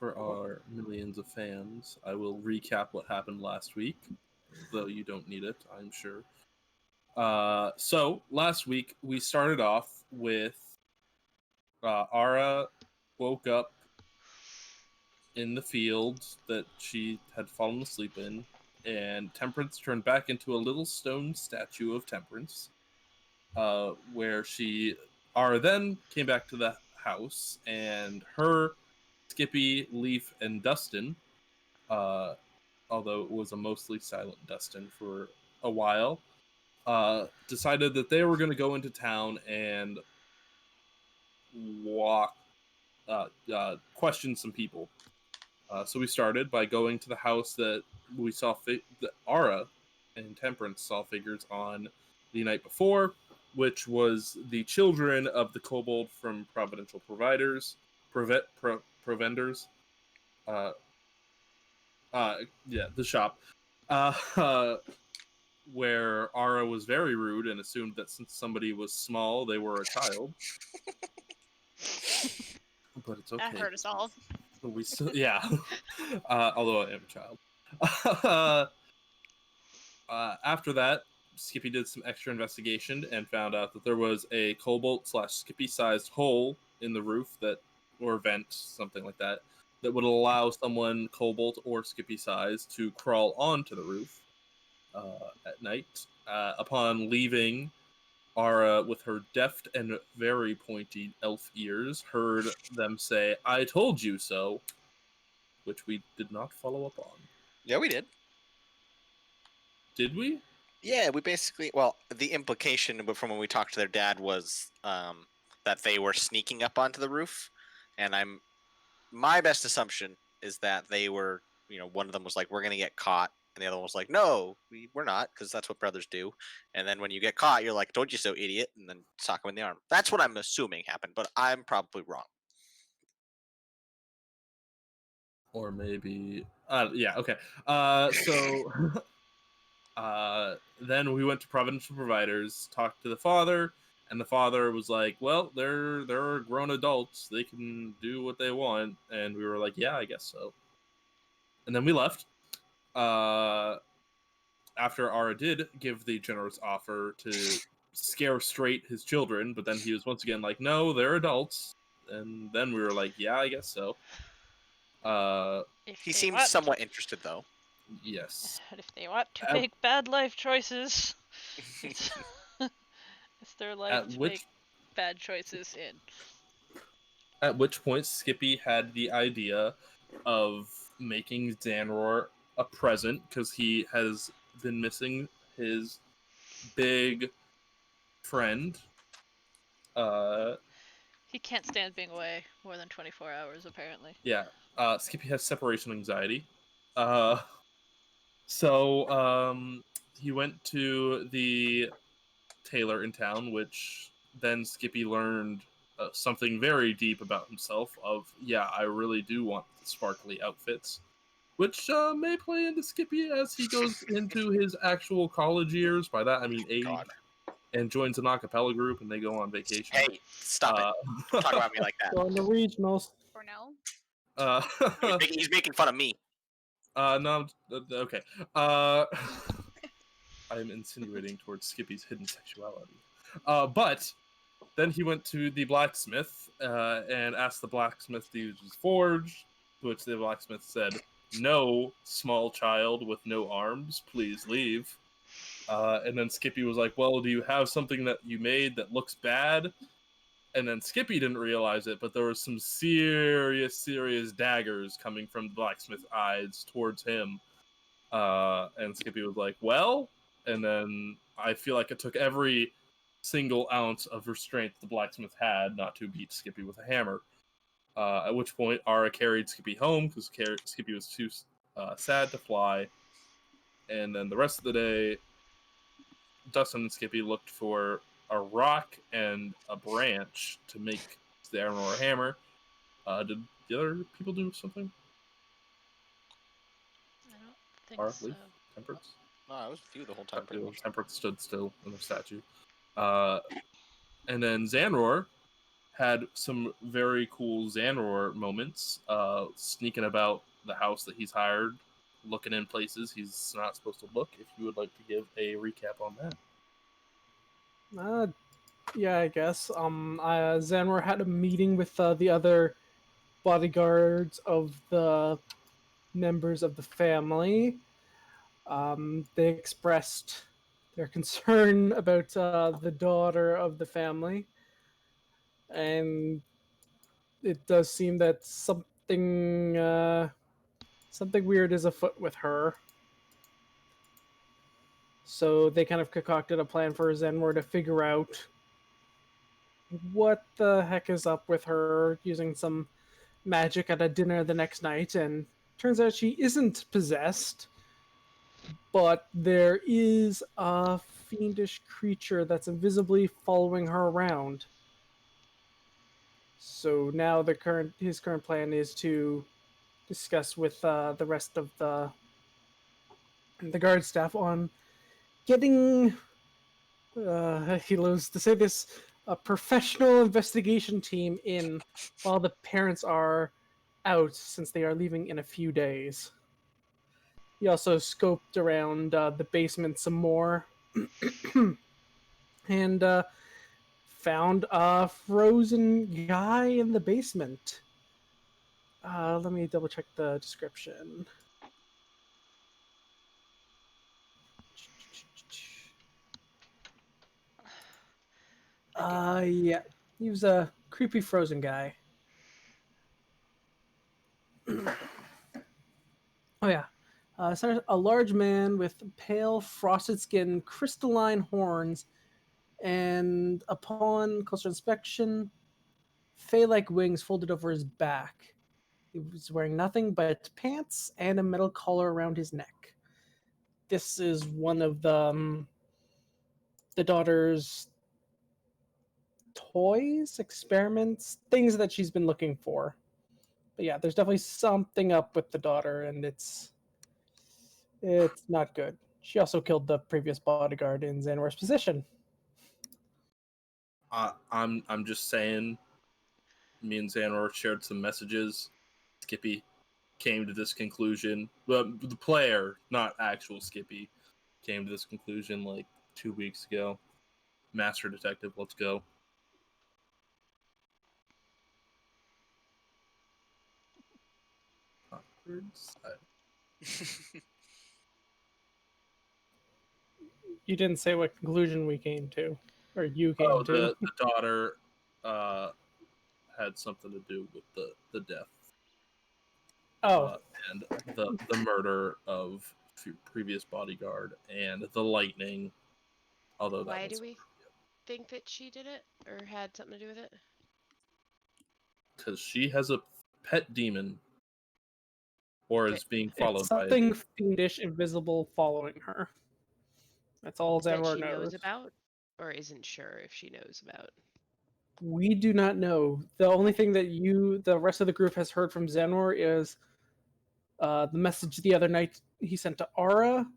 for our millions of fans, I will recap what happened last week, though you don't need it, I'm sure. So, last week, we started off with Ara woke up in the field that she had fallen asleep in, and Temperance turned back into a little stone statue of Temperance, where Ara then came back to the house, and her, Skippy, Leaf, and Dustin, although it was a mostly silent Dustin for a while, decided that they were going to go into town and question some people. So we started by going to the house that we saw that Ara and Temperance saw figures on the night before, which was the children of the kobold from Providential Providers, Provenders. The shop. Where Ara was very rude and assumed that since somebody was small, they were a child. But it's okay. That hurt us all. We still, yeah. Although I am a child. After that, Skippy did some extra investigation and found out that there was a kobold/Skippy-sized hole in the roof or vent, something like that would allow someone kobold or Skippy-sized to crawl onto the roof at night. Upon leaving, Ara, with her deft and very pointy elf ears, heard them say, "I told you so," which we did not follow up on. Yeah, we did. Did we? Yeah, we basically... Well, the implication from when we talked to their dad was that they were sneaking up onto the roof, and my best assumption is that they were, one of them was like, "We're going to get caught," and the other one was like, "No, we're not, because that's what brothers do." And then when you get caught, you're like, "Told you so, idiot," and then sock them in the arm. That's what I'm assuming happened, but I'm probably wrong. Or maybe... yeah, okay. Then we went to Provincial Providers, talked to the father, and the father was like, "Well, they're grown adults. They can do what they want." And we were like, "Yeah, I guess so." And then we left. After Ara did give the generous offer to scare straight his children, but then he was once again like, "No, they're adults." And then we were like, "Yeah, I guess so." He seemed somewhat interested, though. Yes. If they want to make bad life choices, it's their life to make bad choices in. At which point, Skippy had the idea of making Xanroar a present, because he has been missing his big friend. He can't stand being away more than 24 hours, apparently. Yeah. Skippy has separation anxiety. So he went to the tailor in town, which then Skippy learned something very deep about himself of, yeah, I really do want the sparkly outfits, which may play into Skippy as he goes into his actual college years. By that, I mean age. God. And joins an a cappella group, and they go on vacation. Hey, stop it. Don't talk about me like that. On the regionals. For now. He's making fun of me. No, okay. I'm insinuating towards Skippy's hidden sexuality. But then he went to the blacksmith and asked the blacksmith to use his forge, to which the blacksmith said, "No, small child with no arms, please leave." And then Skippy was like, "Well, do you have something that you made that looks bad?" And then Skippy didn't realize it, but there was some serious daggers coming from the blacksmith's eyes towards him. And Skippy was like, "Well," and then I feel like it took every single ounce of restraint the blacksmith had not to beat Skippy with a hammer. At which point, Ara carried Skippy home because Skippy was too sad to fly. And then the rest of the day, Dustin and Skippy looked for a rock and a branch to make the Xanroar hammer. Did the other people do something? I don't think so. Temperance? No, I was with you the whole time. Pretty much. Temperance stood still in the statue. And then Xanroar had some very cool Xanroar moments, sneaking about the house that he's hired, looking in places he's not supposed to look. If you would like to give a recap on that. Yeah, I guess. Xanroar had a meeting with the other bodyguards of the members of the family. They expressed their concern about the daughter of the family, and it does seem that something weird is afoot with her. So they kind of concocted a plan for Xanroar to figure out what the heck is up with her, using some magic at a dinner the next night, and turns out she isn't possessed, but there is a fiendish creature that's invisibly following her around. So now his current plan is to discuss with the rest of the guard staff on getting, he loves to say this, a professional investigation team in while the parents are out, since they are leaving in a few days. He also scoped around the basement some more and found a frozen guy in the basement. Let me double check the description. Yeah, he was a creepy frozen guy. Oh yeah, a large man with pale, frosted skin, crystalline horns, and upon closer inspection, fey-like wings folded over his back. He was wearing nothing but pants and a metal collar around his neck. This is one of the daughter's toys, experiments, things that she's been looking for. But yeah, there's definitely something up with the daughter, and it's not good. She also killed the previous bodyguard in Xanroar's position. I'm just saying, me and Xanroar shared some messages. Skippy came to this conclusion. But the player, not actual Skippy, came to this conclusion like 2 weeks ago. Master Detective, let's go. You didn't say what conclusion we came to, or you came to. The daughter had something to do with the death. And the murder of previous bodyguard and the lightning. Although why do we think that she did it or had something to do with it? Because she has a pet demon, or is being followed by something fiendish, invisible, following her. That's all Xanroar that she knows about, or isn't sure if she knows about. We do not know. The only thing that the rest of the group has heard from Xanroar is the message the other night he sent to Aura,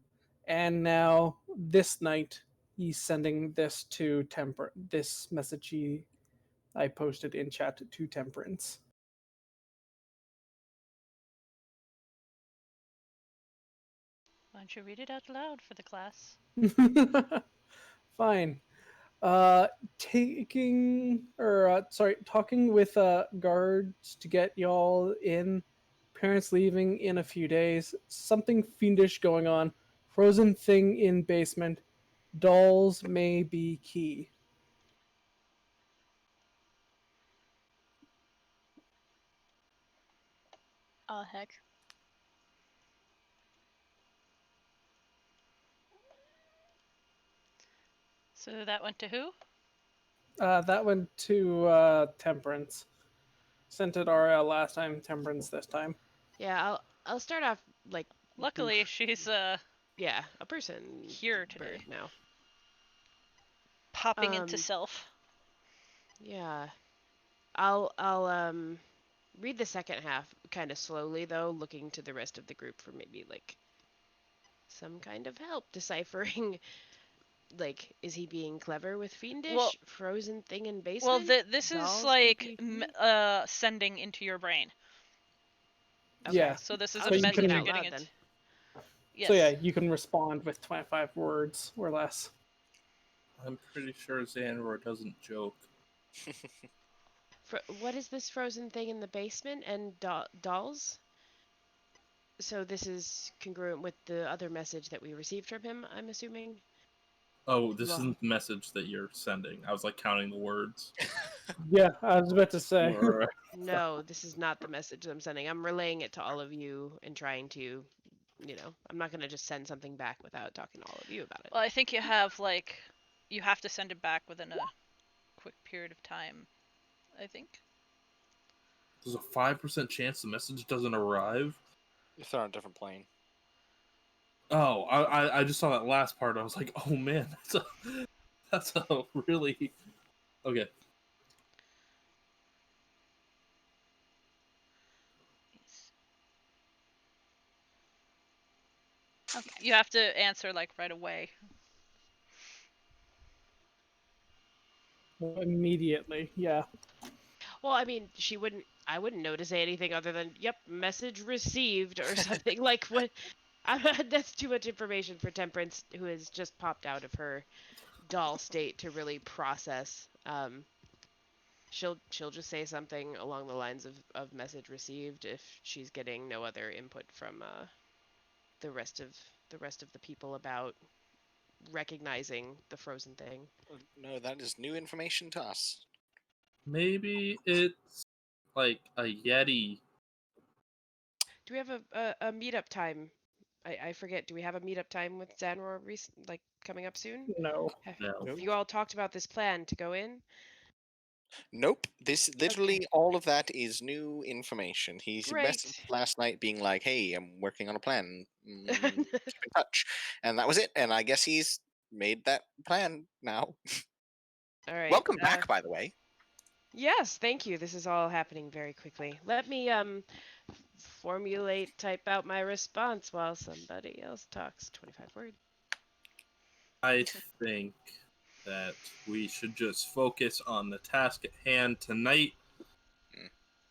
and now this night he's sending this to this message I posted in chat to Temperance. Why don't you read it out loud for the class? Fine. Talking with guards to get y'all in. Parents leaving in a few days. Something fiendish going on. Frozen thing in basement. Dolls may be key. Oh, heck. So that went to who? That went to Temperance. Sent it RL last time, Temperance this time. Yeah, I'll start off like. Luckily, she's a person here today now. Popping into self. Yeah, I'll read the second half kind of slowly though, looking to the rest of the group for maybe like some kind of help deciphering like, is he being clever with fiendish? Well- Frozen thing in Well, basement? this is Dolls like PvP? sending into your brain. Okay. Yeah. So this is I'll a So you just message read it can- you're out getting loud, it. then. Yes. So yeah, you can respond with 25 words or less. I'm pretty sure Xanroar doesn't joke. What is this frozen thing in the basement and dolls? So this is congruent with the other message that we received from him, I'm assuming? Oh, this Well- isn't the message that you're sending. I was like counting the words. Yeah, I was about to say. Or- No, this is not the message I'm sending. I'm relaying it to all of you and trying to, I'm not going to just send something back without talking to all of you about it. Well, I think you have you have to send it back within a quick period of time. I think. There's a 5% chance the message doesn't arrive. If they're on a different plane. Oh, I just saw that last part. I was like, oh man, that's a really okay. Okay. You have to answer like right away. Immediately, yeah. Well, I mean, I wouldn't know to say anything other than, yep, message received or something. Like, what? That's too much information for Temperance, who has just popped out of her doll state to really process. She'll just say something along the lines of message received if she's getting no other input from the rest of the people about recognizing the frozen thing. No, that is new information to us. Maybe it's like a Yeti. Do we have a meetup time? I forget. Do we have a meetup time with Xanroar coming up soon? No. No. Have you all talked about this plan to go in? Nope. This literally all of that is new information. He Great. messaged last night being like, "Hey, I'm working on a plan. Keep in touch," and that was it. And I guess he's made that plan now. All right. Welcome back, by the way. Yes, thank you. This is all happening very quickly. Let me type out my response while somebody else talks. 25 words. I think that we should just focus on the task at hand tonight,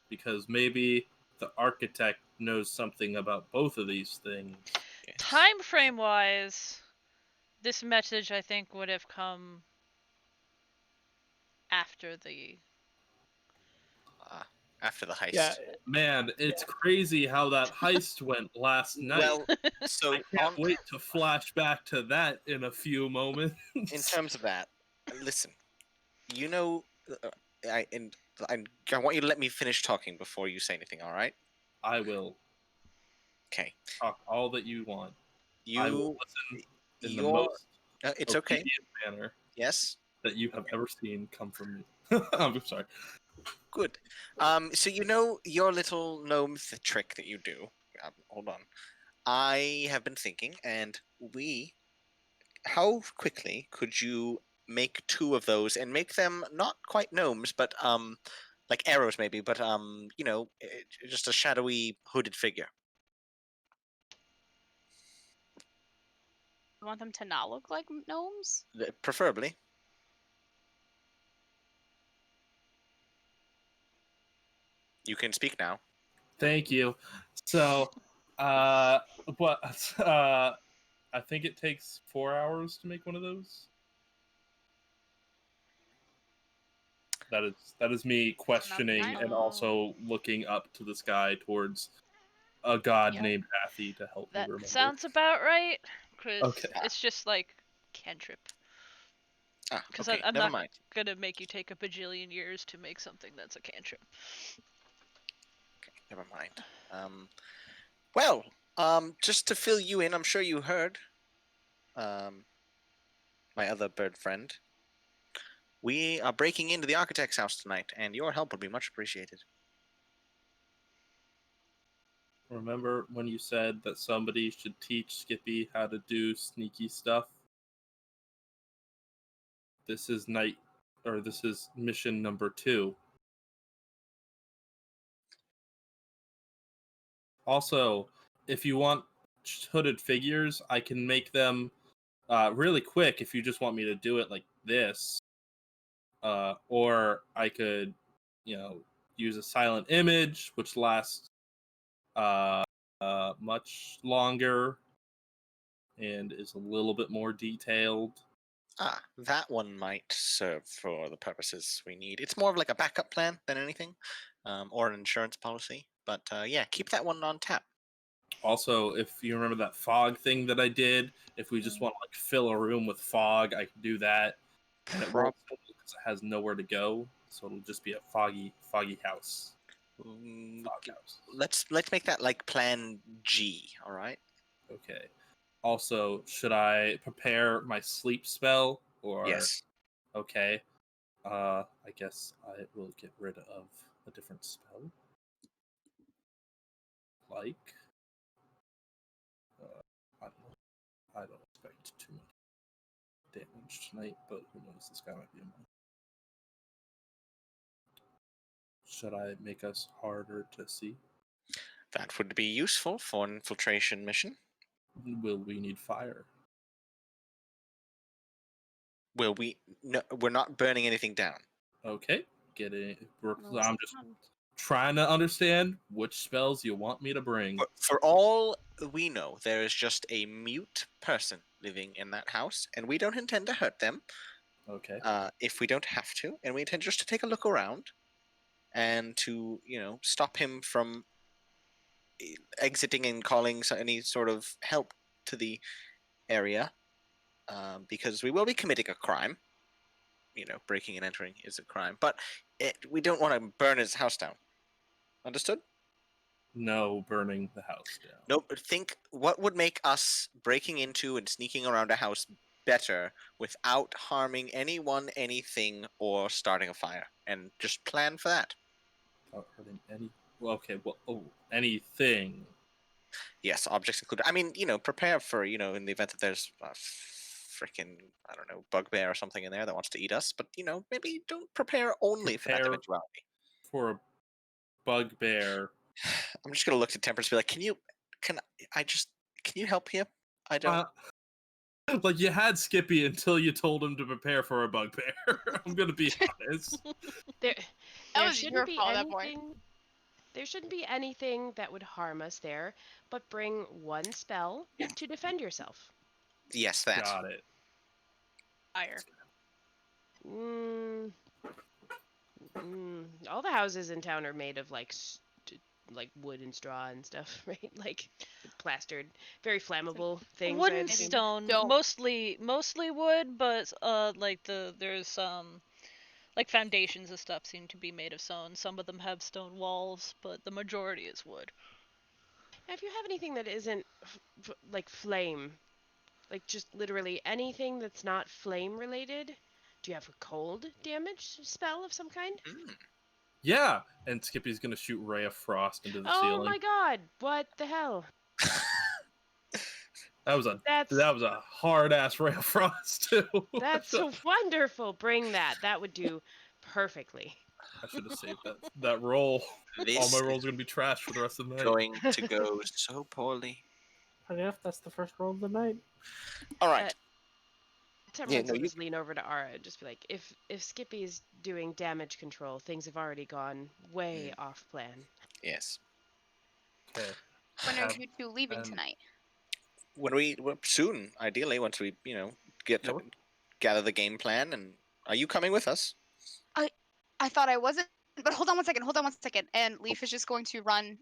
because maybe the architect knows something about both of these things. Yes. Time frame wise, this message I think would have come after the. After the heist. Yeah, Man, it's crazy how that heist went last night. Well, so I can't wait to flash back to that in a few moments. in terms of that, listen, you know, I want you to let me finish talking before you say anything. All right? I will Okay. talk all that you want. You. I will listen in the Your. most It's okay. obedient manner Yes. that you have ever seen come from me. I'm sorry. Good. So you know your little gnome trick that you do. Hold on. I have been thinking, and how quickly could you make 2 of those and make them not quite gnomes, but like arrows maybe, but just a shadowy hooded figure. You want them to not look like gnomes? Preferably. You can speak now. Thank you. So, but I think it takes 4 hours to make one of those. That is me questioning nice. and also looking up to the sky towards a god Yep. named Athy to help me That remember. sounds about right. Cause Okay. it's just like cantrip. Because Okay, I'm never not mind. gonna make you take a bajillion years to make something that's a cantrip. Okay, never mind. Well, just to fill you in, I'm sure you heard, my other bird friend. We are breaking into the architect's house tonight, and your help would be much appreciated. Remember when you said that somebody should teach Skippy how to do sneaky stuff? This is mission number 2. Also, if you want hooded figures, I can make them really quick, if you just want me to do it like this, or I could, use a silent image, which lasts much longer and is a little bit more detailed. That one might serve for the purposes we need. It's more of like a backup plan than anything, or an insurance policy. But yeah, keep that one on tap. Also, if you remember that fog thing that I did, if we just want to like fill a room with fog, I can do that. And it won't because it has nowhere to go, so it'll just be a foggy house. Fog house. Let's make that like Plan G. All right. Okay. Also, should I prepare my sleep spell or? Yes. Okay. I guess I will get rid of a different spell. Like, I don't expect too much damage tonight, but who knows? This guy might be a monk. Should I make us harder to see? That would be useful for an infiltration mission. Will we need fire? Will we? No, we're not burning anything down. Okay, No, I'm just trying to understand which spells you want me to bring. For all we know, there is just a mute person living in that house, and we don't intend to hurt them. Okay. If we don't have to, and we intend just to take a look around, and to stop him from exiting and calling any sort of help to the area, because we will be committing a crime. Breaking and entering is a crime, but we don't want to burn his house down. Understood? No burning the house down. Nope. Think what would make us breaking into and sneaking around a house better without harming anyone, anything, or starting a fire, and just plan for that. Without hurting any. Well, okay. Well, anything. Yes, objects included. I mean, prepare for in the event that there's a freaking bugbear or something in there that wants to eat us. But maybe don't prepare only for that eventuality. For a bugbear. I'm just gonna look to Temperance and be like, can you help here? I don't. Like you had Skippy until you told him to prepare for a bugbear. I'm gonna be honest. There was shouldn't your be fault at that point. anything. There shouldn't be anything that would harm us there, but bring one spell to defend yourself. Yes, that. Got it. Fire. All the houses in town are made of like wood and straw and stuff, right? Like plastered, very flammable things. Wood I and assume. stone, Don't- mostly wood, but there's like foundations and stuff seem to be made of stone. Some of them have stone walls, but the majority is wood. Now, if you have anything that isn't like flame, like just literally anything that's not flame related, do you have a cold damage spell of some kind? Yeah, and Skippy's gonna shoot Ray of Frost into the Oh ceiling. my god! What the hell? That was a hard ass Ray of Frost too. That's so wonderful. Bring that. That would do perfectly. I should have saved that roll. All This my rolls are gonna be trash for the rest of the night. going to go so poorly. Funny enough, that's the first roll of the night. All right. Temperance no, will you- just lean over to Ara and just be like, if Skippy's doing damage control, things have already gone way off plan. Yes. Okay. When are Have- you two leaving and- tonight? Soon, ideally, once we gather the game plan. And are you coming with us? I thought I wasn't, but hold on one second. And Leaf is just going to run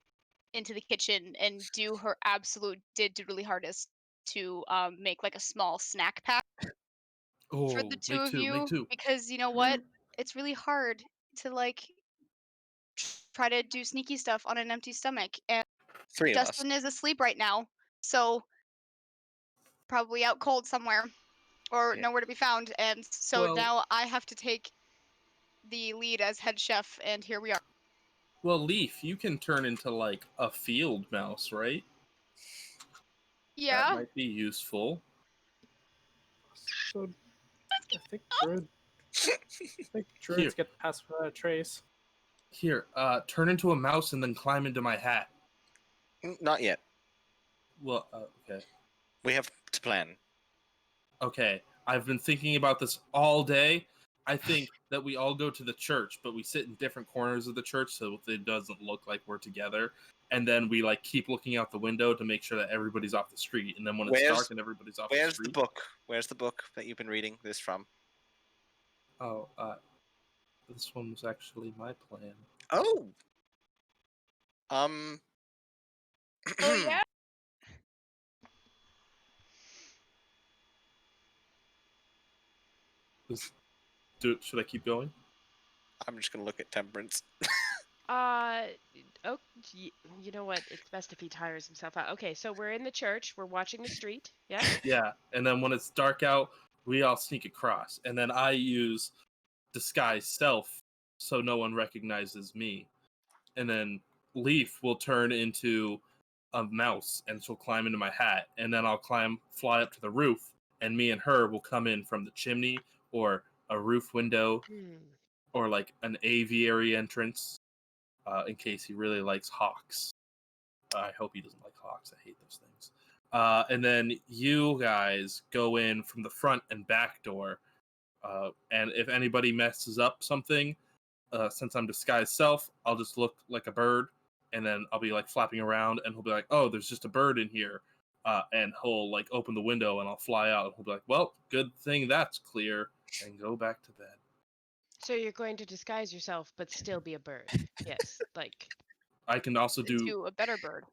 into the kitchen and do her really hardest to make like a small snack pack Oh, for the two me of too, you. me too. Because you know what? It's really hard to like try to do sneaky stuff on an empty stomach. And Three of us. Dustin is asleep right now, so probably out cold somewhere or Yeah. nowhere to be found. And so Well- now I have to take the lead as head chef, and here we are. Well, Leaf, you can turn into like a field mouse, right? Yeah. That might be useful. So I think druids Here. get past trace. Here, turn into a mouse and then climb into my hat. Not yet. Well, okay. We have to plan. Okay, I've been thinking about this all day. I think that we all go to the church, but we sit in different corners of the church so it doesn't look like we're together. And then we like keep looking out the window to make sure that everybody's off the street. And then when it's dark and everybody's off the Where's street. the book? Where's the book that you've been reading this from? Oh, this one was actually my plan. Oh. Oh yeah. Should I keep going? I'm just gonna look at Temperance. Oh, you know what? It's best if he tires himself out. Okay, so we're in the church. We're watching the street. Yeah. Yeah, and then when it's dark out, we all sneak across, and then I use disguise self so no one recognizes me, and then Leaf will turn into a mouse and she'll climb into my hat, and then I'll fly up to the roof, and me and her will come in from the chimney or a roof window or like an aviary entrance, in case he really likes hawks. I hope he doesn't like hawks. I hate those things. And then you guys go in from the front and back door. And if anybody messes up something, since I'm disguised self, I'll just look like a bird, and then I'll be like flapping around, and he'll be like, "Oh, there's just a bird in here," and he'll like open the window, and I'll fly out, and he'll be like, "Well, good thing that's clear," and go back to bed. So you're going to disguise yourself, but still be a bird. Yes, like. I can also do Into a better bird,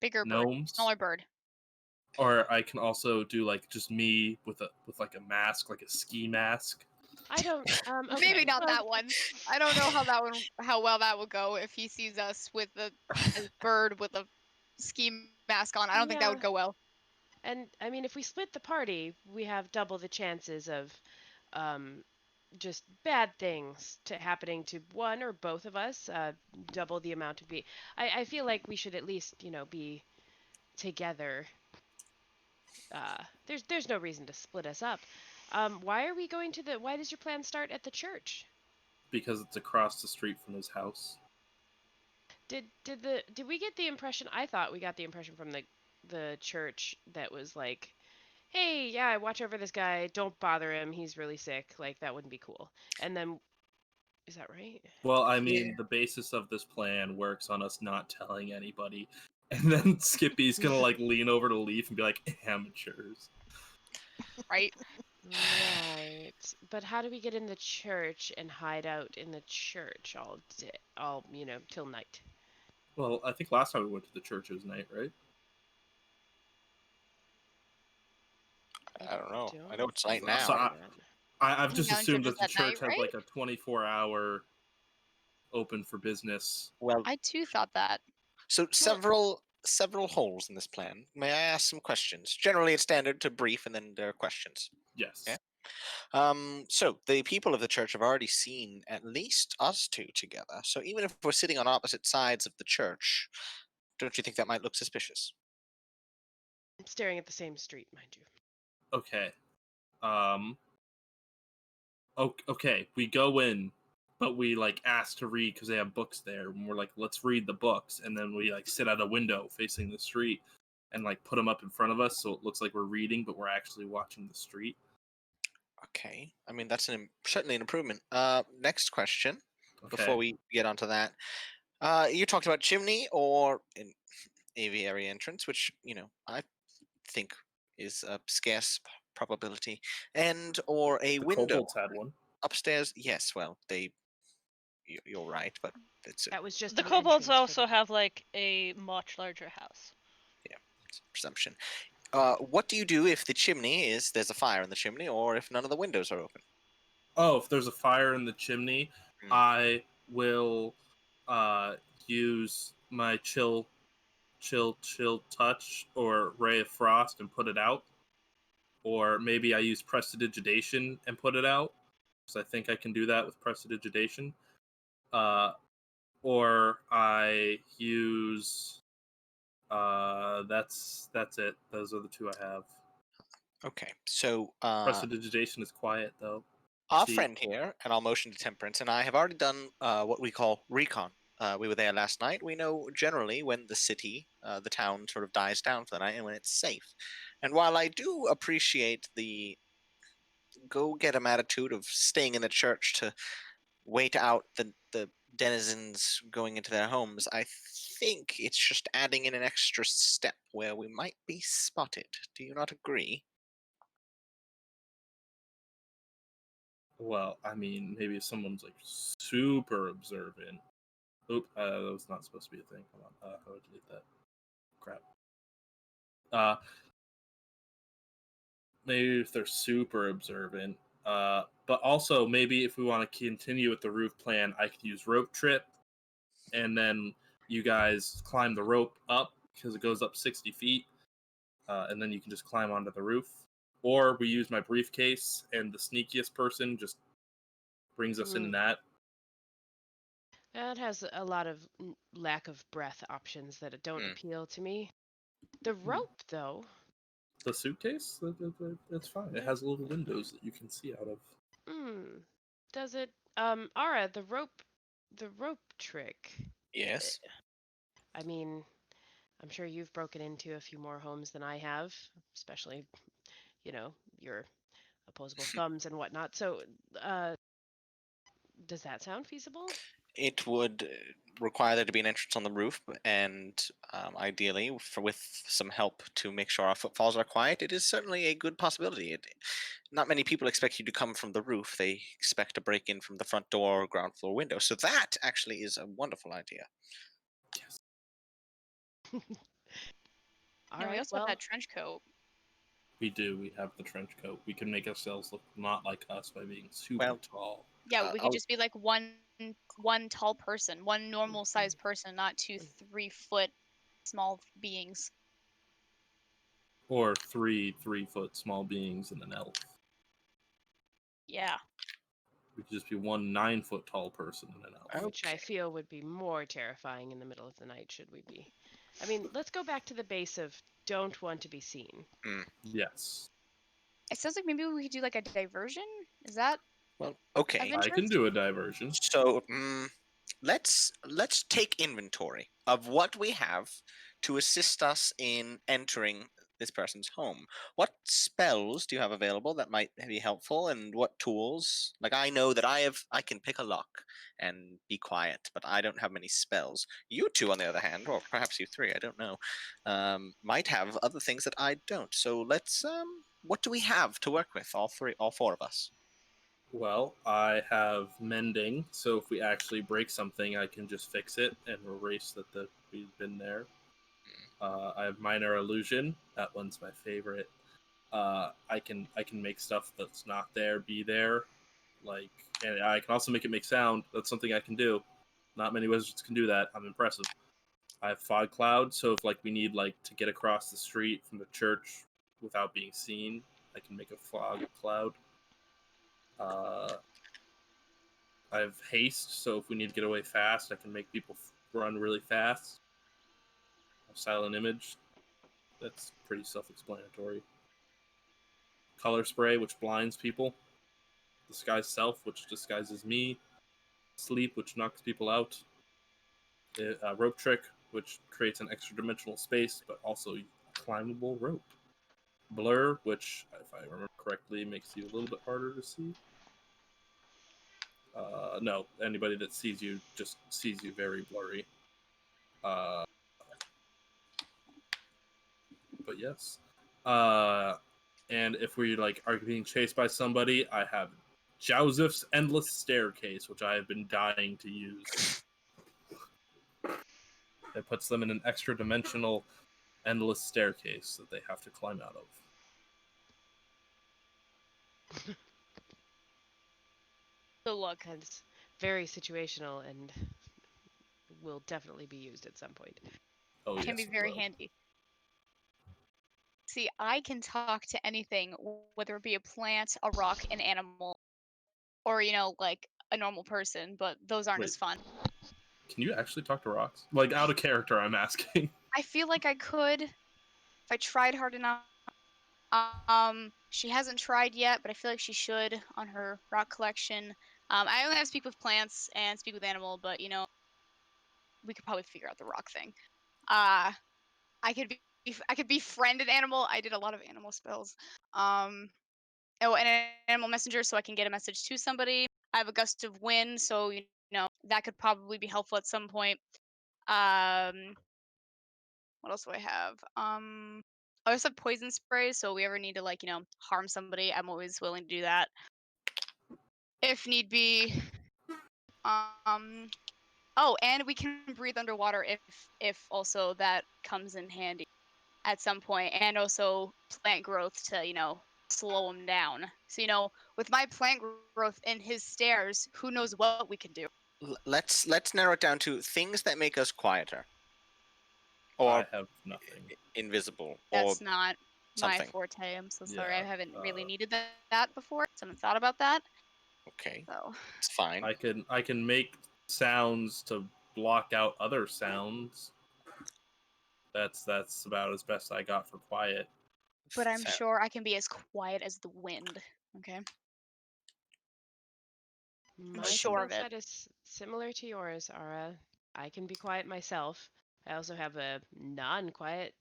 bigger bird, gnomes, smaller bird. or I can also do like just me with like a mask, like a ski mask. I don't. Okay. Maybe not that one. I don't know how well that would go if he sees us with a bird with a ski mask on. I don't think that would go well. And I mean, if we split the party, we have double the chances of, just bad things happening to one or both of us. Double the amount of I feel like we should at least, be together. There's no reason to split us up. Why are we going to why does your plan start at the church? Because it's across the street from his house. Did we get the impression? I thought we got the impression from the church that was like, hey, yeah, watch over this guy. Don't bother him. He's really sick. Like, that wouldn't be cool. And then, is that right? Well, I mean, the basis of this plan works on us not telling anybody. And then Skippy's gonna like lean over to Leaf and be like, amateurs. Right. Right. But how do we get in the church and hide out in the church all till night? Well, I think last time we went to the church it was night, right? I don't know. I know it's night now. So I've just assumed that the at church night, has right? like a 24-hour open for business. Well, I too thought that. so several holes in this plan. May I ask some questions? Generally, it's standard to brief, and then there are questions. Yes. Yeah. So the people of the church have already seen at least us two together. So even if we're sitting on opposite sides of the church, don't you think that might look suspicious? I'm staring at the same street, mind you. Okay. Okay, we go in, but we like ask to read because they have books there, and we're like, let's read the books, and then we like sit at a window facing the street and like put them up in front of us so it looks like we're reading, but we're actually watching the street. Okay, I mean that's certainly an improvement. Next question. Okay. Before we get onto that, you talked about chimney or an aviary entrance, which I think is a scarce probability, and or a The window kobolds had one. upstairs. Yes, well, you're right, but it's That was just The an kobolds entrance also for have like a much larger house. it's presumption. What do you do if the chimney there's a fire in the chimney, or if none of the windows are open? Oh, if there's a fire in the chimney, I will use my chill touch or ray of frost and put it out. Or maybe I use prestidigitation and put it out, because I think I can do that with prestidigitation. Or I use that's it. Those are the two I have. Okay, so Prestidigitation is quiet though. our friend here, and I'll motion to Temperance, and I have already done what we call recon. We were there last night. We know generally when the town sort of dies down for the night and when it's safe. And while I do appreciate the go get an attitude of staying in the church to wait out the denizens going into their homes. I think it's just adding in an extra step where we might be spotted. Do you not agree? Well, I mean, maybe if someone's like super observant. Oop, that was not supposed to be a thing. Hold on, how do I delete that? Crap. Maybe if they're super observant. But also maybe if we want to continue with the roof plan, I could use rope trip, and then you guys climb the rope up because it goes up 60 feet, and then you can just climb onto the roof. Or we use my briefcase, and the sneakiest person just brings us in that. That has a lot of lack of breath options that don't appeal to me. The rope, though. The suitcase? That's fine. It has little windows that you can see out of. Does it? Ara, the rope trick. Yes. I mean, I'm sure you've broken into a few more homes than I have, especially, your opposable thumbs and whatnot. So, does that sound feasible? It would require there to be an entrance on the roof, and ideally, with some help to make sure our footfalls are quiet, it is certainly a good possibility. Not many people expect you to come from the roof. They expect to break in from the front door or ground floor window. So that actually is a wonderful idea. Yes. All And we right, also have that trench coat. We do. We have the trench coat. We can make ourselves look not like us by being super tall. Yeah, we could just be like one tall person, one normal sized person, not 2 3-foot small beings. Or 3 3-foot small beings and an elf. Yeah. We could just be one 9-foot tall person and an elf. Which I feel would be more terrifying in the middle of the night, should we be. I mean, let's go back to the base of don't want to be seen. Yes. It sounds like maybe we could do like a diversion. Is that Well, okay. of I interest? can do a diversion. So let's take inventory of what we have to assist us in entering this person's home. What spells do you have available that might be helpful, and what tools? Like, I know that I can pick a lock and be quiet, but I don't have many spells. You two, on the other hand, or perhaps you three, I don't know, might have other things that I don't. So let's what do we have to work with? All four of us. Well, I have mending, so if we actually break something, I can just fix it and erase that we've been there. I have minor illusion. That one's my favorite. I can make stuff that's not there be there, like, and I can also make it make sound. That's something I can do. Not many wizards can do that. I'm impressive. I have fog cloud, so if like we need like to get across the street from the church without being seen, I can make a fog cloud. I have haste, so if we need to get away fast, I can make people run really fast. Silent image, that's pretty self-explanatory. Color spray, which blinds people. Disguise self, which disguises me. Sleep, which knocks people out. Rope trick, which creates an extra dimensional space, but also a climbable rope. Blur, which, if I remember correctly, makes you a little bit harder to see. No, anybody that sees you just sees you very blurry. But yes. And if we like are being chased by somebody, I have Joseph's Endless Staircase, which I have been dying to use. It puts them in an extra dimensional endless staircase that they have to climb out of. So look, It's very situational and will definitely be used at some point. Oh, can yes, be very it will. handy. See, I can talk to anything, whether it be a plant, a rock, an animal, or like a normal person, but those aren't Wait. as fun. Can you actually talk to rocks? Like, out of character, I'm asking. I feel like I could if I tried hard enough. She hasn't tried yet, but I feel like she should on her rock collection. I only have to speak with plants and speak with animal, but we could probably figure out the rock thing. I could befriend an animal. I did a lot of animal spells. and an animal messenger, so I can get a message to somebody. I have a gust of wind, so that could probably be helpful at some point. What else do I have? I also have poison spray, so if we ever need to harm somebody, I'm always willing to do that if need be. Oh, and we can breathe underwater if also that comes in handy at some point, and also plant growth to slow him down. So with my plant growth in his stairs, who knows what we can do. Let's narrow it down to things that make us quieter, I or have nothing. invisible, or That's not my something. forte. I'm so sorry. Yeah, I haven't really needed that before. So I haven't thought about that. Okay, So it's fine. I can make sounds to block out other sounds. That's about as best I got for quiet. but I'm Fair. sure I can be as quiet as the wind. Okay. My sure skill of it. set is similar to yours, Ara. I can be quiet myself. I also have a non-quiet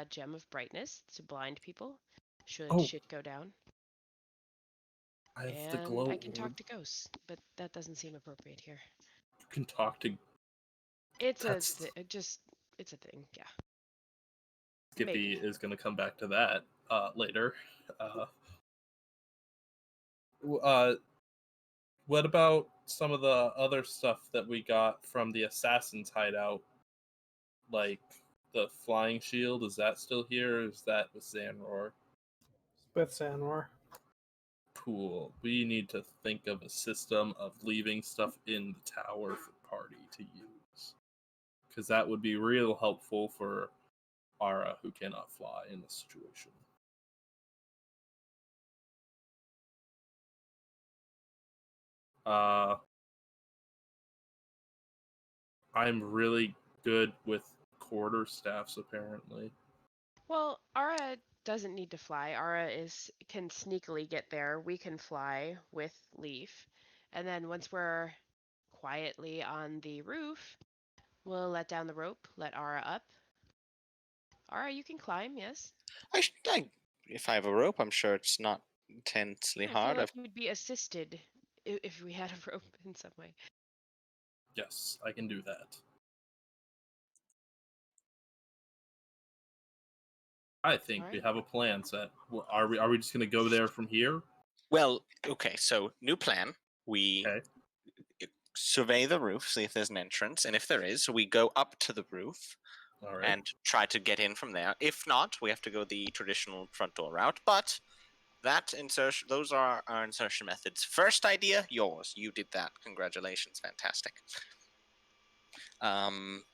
gem of brightness to blind people should Oh. shit go down. I have And the glow I can talk orb. to ghosts, but that doesn't seem appropriate here. You can talk to It's That's- it's a thing, yeah. Skippy Maybe. is going to come back to that later. What about some of the other stuff that we got from the assassin's hideout? Like the flying shield, is that still here? Or is that with Xanroar? With Xanroar. Cool. We need to think of a system of leaving stuff in the tower for party to use. Because that would be real helpful for Ara, who cannot fly in this situation. I'm really good with quarterstaffs, apparently. Well, Ara doesn't need to fly. Ara can sneakily get there. We can fly with Leaf. And then once we're quietly on the roof, we'll let down the rope, let Ara up. Ara, you can climb, yes? If I have a rope, I'm sure it's not intensely I feel hard. like you'd be assisted if we had a rope in some way. Yes, I can do that. I think we Alright. have a plan set. Are we just going to go there from here? Well, okay, so new plan. We Okay. survey the roof, see if there's an entrance, and if there is, we go up to the roof All right. and try to get in from there. If not, we have to go the traditional front door route. But those are our insertion methods. First idea, yours. You did that. Congratulations, fantastic.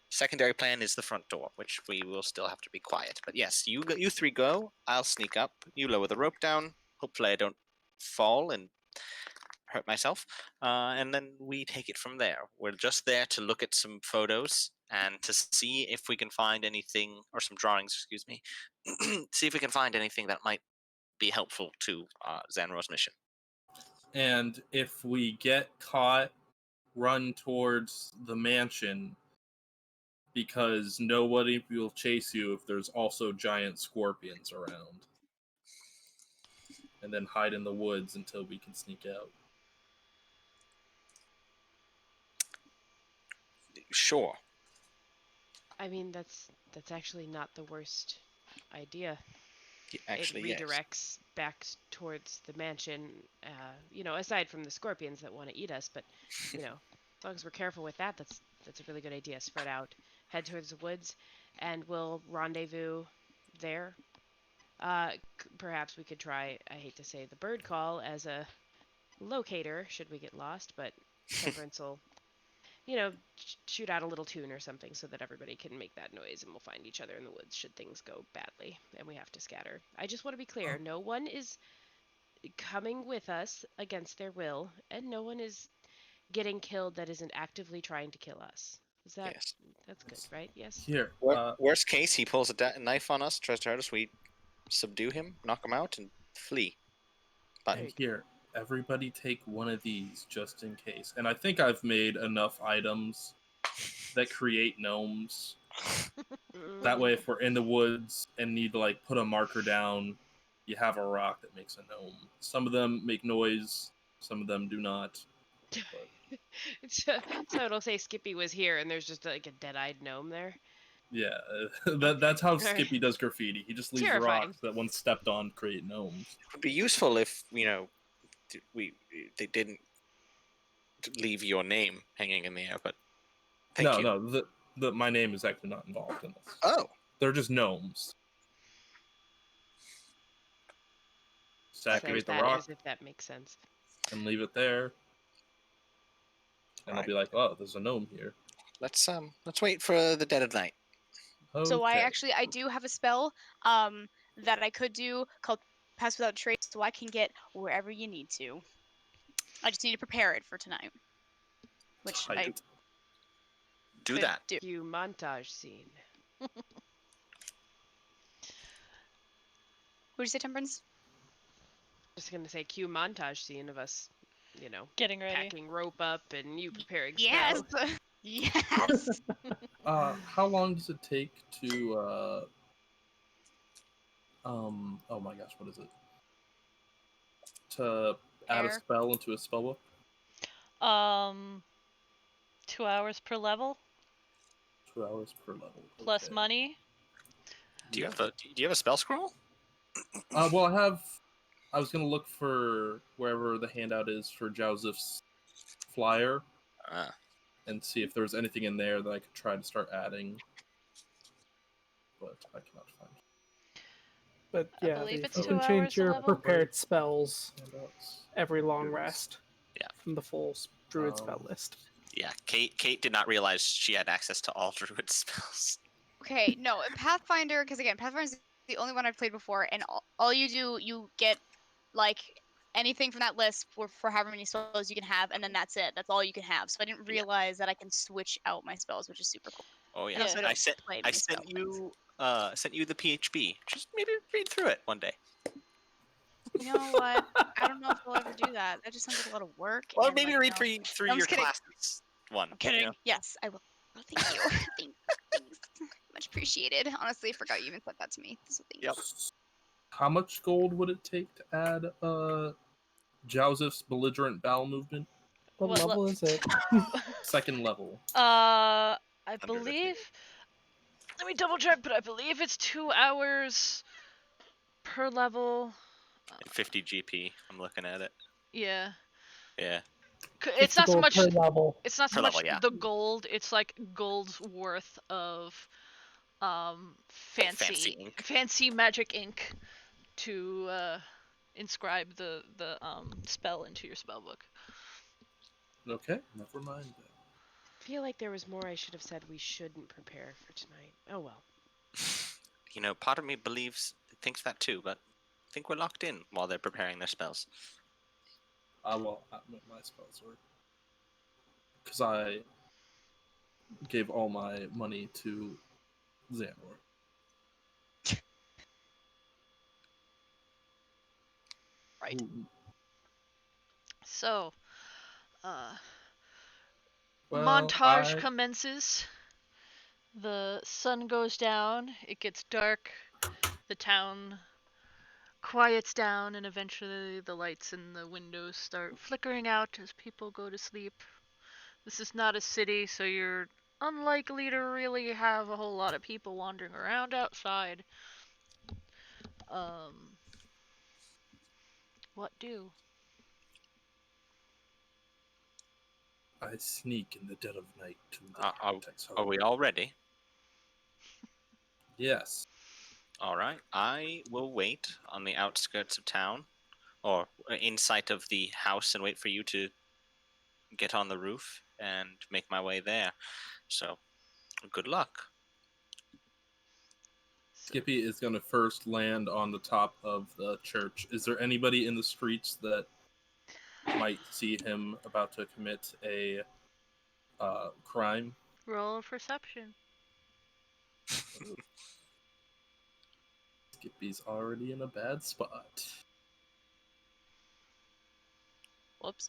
Secondary plan is the front door, which we will still have to be quiet. But yes, you three go. I'll sneak up. You lower the rope down. Hopefully, I don't fall and hurt myself. And then we take it from there. We're just there to look at some photos and to see if we can find anything, or some drawings, excuse me. See if we can find anything that might be helpful to Xanroar's mission. And if we get caught, run towards the mansion, because nobody will chase you if there's also giant scorpions around. And then hide in the woods until we can sneak out. Sure. I mean, that's actually not the worst idea. Actually, it redirects back towards the mansion, aside from the scorpions that want to eat us, but, as long as we're careful with that, that's a really good idea. Spread out, head towards the woods, and we'll rendezvous there. Perhaps we could try, I hate to say, the bird call as a locator should we get lost, but Temperance will, shoot out a little tune or something so that everybody can make that noise and we'll find each other in the woods should things go badly and we have to scatter. I just want to be clear, no one is coming with us against their will, and no one is getting killed that isn't actively trying to kill us. Is that Yes. That's good, right? Yes. Here. Worst case, he pulls a knife on us, tries to hurt us. We subdue him, knock him out, and flee. But And here, everybody take one of these just in case. And I think I've made enough items that create gnomes. That way, if we're in the woods and need to put a marker down, you have a rock that makes a gnome. Some of them make noise, some of them do not. So it'll say Skippy was here, and there's just like a dead-eyed gnome there. Yeah, that's how Alright. Skippy does graffiti. He just leaves Terrifying. rocks that once stepped on create gnomes. It would be useful if they didn't leave your name hanging in the air. But thank you. No, my name is actually not involved in this. Oh, They're just gnomes. Just Says activate the that rock as if that makes sense. and leave it there. And I'll be like, oh, there's a gnome here. let's wait for the dead of night. So Okay. I do have a spell that I could do called Pass Without Trace, so I can get wherever you need to. I just need to prepare it for tonight, which I Tight. Do could that. do. Cue montage scene. What did you say, Temperance? Just gonna say cue montage scene of us, Getting ready. packing rope up and you preparing Yes, spell. yes. How long does it take to oh my gosh, what is it? To add a Air. spell into a spellbook? 2 hours per level 2 hours per level. plus Okay. money. Do you have a spell scroll? Well, I was gonna look for wherever the handout is for Joseph's flyer and see if there's anything in there that I could try to start adding, but I cannot find But I yeah, believe you it's can 2 hours change a your level. prepared spells handouts. every long Here it is. rest. Yeah. From the full druid spell list. Yeah, Kate did not realize she had access to all druid spells. Okay, no, Pathfinder, because again, Pathfinder is the only one I've played before, and all you do, you get like anything from that list for however many spells you can have, and then that's it. That's all you can have. So I didn't realize that I can switch out my spells, which is super cool. Oh yeah, And also, I Yeah. don't play I many sent spells. you the PHB. Just maybe read through it one day. You know what? I don't know if I'll ever do that. That just sounds like a lot of work. Or and, maybe like, read no. through I'm your just kidding. classes one. I'm kidding. you know? Yes, I will. Oh, thank you. Thanks. Much appreciated. Honestly, I forgot you even said that to me. So thank you. Yep. How much gold would it take to add Joseph's belligerent bowel movement? What What level is it? Second level. I Under the believe. table. Let me double check, but I believe it's 2 hours per level. 50 GP. I'm looking at it. Yeah. Yeah. It's 50 not so gold much. per level. It's not so Per much level, yeah. the gold. It's like gold's worth of fancy ink. magic ink to inscribe the spell into your spell book. Okay, never mind then. I feel like there was more I should have said we shouldn't prepare for tonight. Oh well. Part of me thinks that too, but I think we're locked in while they're preparing their spells. Well, my spells were because I gave all my money to Xanroar. Right. Ooh. So, Well, montage commences. The sun goes down. It gets dark. The town quiets down, and eventually the lights in the windows start flickering out as people go to sleep. This is not a city, so you're unlikely to really have a whole lot of people wandering around outside. What do? I sneak in the dead of night to the Are architect's we home. all ready? Yes. All right. I will wait on the outskirts of town, or in sight of the house, and wait for you to get on the roof and make my way there. So, good luck. Skippy is going to first land on the top of the church. Is there anybody in the streets that might see him about to commit a crime? Roll perception. Skippy's already in a bad spot. Whoops.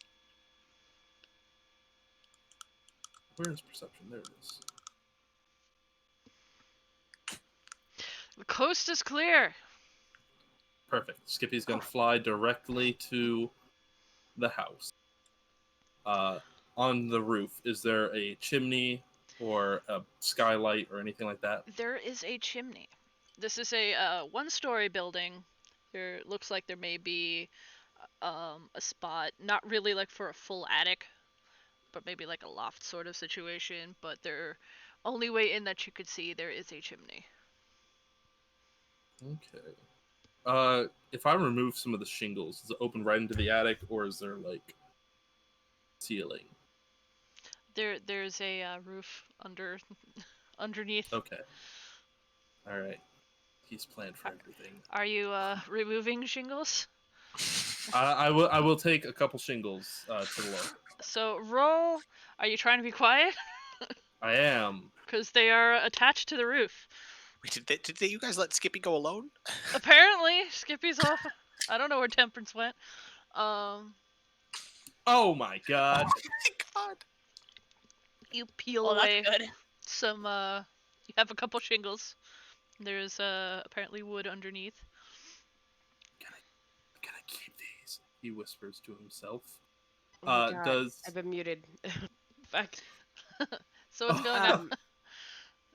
Where is perception? There it is. The coast is clear. Perfect. Skippy's gonna fly directly to the house. On the roof, is there a chimney or a skylight or anything like that? There is a chimney. This is a one-story building. There looks like there may be a spot, not really like for a full attic, but maybe like a loft sort of situation. But there, only way in that you could see, there is a chimney. Okay. If I remove some of the shingles, does it open right into the attic, or is there like ceiling? There's a roof underneath. Okay. All right. He's planned for everything. Are you removing shingles? I will take a couple shingles to look. So roll. Are you trying to be quiet? I am. Because they are attached to the roof. Wait, did you guys let Skippy go alone? Apparently, Skippy's off. I don't know where Temperance went. Oh my god. Oh my god. You peel Oh, away that's good. some. You have a couple shingles. There's apparently wood underneath. I'm gonna keep these. He whispers to himself. Oh my God, Does I've been muted. Fuck. So what's going on?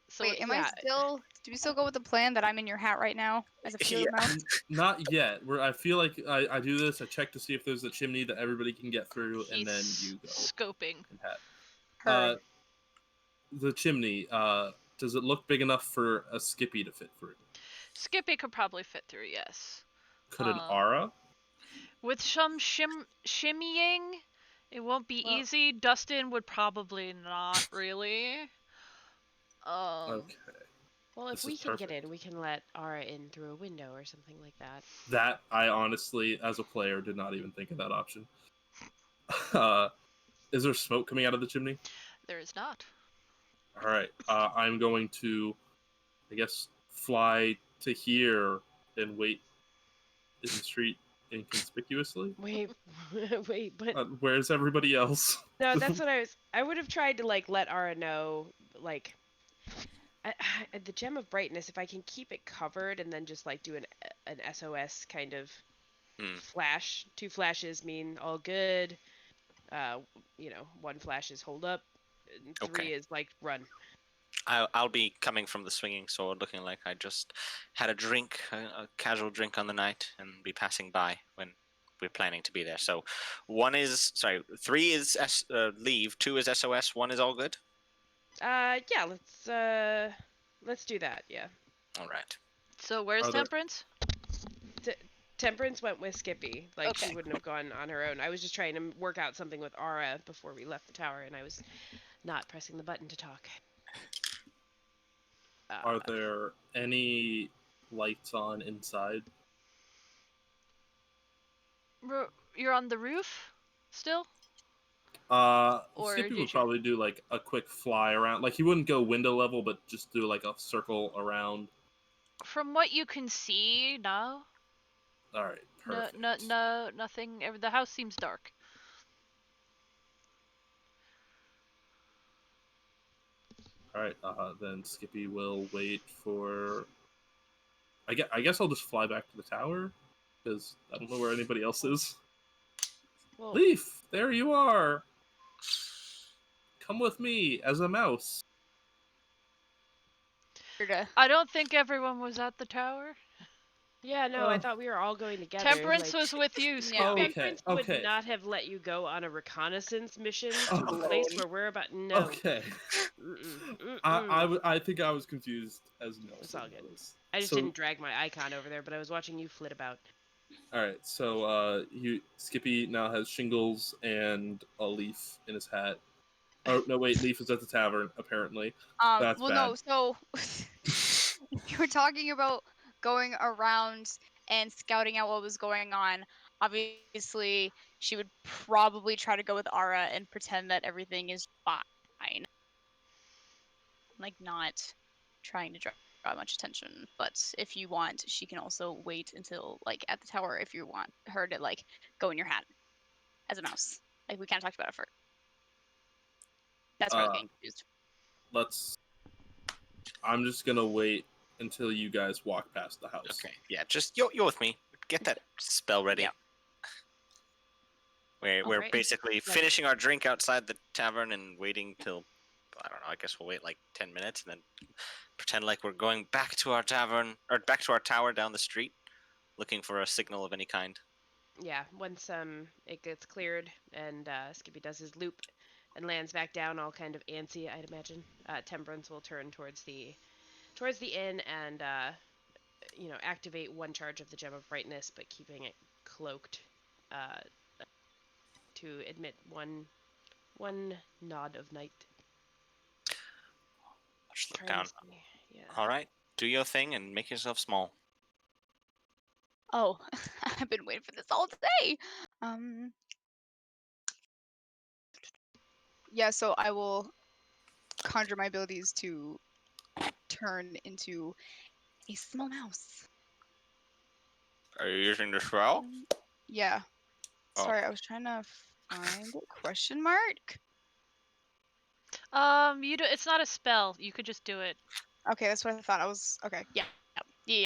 So Wait, am yeah. I still? Do we still go with the plan that I'm in your hat right now as a field Yeah. mouse? Not yet. I feel like I do this. I check to see if there's a chimney that everybody can get through, and then he's you go. scoping. And hat. Heard. The chimney. Does it look big enough for a Skippy to fit through? Skippy could probably fit through, yes. Could an Aura? With some shimmying, it won't be Well- easy. Dustin would probably not really. Okay. Well, if This we is can get perfect. in, we can let Ara in through a window or something like that. That I honestly, as a player, did not even think of that option. Is there smoke coming out of the chimney? There is not. All right. I'm going to, I guess, fly to here and wait in the street inconspicuously. Wait, wait, but Where's everybody else? no, that's what I would have tried to like let Ara know, like, the gem of brightness. If I can keep it covered and then just like do an SOS kind of flash. 2 flashes mean all good. One flash is hold up. And 3 Okay. is like run. I'll be coming from the swinging sword, looking like I just had a drink, a casual drink on the night, and be passing by when we're planning to be there. So, 3 is leave, 2 is SOS, 1 is all good. Yeah, let's do that. Yeah. All right. So where's Are there- Temperance? Temperance went with Skippy. Like Okay. she wouldn't have gone on her own. I was just trying to work out something with Ara before we left the tower, and I was not pressing the button to talk. Are there any lights on inside? You're on the roof still? Or Skippy did would you- probably do like a quick fly around. Like he wouldn't go window level, but just do like a circle around. From what you can see, no. All right, perfect. No, nothing. The house seems dark. All right, then Skippy will wait for. I guess I'll just fly back to the tower because I don't know where anybody else is. Well, Leaf, there you are. Come with me as a mouse. I don't think everyone was at the tower. yeah, no, I thought we were all going together. Temperance like, was with you, Skippy. Yeah. Okay, Temperance okay. would not have let you go on a reconnaissance mission to Oh. the place where we're about. No. Okay. Mm-mm, I think I was confused as no. It's all good. was. I just So- didn't drag my icon over there, but I was watching you flit about. All right, so Skippy now has shingles and a leaf in his hat. Oh no, wait, Leaf is at the tavern apparently. That's Well, no. So you were talking about going around and scouting out what was going on. Obviously, she would probably try to go with Ara and pretend that everything is fine, like not trying to draw much attention. But if you want, she can also wait until like at the tower if you want her to like go in your hat as a mouse. Like we kind of talked about it first. That's where I was getting confused. I'm just gonna wait until you guys walk past the house. Okay. Yeah, just you're with me. get that spell ready. Yep. We're Alright. basically Like- finishing our drink outside the tavern and waiting till, I don't know, I guess we'll wait like 10 minutes and then pretend like we're going back to our tavern, or back to our tower down the street, looking for a signal of any kind. Yeah, once it gets cleared and Skippy does his loop and lands back down, all kind of antsy, I'd imagine. Temperance will turn towards the inn and activate one charge of the Gem of Brightness, but keeping it cloaked to admit one nod of night. I'll just look Trying down. to see- Yeah. All right, do your thing and make yourself small. Oh, I've been waiting for this all day. Yeah, so I will conjure my abilities to turn into a small mouse. Are you using the spell? Yeah. Oh. Sorry, I was trying to find a question mark. It's not a spell. You could just do it. Okay, that's what I thought. I was okay. Yeah. Yeah.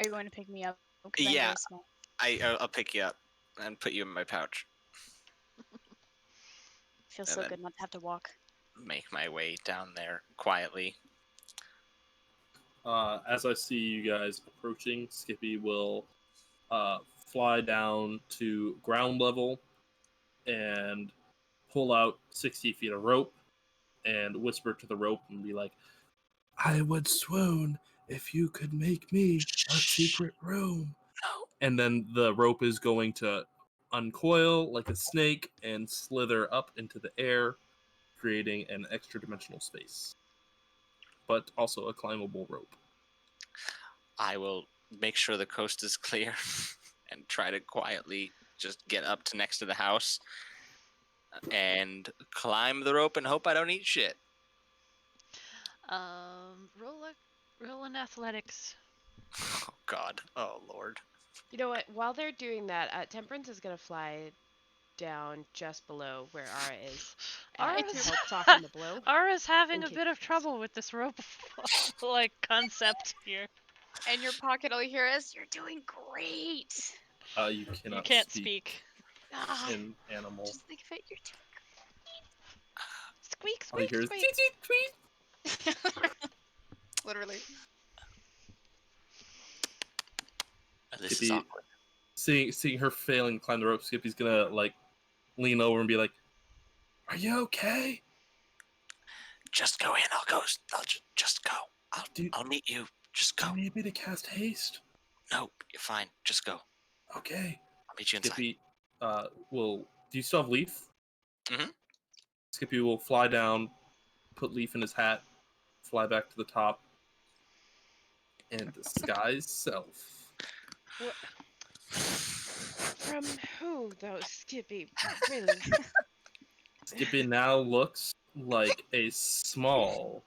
Are you going to pick me up? 'Cause I'm Yeah. very small. I'll pick you up and put you in my pouch. Feels And so then- good not to have to walk. Make my way down there quietly. As I see you guys approaching, Skippy will fly down to ground level and pull out 60 feet of rope and whisper to the rope and be like, I would swoon if you could make me a secret room. No. And then the rope is going to uncoil like a snake and slither up into the air, creating an extra dimensional space, but also a climbable rope. I will make sure the coast is clear and try to quietly just get up to next to the house and climb the rope and hope I don't eat shit. Roll an athletics. Oh God. Oh Lord. You know what? While they're doing that, Temperance is gonna fly down just below where Ara is to Ara's- help soften the blow. Ara's having a Okay. bit of trouble with this rope, like concept here. And your pocket, all you hear is, "You're doing great." You cannot You can't speak Ah, in animal. just think of it. You're Squeak, All you squeak, hear is squeak. tweet, tweet, tweet. doing literally. This is Skippy, awkward. seeing her failing to climb the rope, Skippy's gonna like lean over and be like, "Are you okay? Just go in. I'll just go. Do I'll meet you. Just you go. need me to cast haste?" Nope. You're fine. Just go. Okay. I'll meet you inside. Skippy, will. Do you still have Leaf? Mhm. Skippy will fly down, put Leaf in his hat, fly back to the top, and disguise self. From who, though, Skippy? Really? Skippy now looks like a small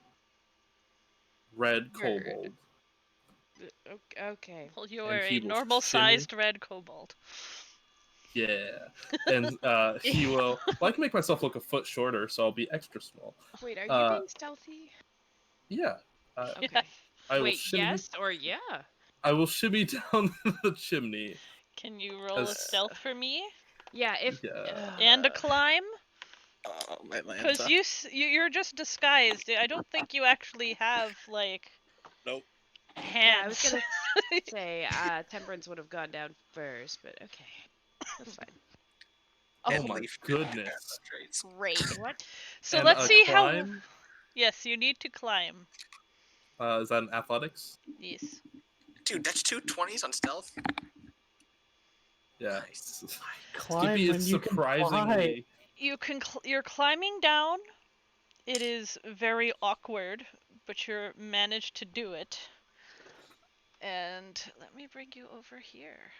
red Bird. kobold. Okay. Well, you And are he a will normal-sized red kobold. Yeah. And he will. Well, I can make myself look a foot shorter, so I'll be extra small. Wait, are you Uh, being stealthy? Yeah. Okay. Yes. I will Wait, shimmy. yes or yeah? I will shimmy down the chimney. Can you roll a As- stealth for me? Yeah, if... Yeah. And a climb? Oh, my Because Lanta. you're just disguised. I don't think you actually have, like, Nope. Yeah, I was hands. gonna say, Temperance would have gone down first, but okay. That's fine. Oh, Oh my goodness. great. What? So And let's a see how... climb? Yes, you need to climb. Is that an athletics? Yes. Dude, that's 2 20s on stealth. Yeah. Nice. Climb Skippy when is you can fly. surprisingly. You can you're climbing down. It is very awkward, but you're managed to do it. And let me bring you over here.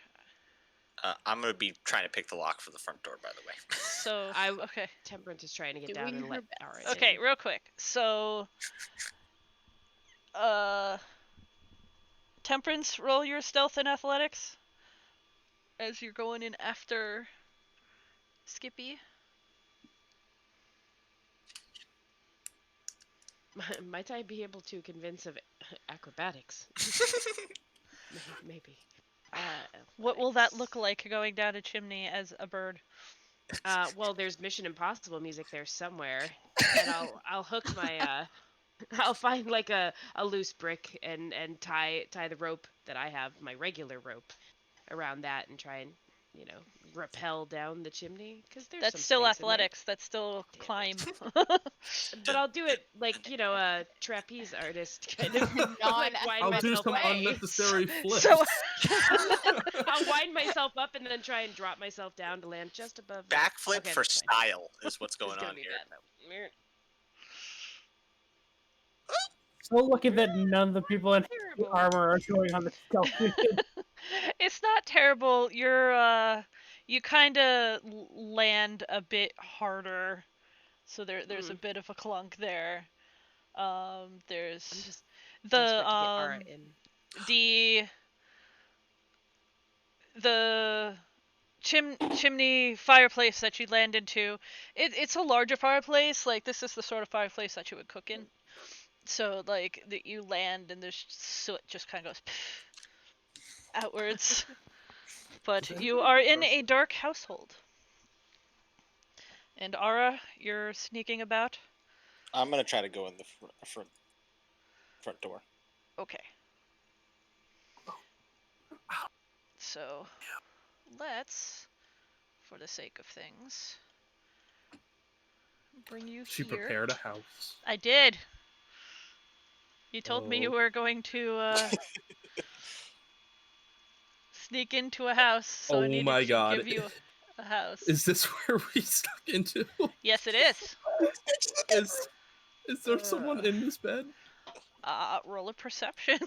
I'm gonna be trying to pick the lock for the front door, by the way. So okay. Temperance is trying to get Doing down and her let best. Ara in. Okay, real quick. So Temperance, roll your stealth and athletics as you're going in after Skippy. Might I be able to convince of Acrobatics. Maybe. What will that Athletics. look like going down a chimney as a bird? Well, there's Mission Impossible music there somewhere, and I'll hook my I'll find like a loose brick and tie the rope that I have, my regular rope, around that and try and rappel down the chimney because there's That's some still space in there. athletics. That's still Damn it. climb. But I'll do it like a trapeze artist kind of like wind I'll do myself some up. unnecessary flips. So I'll wind myself up and then try and drop myself down to land just above. Backflip Okay, for that's fine. style is what's It's going gonna on be here. bad, though. So lucky that none of the people in Terrible. armor are going on the stealth mission. it's not terrible. You kind of land a bit harder, so there's a bit of a clunk there. There's I'm just the desperate to get Ara in. the chimney fireplace that you land into. It's a larger fireplace. Like this is the sort of fireplace that you would cook in. So like that you land and there's soot just kind of goes outwards. But you are in a dark household. And Ara, you're sneaking about? I'm gonna try to go in the front door. Okay. So, let's, for the sake of things, bring you She here. prepared a house. I did. You told me you Oh. were going to sneak into a house, so I Oh needed my to god. give you a house. Is this where we stuck into? Yes, it is. Is there someone in this bed? Roll a perception.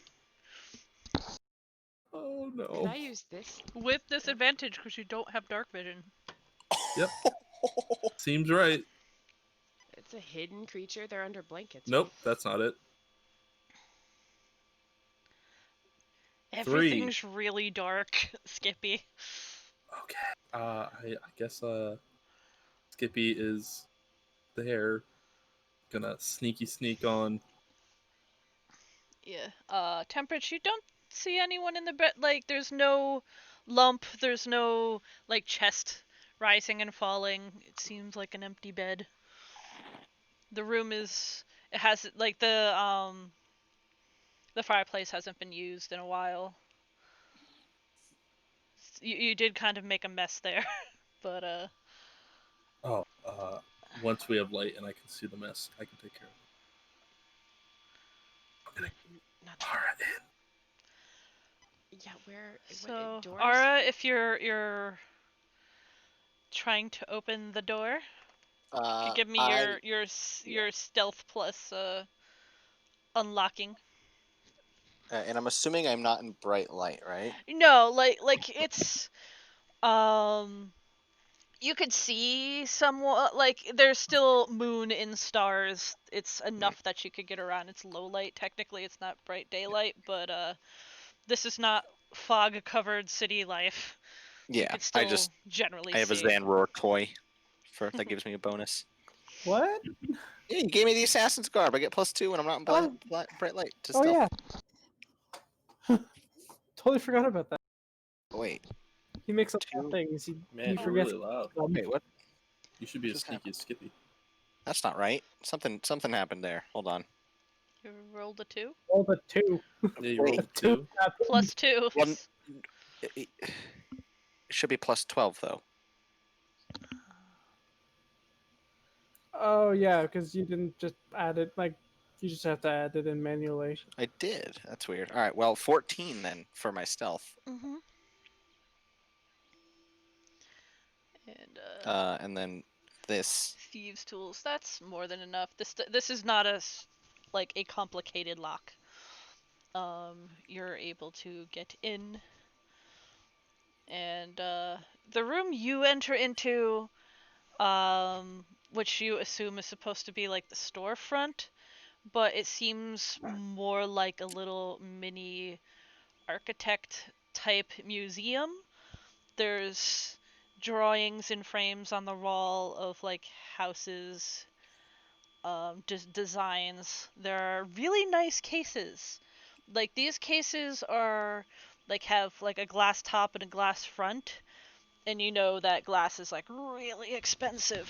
Oh Can no. I use this? With disadvantage, because you don't have dark vision. Yep. Seems right. It's a hidden creature. They're under blankets. Nope, that's not it. Everything's really dark, Skippy. Okay. I guess Skippy is there. Gonna sneak on. Yeah. Temperance, you don't see anyone in the bed. Like, there's no lump. There's no like chest rising and falling. It seems like an empty bed. The room is. It has like the fireplace hasn't been used in a while. You did kind of make a mess there, but Oh, once we have light and I can see the mess, I can take care of it. I'm gonna Not Ara in. Yeah, where? so what, doors? Ara, if you're trying to open the door, you give me your stealth plus unlocking. And I'm assuming I'm not in bright light, right? No, like it's you could see somewhat, like there's still moon and stars. It's enough that you could get around. It's low light technically. It's not bright daylight, but this is not fog covered city life. You Yeah, could still generally I have see. a Xanroar toy that gives me a bonus. What? Yeah, you gave me the assassin's garb. I get +2 when I'm not in bright light. To Oh stealth. yeah. Totally forgot about that. Wait, He makes up Two. things. He Man, you're forgets. really loud. wait, what? You should be as Just sneaky as Skippy. That's not right. Something happened there. Hold on. You rolled a 2? All the two. Yeah, you Wait. rolled a 2. Plus 2. One. It should be +12 though. Oh yeah, because you didn't just add it. Like you just have to add it in manually. I did. That's weird. All right. Well, 14 then for my stealth. Mm-hmm. And And then this. thieves tools. That's more than enough. This is not like a complicated lock. You're able to get in, and the room you enter into, which you assume is supposed to be like the storefront, but it seems more like a little mini architect type museum. There's drawings and frames on the wall of like houses, designs. There are really nice cases like these cases are like have like a glass top and a glass front, and you know that glass is like really expensive.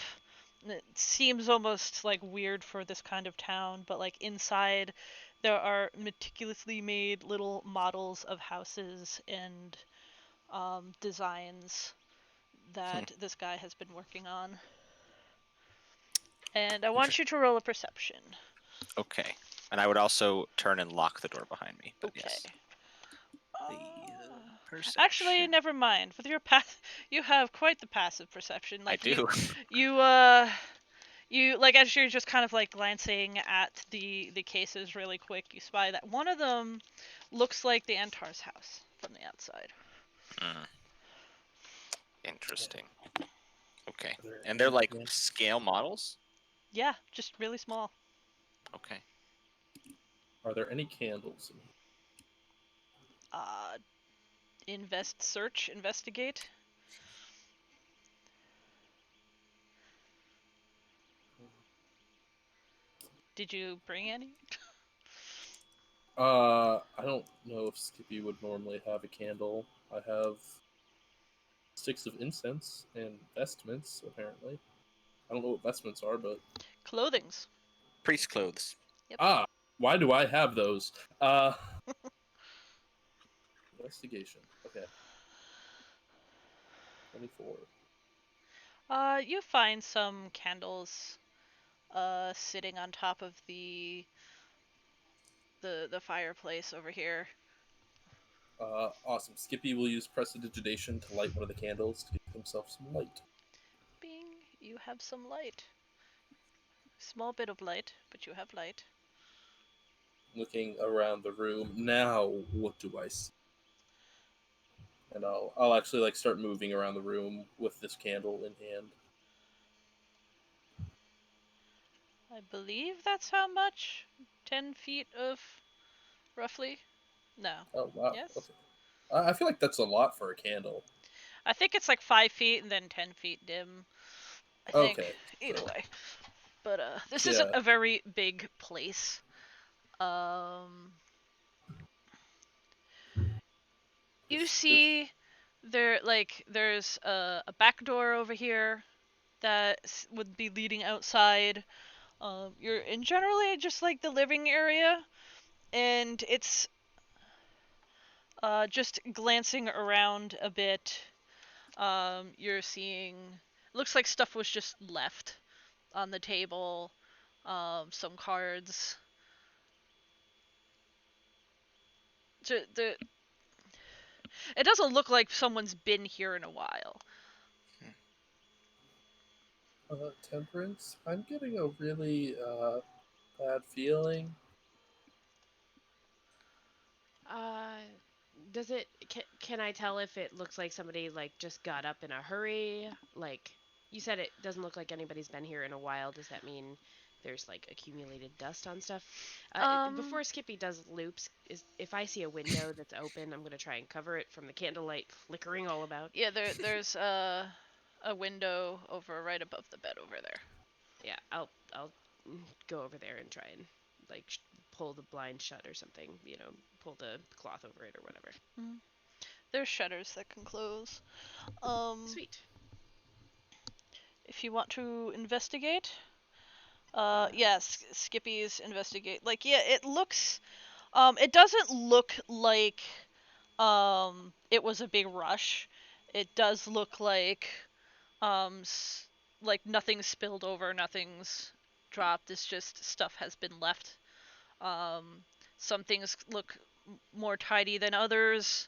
And it seems almost like weird for this kind of town, but like inside there are meticulously made little models of houses and designs that this guy has been working on. And I want you to roll a perception. Okay. And I would also turn and lock the door behind me. But Okay. yes. The Actually, perception. never mind. With your you have quite the passive perception. Like I do. you like as you're just kind of like glancing at the cases really quick, you spy that one of them looks like the Antar's house from the outside. Interesting. Okay. And they're like scale models? Yeah, just really small. Okay. Are there any candles? Investigate. Did you bring any? I don't know if Skippy would normally have a candle. I have sticks of incense and vestments, apparently. I don't know what vestments are, but... Clothings. Priest clothes. Yep. Why do I have those? Investigation. Okay. 24. You find some candles sitting on top of the fireplace over here. Awesome. Skippy will use prestidigitation to light one of the candles to give himself some light. Bing, you have some light. Small bit of light, but you have light. Looking around the room, now what do I see? And I'll actually like start moving around the room with this candle in hand. I believe that's how much? 10 feet of roughly? No. Oh wow. Yes? Okay. I feel like that's a lot for a candle. I think it's like 5 feet and then 10 feet dim. I think. Okay. Either So, way. But this yeah. isn't a very big place. You see there's a back door over here that would be leading outside. You're in generally just like the living area, and it's just glancing around a bit. You're seeing looks like stuff was just left on the table. Some cards. It doesn't look like someone's been here in a while. Temperance, I'm getting a really bad feeling. Does it? Can I tell if it looks like somebody like just got up in a hurry? Like you said, it doesn't look like anybody's been here in a while. Does that mean there's like accumulated dust on stuff? Before Skippy does loops, if I see a window that's open, I'm gonna try and cover it from the candlelight flickering all about. Yeah, there's a window over right above the bed over there. Yeah, I'll go over there and try and like pull the blind shut or something. You know, pull the cloth over it or whatever. Mm-hmm. There's shutters that can close. Sweet. If you want to investigate, yes, Skippy's investigate. Like, yeah, it looks. It doesn't look like it was a big rush. It does look like like nothing's spilled over, nothing's dropped. It's just stuff has been left. Some things look more tidy than others,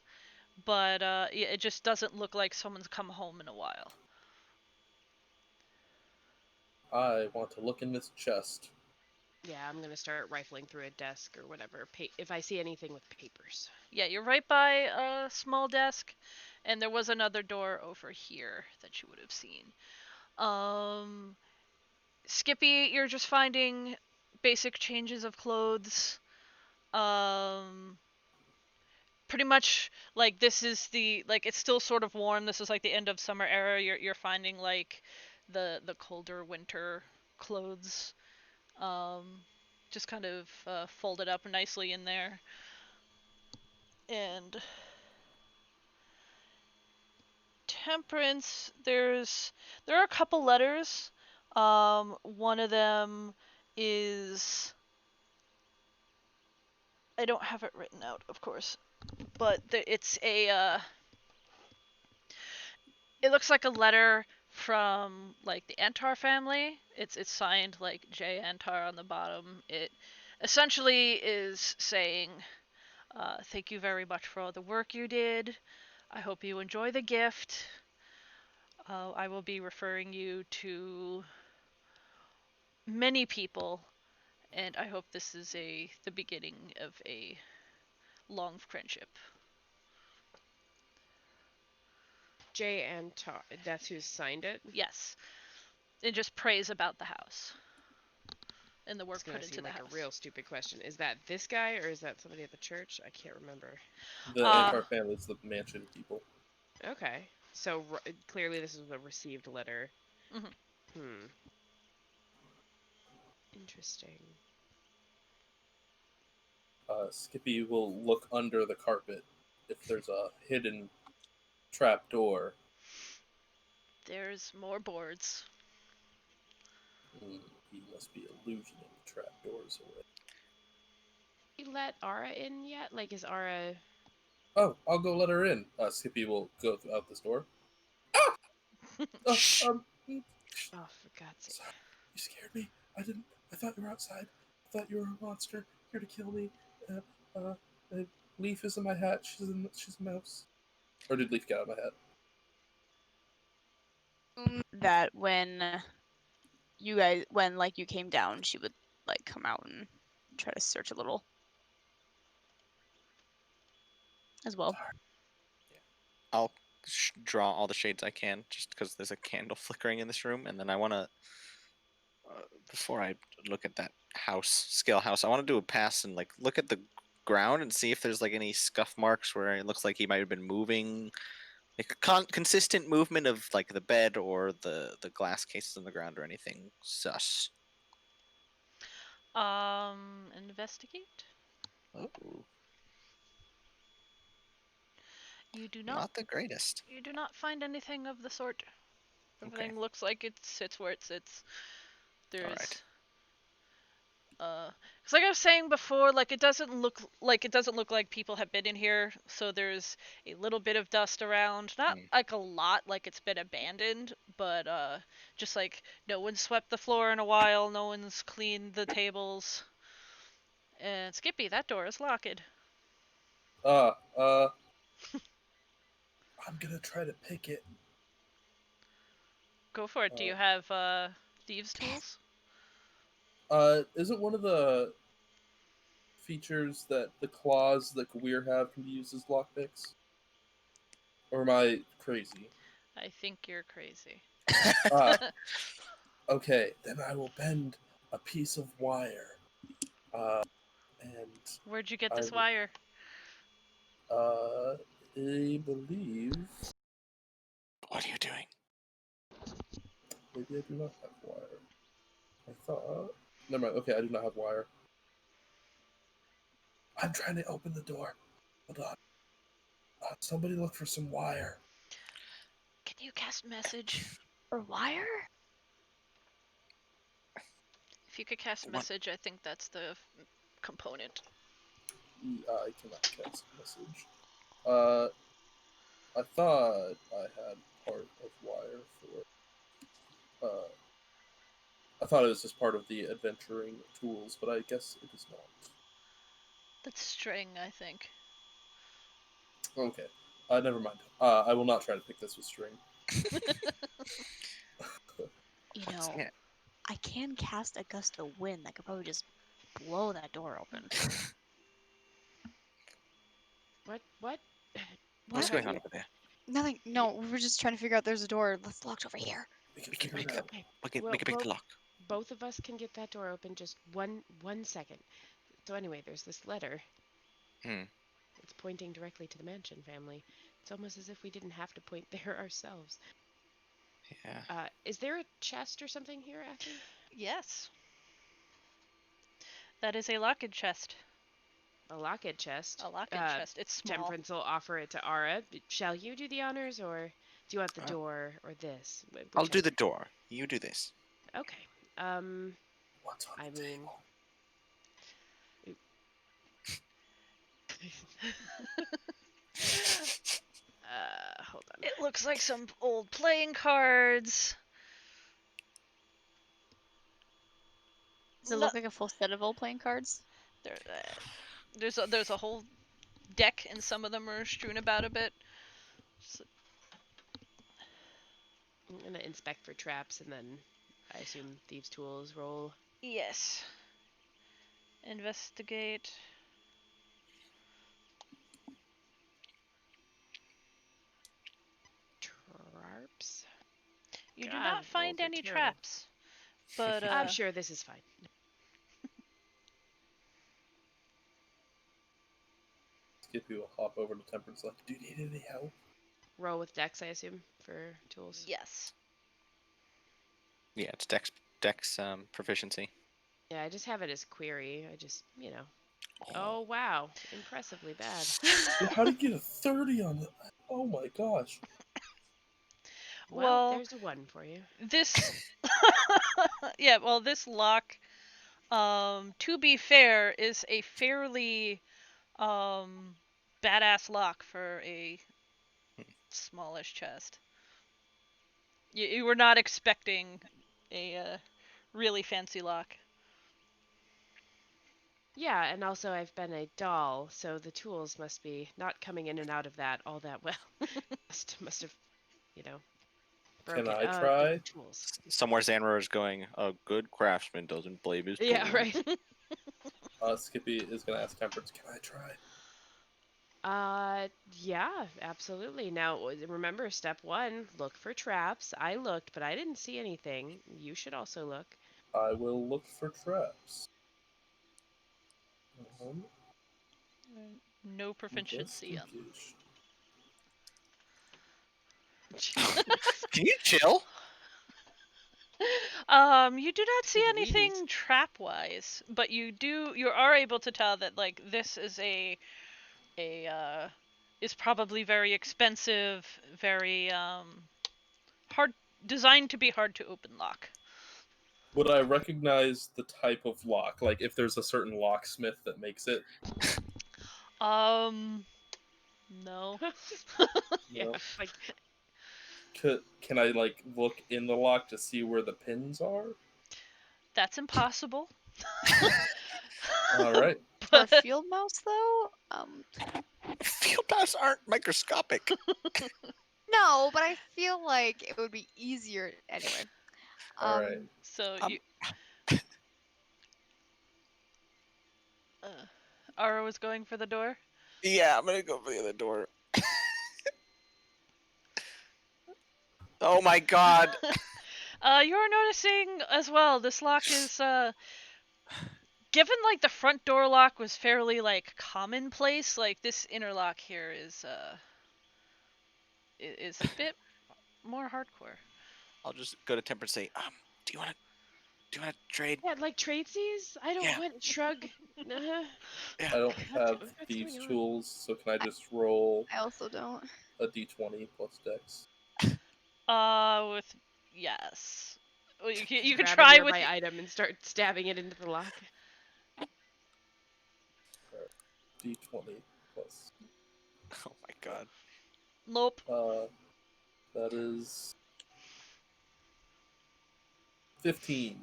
but yeah, it just doesn't look like someone's come home in a while. I want to look in this chest. Yeah, I'm gonna start rifling through a desk or whatever. If I see anything with papers. Yeah, you're right by a small desk, and there was another door over here that you would have seen. Skippy, you're just finding basic changes of clothes. Pretty much like this is the like it's still sort of warm. This is like the end of summer era. You're finding like the colder winter clothes, just kind of folded up nicely in there. And Temperance, there are a couple letters. One of them is, I don't have it written out, of course, but it's a it looks like a letter from like the Antar family. It's signed like J Antar on the bottom. It essentially is saying, thank you very much for all the work you did. I hope you enjoy the gift. I will be referring you to many people, and I hope this is the beginning of a long friendship. Jay and that's who signed it. Yes. It just prays about the house and the work It's gonna put into seem the like house. a real stupid question. Is that this guy or is that somebody at the church? I can't remember. The Antar family is the mansion people. Okay, so clearly this is a received letter. Mhm. Interesting. Skippy will look under the carpet if there's a hidden trap door. There's more boards. He must be illusioning the trap doors away. You let Ara in yet? Like, is Ara... Oh, I'll go let her in. Skippy will go out this door. Ah! Oh, for God's sake. Sorry, you scared me. I thought you were outside. I thought you were a monster here to kill me. Leaf is in my hat. She's a mouse. Or did Leaf get out of my hat? That when you came down, she would like come out and try to search a little as well. I'll draw all the shades I can, just because there's a candle flickering in this room, and then I want to, before I look at that scale house, I want to do a pass and like look at the ground and see if there's like any scuff marks where it looks like he might have been moving, like a consistent movement of like the bed or the glass cases on the ground or anything sus. Investigate. Oh, You do not the greatest. You do not find anything of the sort. Everything Okay. looks like it sits where it sits. There's Alright. Cause like I was saying before, like it doesn't look like people have been in here. So there's a little bit of dust around, not like a lot, like it's been abandoned, but just like no one's swept the floor in a while, no one's cleaned the tables. And Skippy, that door is locked. I'm gonna try to pick it. Go for it. Do you have thieves' tools? Isn't one of the features that the claws that Gwaihir have can be used as lockpicks? Or am I crazy? I think you're crazy. Okay, then I will bend a piece of wire. And Where'd you get this wire? I believe. What are you doing? Maybe I do not have wire. I thought. Never mind. Okay, I do not have wire. I'm trying to open the door. Hold on. Somebody look for some wire. Can you cast message? Or wire? If you could cast message, I think that's the component. I cannot cast message. I thought I had part of wire for it. I thought it was just part of the adventuring tools, but I guess it is not. That's string, I think. Okay. Never mind. I will not try to pick this with string. You know, I can cast a gust of wind that could probably just blow that door open. What? What's going on over there? Nothing. No, we were just trying to figure out there's a door that's locked over here. We We can figure make it out. we can pick the lock. Both of us can get that door open. Just one second. So anyway, there's this letter. It's pointing directly to the mansion family. It's almost as if we didn't have to point there ourselves. Yeah. Is there a chest or something here, Athy? Yes. That is a locked chest. a locket chest. A locket chest. It's small. Temperance will offer it to Ara. Shall you do the honors, or do you want the door or this? I'll do Whichever. the door. You do this. Okay. What's on I the mean, table? hold on. It looks like some old playing cards. Does it look like a full set of old playing cards? There's a whole deck, and some of them are strewn about a bit. So, I'm gonna inspect for traps, and then I assume thieves' tools roll. yes. Investigate. Traps. You do God, not find rolls are any terrible. traps, but I'm sure this is fine. Skippy will hop over to Temperance like, do you need any help? Roll with dex, I assume, for tools. yes. Yeah, it's dex proficiency. Yeah, I just have it as query. I just, Oh, wow. Impressively bad. How did you get a 30 on that? Oh my gosh. Well, Well, there's a 1 for you. This yeah, well, this lock, to be fair, is a fairly badass lock for a smallish chest. You were not expecting a really fancy lock. Yeah, and also I've been a doll, so the tools must be not coming in and out of that all that well. must have, Can broken. I The try? tools. Somewhere Xanroar is going, a good craftsman doesn't blame his Yeah, tools." right. Skippy is gonna ask Temperance, can I try? Yeah, absolutely. Now, remember, step 1, look for traps. I looked, but I didn't see anything. You should also look. I will look for traps. No proficiency on. Investigation. Can you chill? You do not see Please. anything trap-wise, but you are able to tell that like this is is probably very expensive, very hard, designed to be hard to open lock. Would I recognize the type of lock? Like if there's a certain locksmith that makes it? No. Yeah, No. like Can I like look in the lock to see where the pins are? That's impossible. All right. For a field mouse, though? Field mouse aren't microscopic. No, but I feel like it would be easier anyway. All right. So Um, you. Ara was going for the door. Yeah, I'm gonna go for the other door. Oh my god. You're noticing as well. This lock is given like the front door lock was fairly like commonplace. Like this inner lock here is a bit more hardcore. I'll just go to Temperance and say, do you wanna trade? yeah, like tradesies. I don't Yeah. want shrug. I don't have What's thieves' going on? tools, so can I just roll I also don't. a d20 plus dex? With yes, well, you could Grab a try with nearby item and start stabbing it into the lock. D20 plus. Oh my god. nope. That is 15.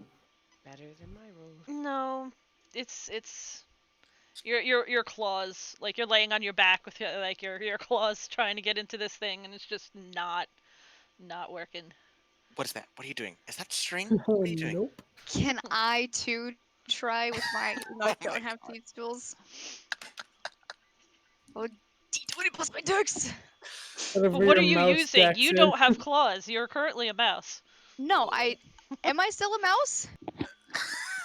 Better than my roll. No, it's your claws, like you're laying on your back with your claws trying to get into this thing, and it's just not working. What is that? What are you doing? Is that string? What are you doing? Nope. Can I too try with my? No, I Oh my don't have God. thieves' tools. Oh, D20 plus my dex. But what are you using? You don't have claws. You're currently a mouse. No, am I still a mouse?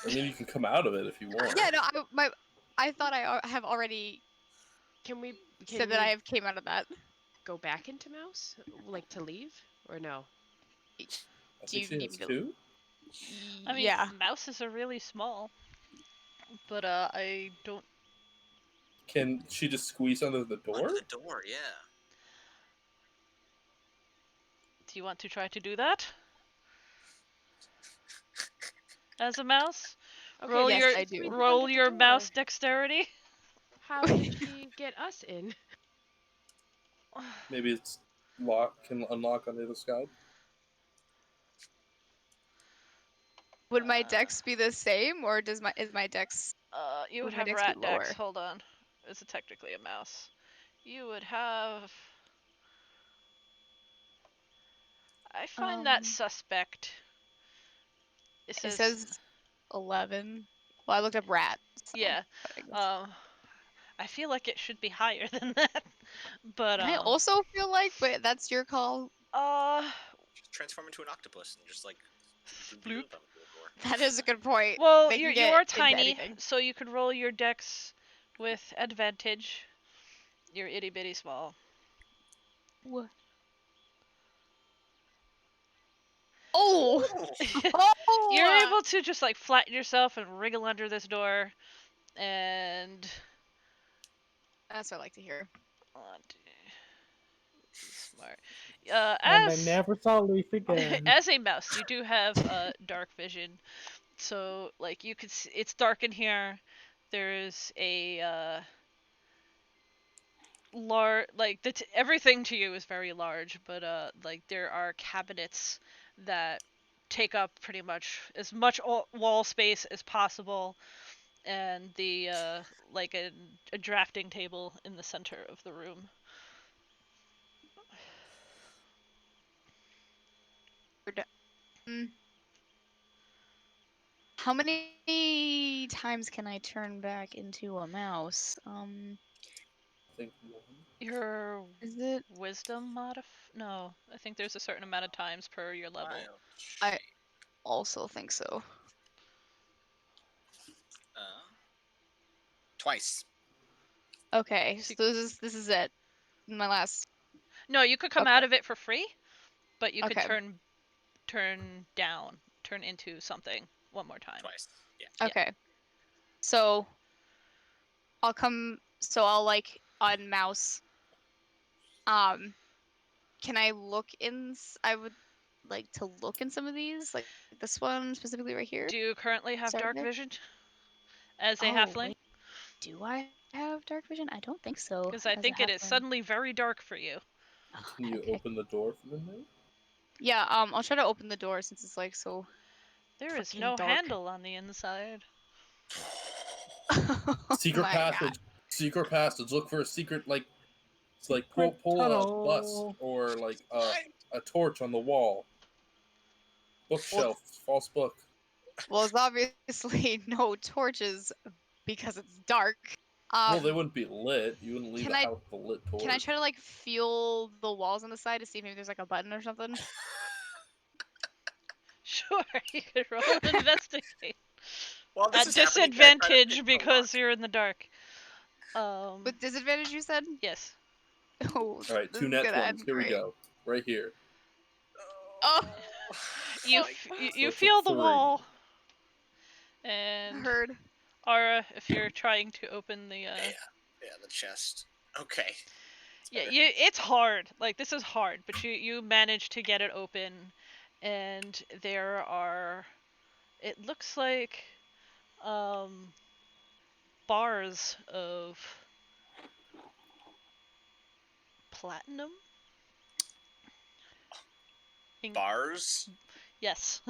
I mean, you can come out of it if you want. Yeah, no, I thought I have already Can we said that I have came out of that. go back into mouse? Like to leave? Or no? I Do think you she need has me to? 2. I mean, yeah. mouses are really small, but I don't. Can she just squeeze under the door? Under the door, yeah. Do you want to try to do that? As a mouse? Okay, Roll yes, your I do. roll Under the your mouse door. dexterity. How did she get us in? Maybe it's can unlock on the other side. Would my dex be the same, or is my dex? You would Would my have dex be rat dex. lower? Hold on. Is it technically a mouse? You would have. I find that suspect. It It says. says 11. Well, I looked up rat. So, Yeah. I guess. I feel like it should be higher than that. But I also feel like, but that's your call. Just transform into an octopus and just like Bloop. That is a good point. Well, They can you get are into tiny, anything. so you could roll your dex with advantage. You're itty bitty small. Oh! You're Oh! able to just like flatten yourself and wriggle under this door, and That's what I like to hear. smart. And I never saw Leaf again. As a mouse, you do have dark vision, so like you could see, it's dark in here. There's a like everything to you is very large, but like there are cabinets that take up pretty much as much wall space as possible, and the like a drafting table in the center of the room. How many times can I turn back into a mouse? I think one. Your Is it? wisdom No, I think there's a certain amount of times per your level. I also think so. Twice. Okay, so this is it. My last. No, you could come Okay. out of it for free, but you could Okay. turn into something one more time. Twice. Yeah. Okay. So I'll come. So I'll like unmouse. Can I look in? I would like to look in some of these, like this one specifically right here. Do you currently have Start dark there? vision as a Oh, halfling? wait. Do I have dark vision? I don't think so. Because I as a think it is halfling. suddenly very dark for you. Oh, Can you heck. open the door from in there? Yeah. I'll try to open the door since it's like so. There is Fucking no dark. handle on the inside. Secret My passage. God. Secret passage. Look for a secret, like, it's like pull Tunnel. a bus or like a torch on the wall. Bookshelf, false book. Well, it's obviously no torches because it's dark. Well, they wouldn't be lit. You wouldn't leave can a I- house with a lit torch. Can I try to like feel the walls on the side to see if maybe there's like a button or something? Sure, you could roll an investigate. Well, this At is happening, can I try to disadvantage pick the because lock? you're in the dark. With disadvantage, you said? Yes. Oh, All right, this two is net gonna ones. end Here we great. go. Right here. Oh, You So you it's a feel the 3. wall, and heard. Ara, if you're trying to open the Yeah, the chest. Okay. yeah, it's hard. Like this is hard, but you manage to get it open, and there are, it looks like, bars of platinum. Bars? Yes,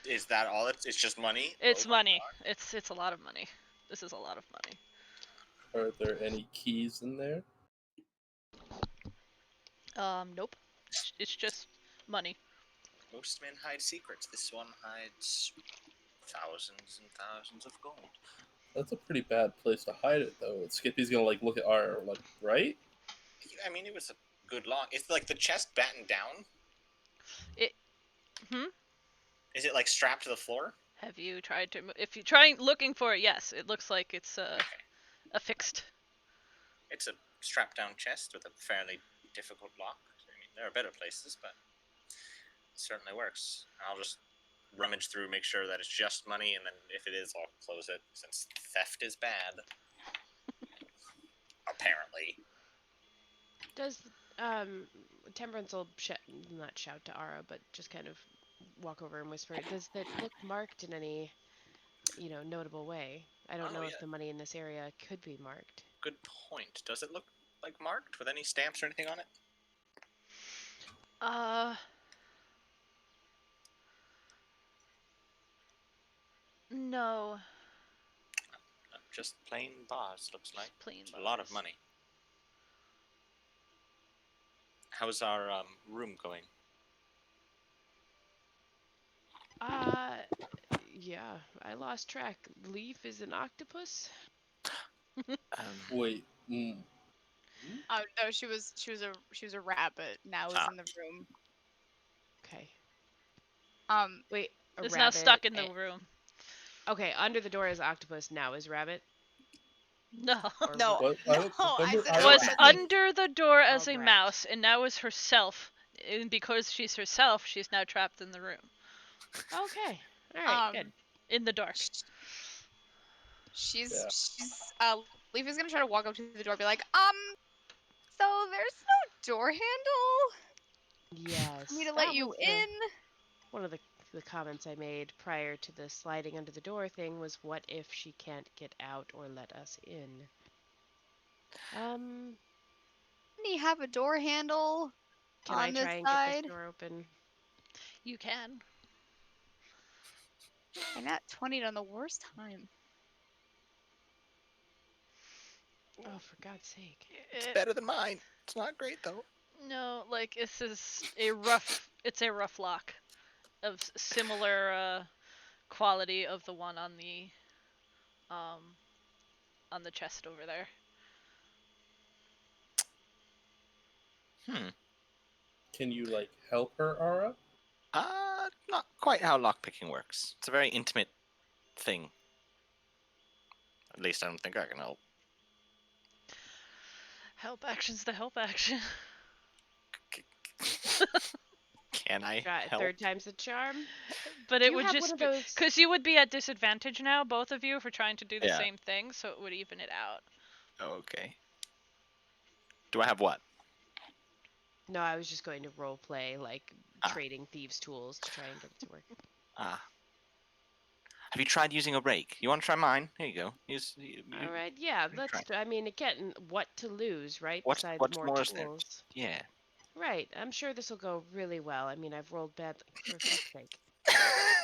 Is that all? It's just money? it's Oh my money. God. It's a lot of money. This is a lot of money. Are there any keys in there? Nope. It's just money. Most men hide secrets. This one hides thousands and thousands of gold. That's a pretty bad place to hide it, though. Skippy's gonna like look at our like right. I mean, it was a good long. It's like the chest battened down. Is it like strapped to the floor? Have you tried to? If you're trying looking for it, yes, it looks like it's affixed. It's a strapped down chest with a fairly difficult lock. I mean, there are better places, but it certainly works. I'll just rummage through, make sure that it's just money, and then if it is, I'll close it, since theft is bad. apparently. Does Temperance will not shout to Ara, but just kind of walk over and whisper, does it look marked in any, notable way? I don't Oh, know yeah. if the money in this area could be marked. Good point. Does it look like marked with any stamps or anything on it? No. Just plain bars, looks like. Plain It's a lot of bars. money. How's our room going? Yeah, I lost track. Leaf is an octopus? Wait. No, she was a rabbit. Now is in the room. Okay. Wait, a It's rabbit. now stuck in the room. Okay, under the door is octopus, now is rabbit? No. Or No. What? No, I said Was rabbit. under the door as a rat. mouse, and now is herself. And because she's herself, she's now trapped in the room. Okay. Alright, good. In the dark. She's Yeah. Leaf is gonna try to walk up to the door and be like, so there's no door handle Yes. for me to let you in. One of the comments I made prior to the sliding under the door thing was, what if she can't get out or let us in? Doesn't he have a door handle Can on I this try and side? get this door open? You can. And that 20 on the worst time. Oh, for God's sake. It's better than mine. It's not great though. No, like this is a rough. It's a rough lock, of similar quality of the one on the chest over there. Can you like help her, Ara? Not quite how lockpicking works. It's a very intimate thing. At least I don't think I can help. Help action's the help action. Can I help? Third time's the charm. But Do it you would have just one of be, those- because you would be at disadvantage now, both of you, for trying to do the Yeah. same thing, so it would even it out. Okay. Do I have what? No, I was just going to role play, like, trading thieves' tools to try and get it to work. Have you tried using a rake? You want to try mine? Here you go. Alright, yeah, try. I mean, again, what to lose, right? What's Besides more is there? tools. Yeah. Right, I'm sure this will go really well. I mean, I've rolled bad, for fuck's sake.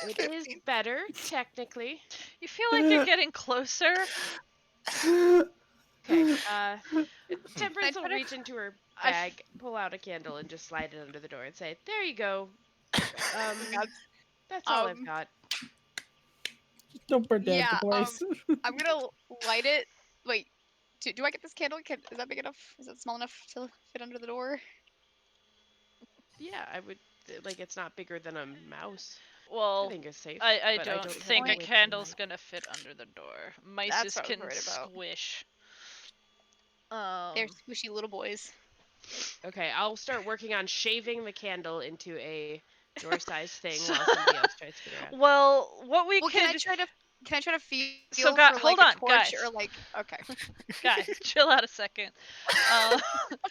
It is better, technically. You feel like you're getting closer? Okay, Temperance will try to- reach into her bag, pull out a candle, and just slide it under the door and say, there you go. That's all I've got. Don't burn down Yeah, the place. I'm gonna light it. Wait, do I get this candle? Is that big enough? Is it small enough to fit under the door? Yeah, I would, like, it's not bigger than a mouse. I Well, think it's safe. I but don't have think the a width candle's and gonna fit under the door. Mice That's what I was can worried about. squish. They're squishy little boys. Okay, I'll start working on shaving the candle into a door-sized thing while somebody else tries to get around. Well, what we Well, could... can I try to feel So, for like hold a on, torch guys. or like okay. Guys, chill out a second.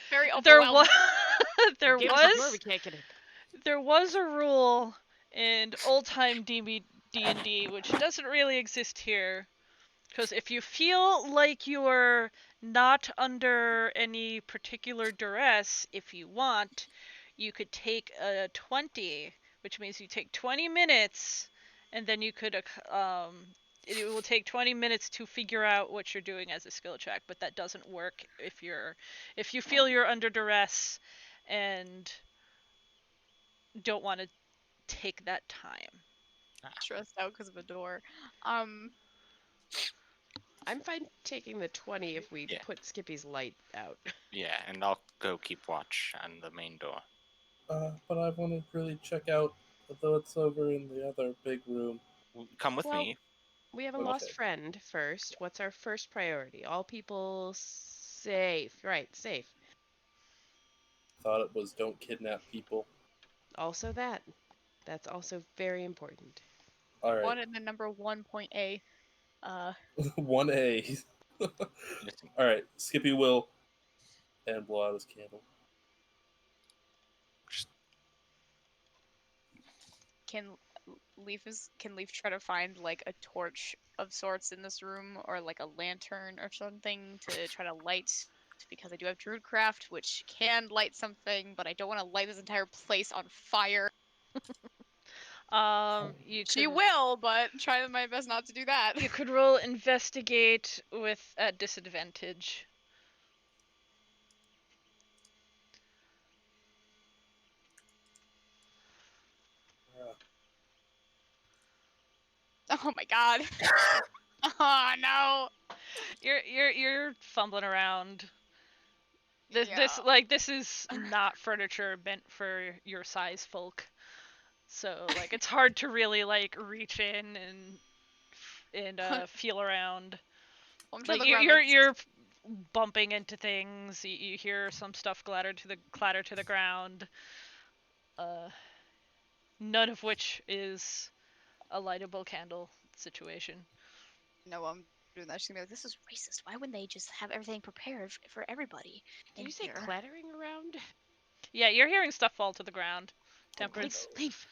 Very There overwhelmed. was... there Give us a door, was... we can't get in. There was a rule in old-time D&D, which doesn't really exist here. Because if you feel like you're not under any particular duress, if you want, you could take a 20, which means you take 20 minutes, and then you could, it will take 20 minutes to figure out what you're doing as a skill check, but that doesn't work if you feel you're under duress and don't want to take that time. Stressed out because of a door. I'm fine taking the 20 if we Yeah. put Skippy's light out. Yeah, and I'll go keep watch on the main door. But I want to really check out what's over in the other big room. Come with Well, me. We have a Okay. lost friend first. What's our first priority? All people safe. Right, safe. Thought it was don't kidnap people. Also that. That's also very important. All right. One and then number 1.A. 1A. All right, Skippy will and blow out his candle. Can Leaf try to find like a torch of sorts in this room, or like a lantern or something to try to light? Because I do have Druidcraft, which can light something, but I don't want to light this entire place on fire. You She could, will, but try my best not to do that. you could roll investigate with at disadvantage. Oh my god. Oh no. You're fumbling around. This Yeah. this is not furniture meant for your size folk. So like it's hard to really like reach in and feel around. I'm trying Like to look around, you're bumping into things. You hear some stuff clatter to the ground. None of which is a lightable candle situation. No, I'm doing that. She's gonna be like, "This is racist. Why wouldn't they just have everything prepared for everybody?" Did in you say here?" clattering around? Yeah, you're hearing stuff fall to the ground. Temperance. Leaf.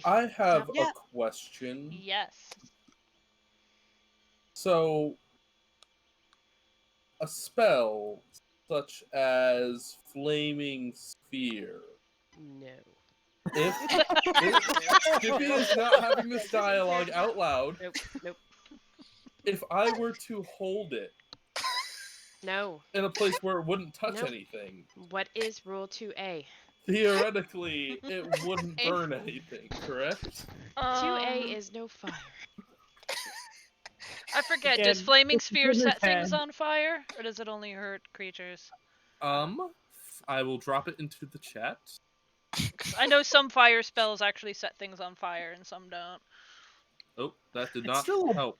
I have Stop. a question. Yes. So, a spell such as Flaming Sphere. No. If Skippy is not having this dialogue out loud, Nope. if I were to hold it No. in a place where it wouldn't touch Nope. anything, What is Rule 2A? theoretically it wouldn't burn anything, correct? 2A is no fire. I forget, does Again, Flaming it's Sphere in his set things hand. on fire? Or does it only hurt creatures? I will drop it into the chat. I know some fire spells actually set things on fire and some don't. Oh, that did It's not still a help.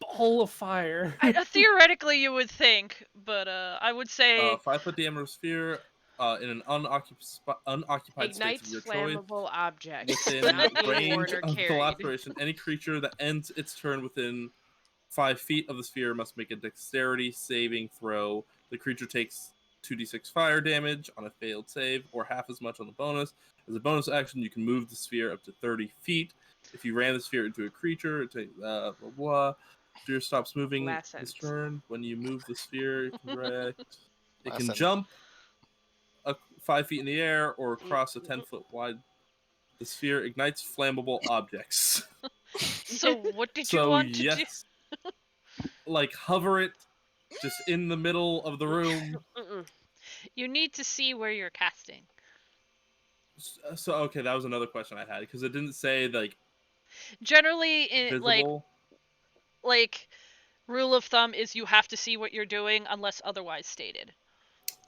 ball of fire. Theoretically you would think, but I would say 5-foot diameter sphere in an unoccupied space Ignites of your choice. flammable object. Within Not being range worn or of the carried. laceration, any creature that ends its turn within 5 feet of the sphere must make a dexterity saving throw. The creature takes 2d6 fire damage on a failed save, or half as much on the bonus. As a bonus action, you can move the sphere up to 30 feet. If you ran the sphere into a creature, it takes blah blah blah. Sphere stops moving Last this sentence. turn. When you move the sphere, it can Last sentence. jump 5 feet in the air or across a 10-foot wide. The sphere ignites flammable objects. so what did you So want to do? yes, like hover it just in the middle of the room. Mm-mm. You need to see where you're casting. So okay, that was another question I had because it didn't say like Generally visible. like rule of thumb is you have to see what you're doing unless otherwise stated.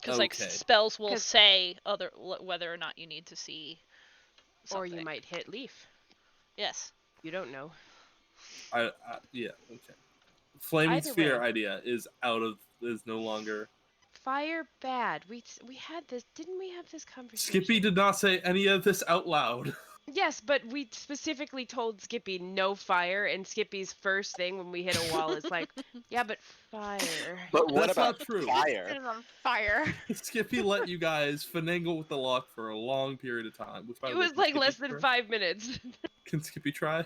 Because like Okay. spells will 'Cause- say whether or not you need to see something. Or you might hit Leaf. Yes. You don't know. Yeah, okay. Flaming Either sphere way. idea is no longer. Fire bad. We had this. Didn't we have this conversation? Skippy did not say any of this out loud. Yes, but we specifically told Skippy no fire, and Skippy's first thing when we hit a wall is like, yeah, but fire. But what That's about not true. It fire? is on fire. Skippy let you guys finagle with the lock for a long period of time. Which, by It the way, was can like Skippy less than try? 5 minutes. Can Skippy try?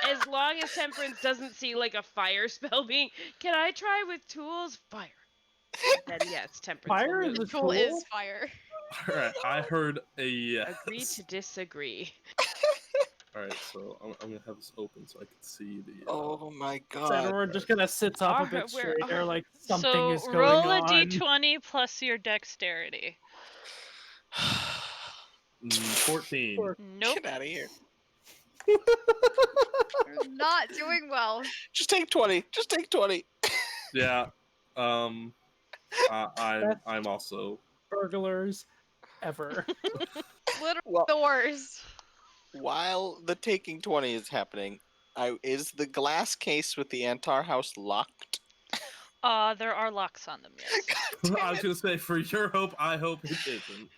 As long as Temperance doesn't see like a fire spell being, can I try with tools? Fire. Then yes, Temperance. Fire will is move. a Tool tool? is fire. All right, I heard a yes. Agree to disagree. All right, so I'm gonna have this open so I can see the. Oh my So god. we're just gonna sit up a Alright, bit we're- straighter, like something So is going roll a on. d20 plus your dexterity. 14. Nope. Get out of here. You're not doing well. Just take 20. Just take 20. Yeah. I'm also. Burglars ever. Literally Well, the worst. while the taking 20 is happening, is the glass case with the Antar house locked? There are locks on them, yes. I was gonna say for your hope, I hope it isn't.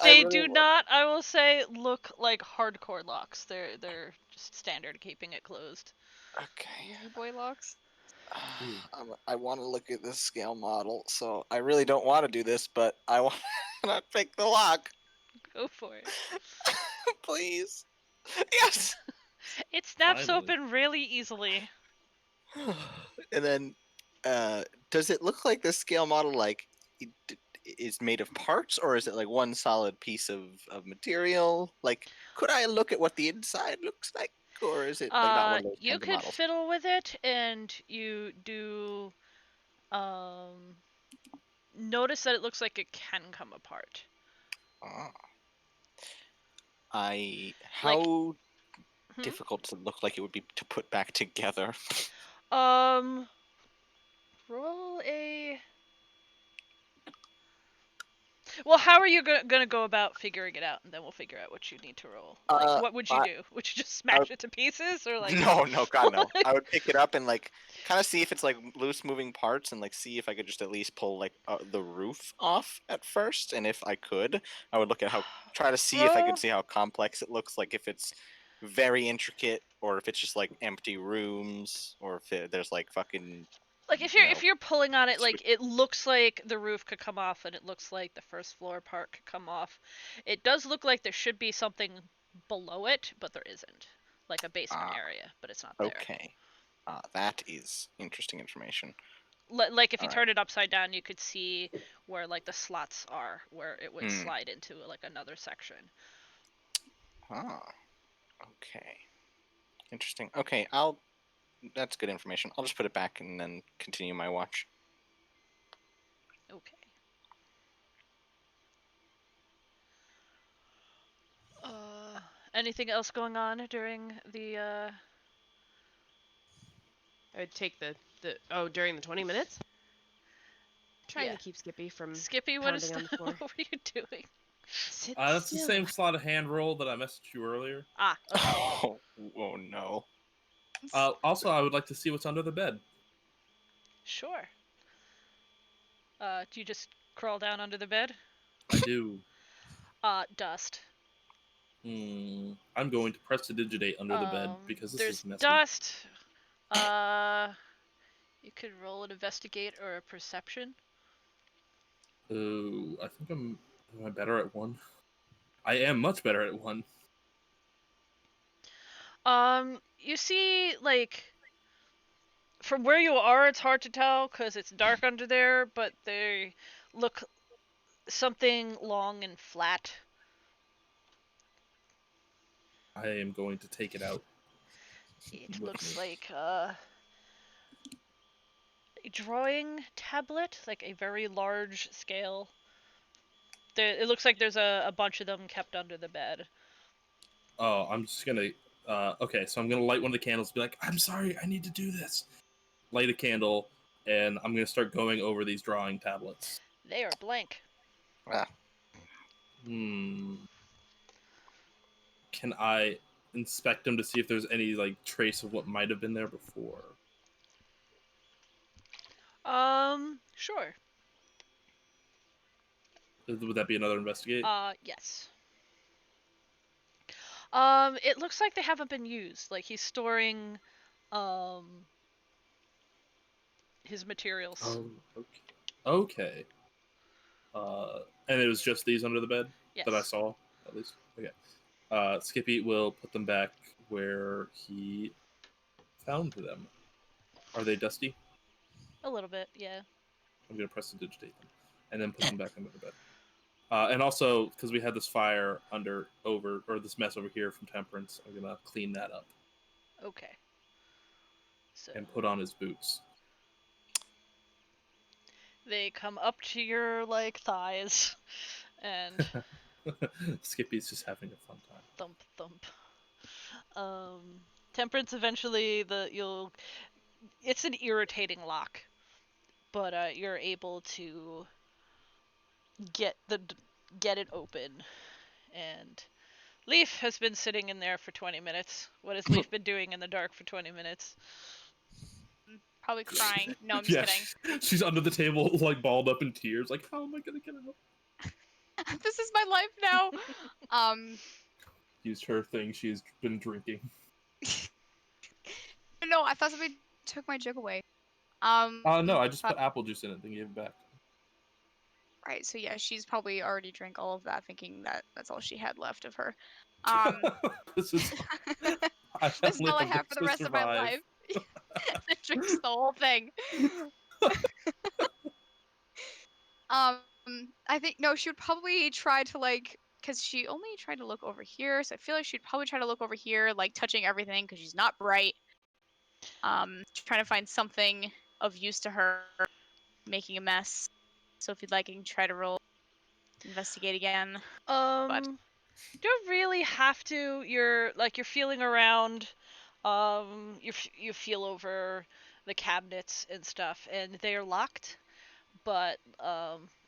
They do not, I will say, look like hardcore locks. They're just standard keeping it closed. Okay. Easy boy locks. I want to look at this scale model, so I really don't want to do this, but I want to pick the lock. Go for it. Please. Yes! It snaps Finally. open really easily. And then, does it look like the scale model, like, is made of parts, or is it like one solid piece of material? Like, could I look at what the inside looks like? Or is it like not one of those You kinds of could models? fiddle with it, and you do notice that it looks like it can come apart. Ah. How Hmm? difficult does it look like it would be to put back together? Roll a. Well, how are you gonna go about figuring it out, and then we'll figure out what you need to roll. Like, what would you do? Would you just smash it to pieces, or like? No, God, no. I would pick it up and like kind of see if it's like loose moving parts, and like see if I could just at least pull like the roof off at first. And if I could, I would look at try to see if I could see how complex it looks. Like if it's very intricate, or if it's just like empty rooms, or if there's like fucking. Like if you're pulling on it, like it looks like the roof could come off, and it looks like the first floor part could come off. It does look like there should be something below it, but there isn't. Like a basement area, but it's not there. Okay, that is interesting information. Like if you turn it upside down, you could see where like the slots are, where it would slide into like another section. Okay. Interesting. Okay, that's good information. I'll just put it back and then continue my watch. Okay. Anything else going on during the I would take the during the 20 minutes? Trying to keep Skippy from Skippy, pounding on the floor. what are you doing? Sit That's still. the same slot of hand roll that I messaged you earlier. Ah, okay. Oh no. Also, I would like to see what's under the bed. Sure. Do you just crawl down under the bed? I do. Dust. I'm going to prestidigitate under the bed because this is messy. There's dust. You could roll an investigate or a perception. Oh, I think am I better at one? I am much better at one. You see, like, from where you are, it's hard to tell because it's dark under there, but they look something long and flat. I am going to take it out. It looks like a drawing tablet, like a very large scale. It looks like there's a bunch of them kept under the bed. Oh, I'm just gonna. Okay, so I'm gonna light one of the candles. Be like, I'm sorry, I need to do this. Light a candle, and I'm gonna start going over these drawing tablets. They are blank. Can I inspect them to see if there's any like trace of what might have been there before? Sure. Would that be another investigate? Yes. It looks like they haven't been used. Like he's storing, his materials. Oh, okay. And it was just these under the bed that I saw, at least. Okay. Skippy will put them back where he found them. Are they dusty? A little bit, yeah. I'm gonna prestidigitate them, and then put them back under the bed. And also, because we had this fire this mess over here from Temperance, I'm gonna clean that up. Okay. So and put on his boots. They come up to your like thighs, and Skippy's just having a fun time. Thump thump. Temperance eventually it's an irritating lock, but you're able to get it open, and Leaf has been sitting in there for 20 minutes. What has Leaf been doing in the dark for 20 minutes? Probably crying. No, I'm just kidding. She's under the table, like balled up in tears. Like, how am I gonna get out? This is my life now. Used her thing. She's been drinking. No, I thought somebody took my jug away. No, I just put apple juice in it and gave it back. Right, so yeah, she's probably already drank all of that, thinking that that's all she had left of her. This is I This is only all I have have for the this rest to of my survive. life. Drinks the whole thing. I think no, she would probably try to because she only tried to look over here, so I feel like she'd probably try to look over here, like touching everything, because she's not bright. Trying to find something of use to her, making a mess. So if you'd like, you can try to roll investigate again. You don't really have to. You're feeling around. You feel over the cabinets and stuff, and they are locked, but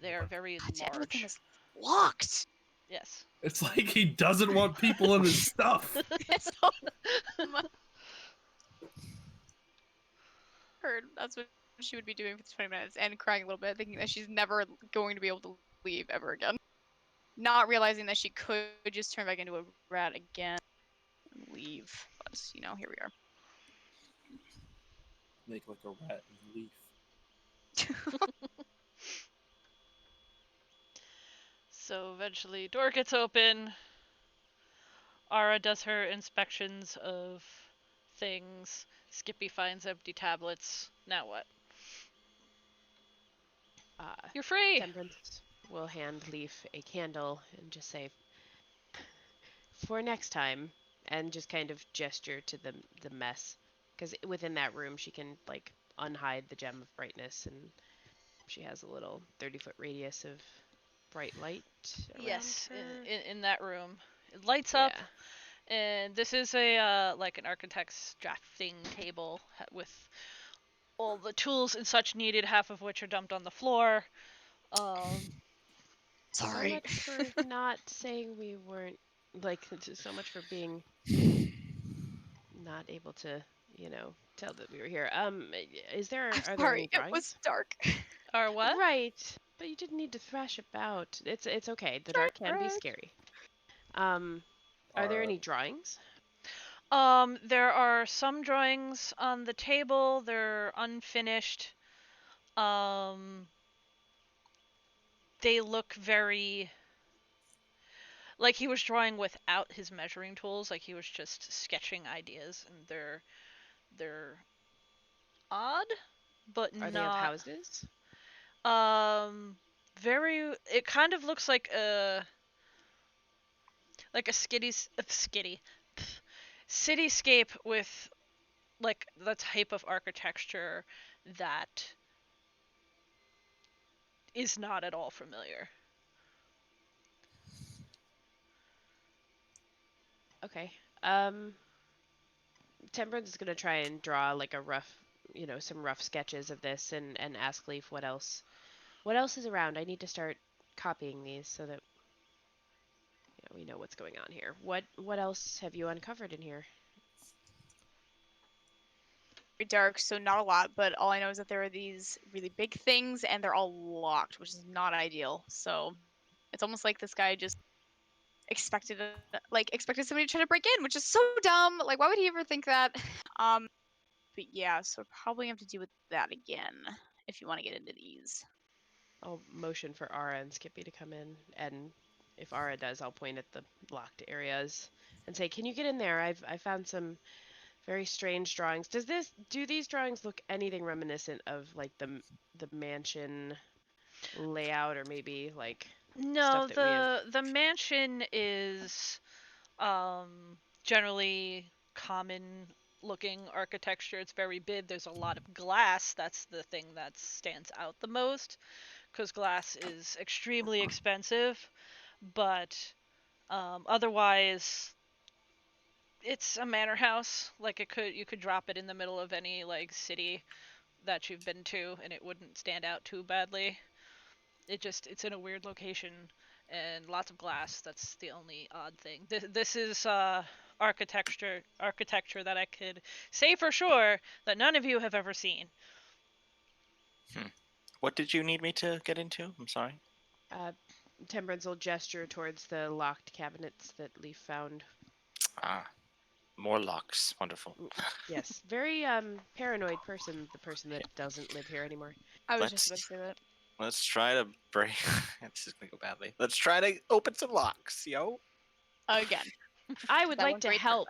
they are very Everything large. is locked. Yes. It's like he doesn't want people in his stuff. Heard that's what she would be doing for 20 minutes and crying a little bit, thinking that she's never going to be able to leave ever again. Not realizing that she could just turn back into a rat again and leave. But, here we are. Make like a rat and leaf. So eventually, door gets open. Ara does her inspections of things. Skippy finds empty tablets. Now what? You're free! Temperance will hand Leaf a candle and just say, for next time, and just kind of gesture to the mess. Because within that room, she can, unhide the gem of brightness, and she has a little 30-foot radius of bright light around Yes, her. in that room. It lights up, and this is an architect's drafting table with all the tools and such needed, half of which are dumped on the floor. Sorry. So much for not saying we weren't, so much for being not able to, tell that we were here. Are there any drawings? It was dark. Or what? Right, but you didn't need to thrash about. It's okay. The dark can be scary. Are there any drawings? There are some drawings on the table. They're unfinished. They look very like he was drawing without his measuring tools, like he was just sketching ideas, and they're odd, but Are not. they of houses? Very. It kind of looks like a cityscape with like the type of architecture that is not at all familiar. Okay. Temperance is gonna try and draw a rough, some rough sketches of this, and ask Leaf what else is around. I need to start copying these so that we know what's going on here. What else have you uncovered in here? Very dark, so not a lot, but all I know is that there are these really big things and they're all locked, which is not ideal. So it's almost like this guy just expected somebody to try to break in, which is so dumb. Like, why would he ever think that? But yeah, so probably have to do with that again if you want to get into these. I'll motion for Ara and Skippy to come in, and if Ara does, I'll point at the locked areas and say, "Can you get in there? I found some very strange drawings. Do these drawings look anything reminiscent of the mansion layout, or maybe No, stuff that the mansion is generally common looking architecture. It's very big. There's a lot of glass. That's the thing that stands out the most, because glass is extremely expensive. But otherwise, it's a manor house. Like you could drop it in the middle of any city that you've been to, and it wouldn't stand out too badly. It's in a weird location and lots of glass. That's the only odd thing. This is architecture that I could say for sure that none of you have ever seen. What did you need me to get into? I'm sorry. Temperance will gesture towards the locked cabinets that Leaf found. Ah. More locks. Wonderful. Yes, very paranoid person. The person that doesn't live here anymore. I was just about to say that. Let's try to break. This is gonna go badly. Let's try to open some locks, yo. Again. I would That like went to great for help.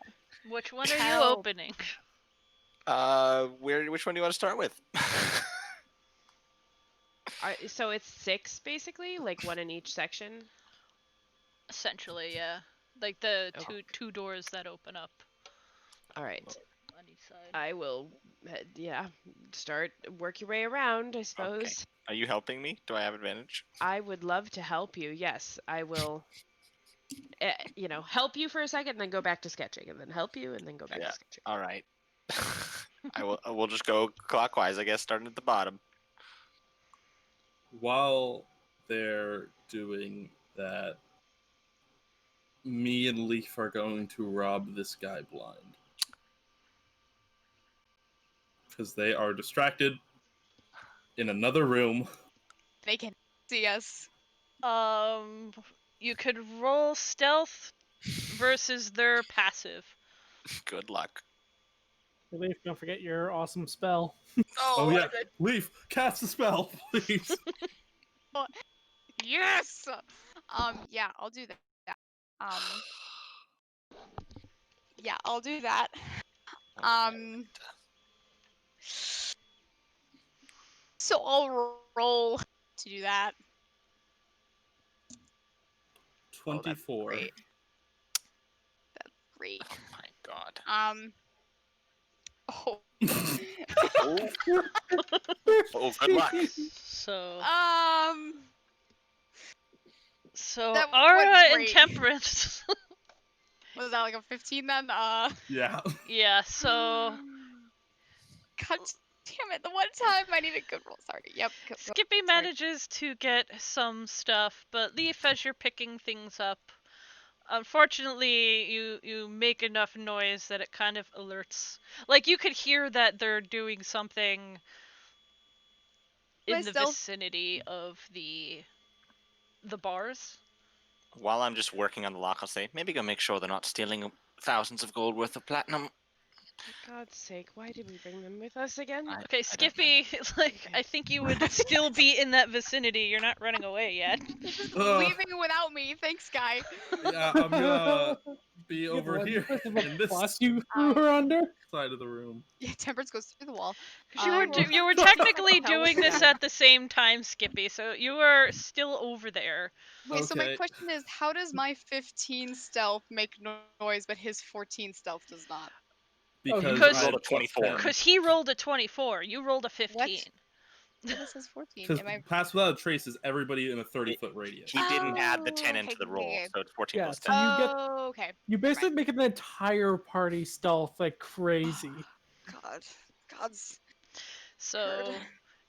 Which one are you Help. opening? Which one do you want to start with? So it's 6 basically, like one in each section. Essentially, yeah. Like the Oh. two doors that open up All right. on each side. I will, start work your way around, I suppose. Are you helping me? Do I have advantage? I would love to help you. Yes, I will. Help you for a second, and then go back to sketching, and then help you, and then go back to sketching. All right. We'll just go clockwise, I guess, starting at the bottom. While they're doing that, me and Leaf are going to rob this guy blind. Because they are distracted in another room. They can see us. You could roll stealth versus their passive. Good luck. Leaf, don't forget your awesome spell. Oh yeah, Leaf, cast the spell, please. Yes. Yeah, I'll do that. Yeah, I'll do that. So I'll roll to do that. 24. Great. That's great. Oh my god. Oh. Oh, good luck. So That Aura went and great. Temperance. Was that like a 15 then? Yeah. Yeah, so God damn it, the one time I need a good roll. Sorry. Yep. Skippy manages to get some stuff, but Leaf, as you're picking things up, unfortunately, you make enough noise that it kind of alerts. Like, you could hear that they're doing something in the vicinity of the bars. While I'm just working on the lock, I'll say, maybe go make sure they're not stealing thousands of gold worth of platinum. For God's sake, why did we bring them with us again? Okay, Skippy, I think you would still be in that vicinity. You're not running away yet. Just leaving without me. Thanks, guy. Yeah, I'm gonna be over here in this you threw her under side of the room. Yeah, Temperance goes through the wall. You were technically doing this at the same time, Skippy, so you are still over there. Wait, so my question is, how does my 15 stealth make noise, but his 14 stealth does not? Because I rolled a 24. Because he rolled a 24, you rolled a 15. What? This is 14. Because Pass Without a Trace is everybody in a 30-foot radius. He didn't add the 10 into the roll, so it's 14 plus 10. So okay. You basically make the entire party stealth like crazy. God's. So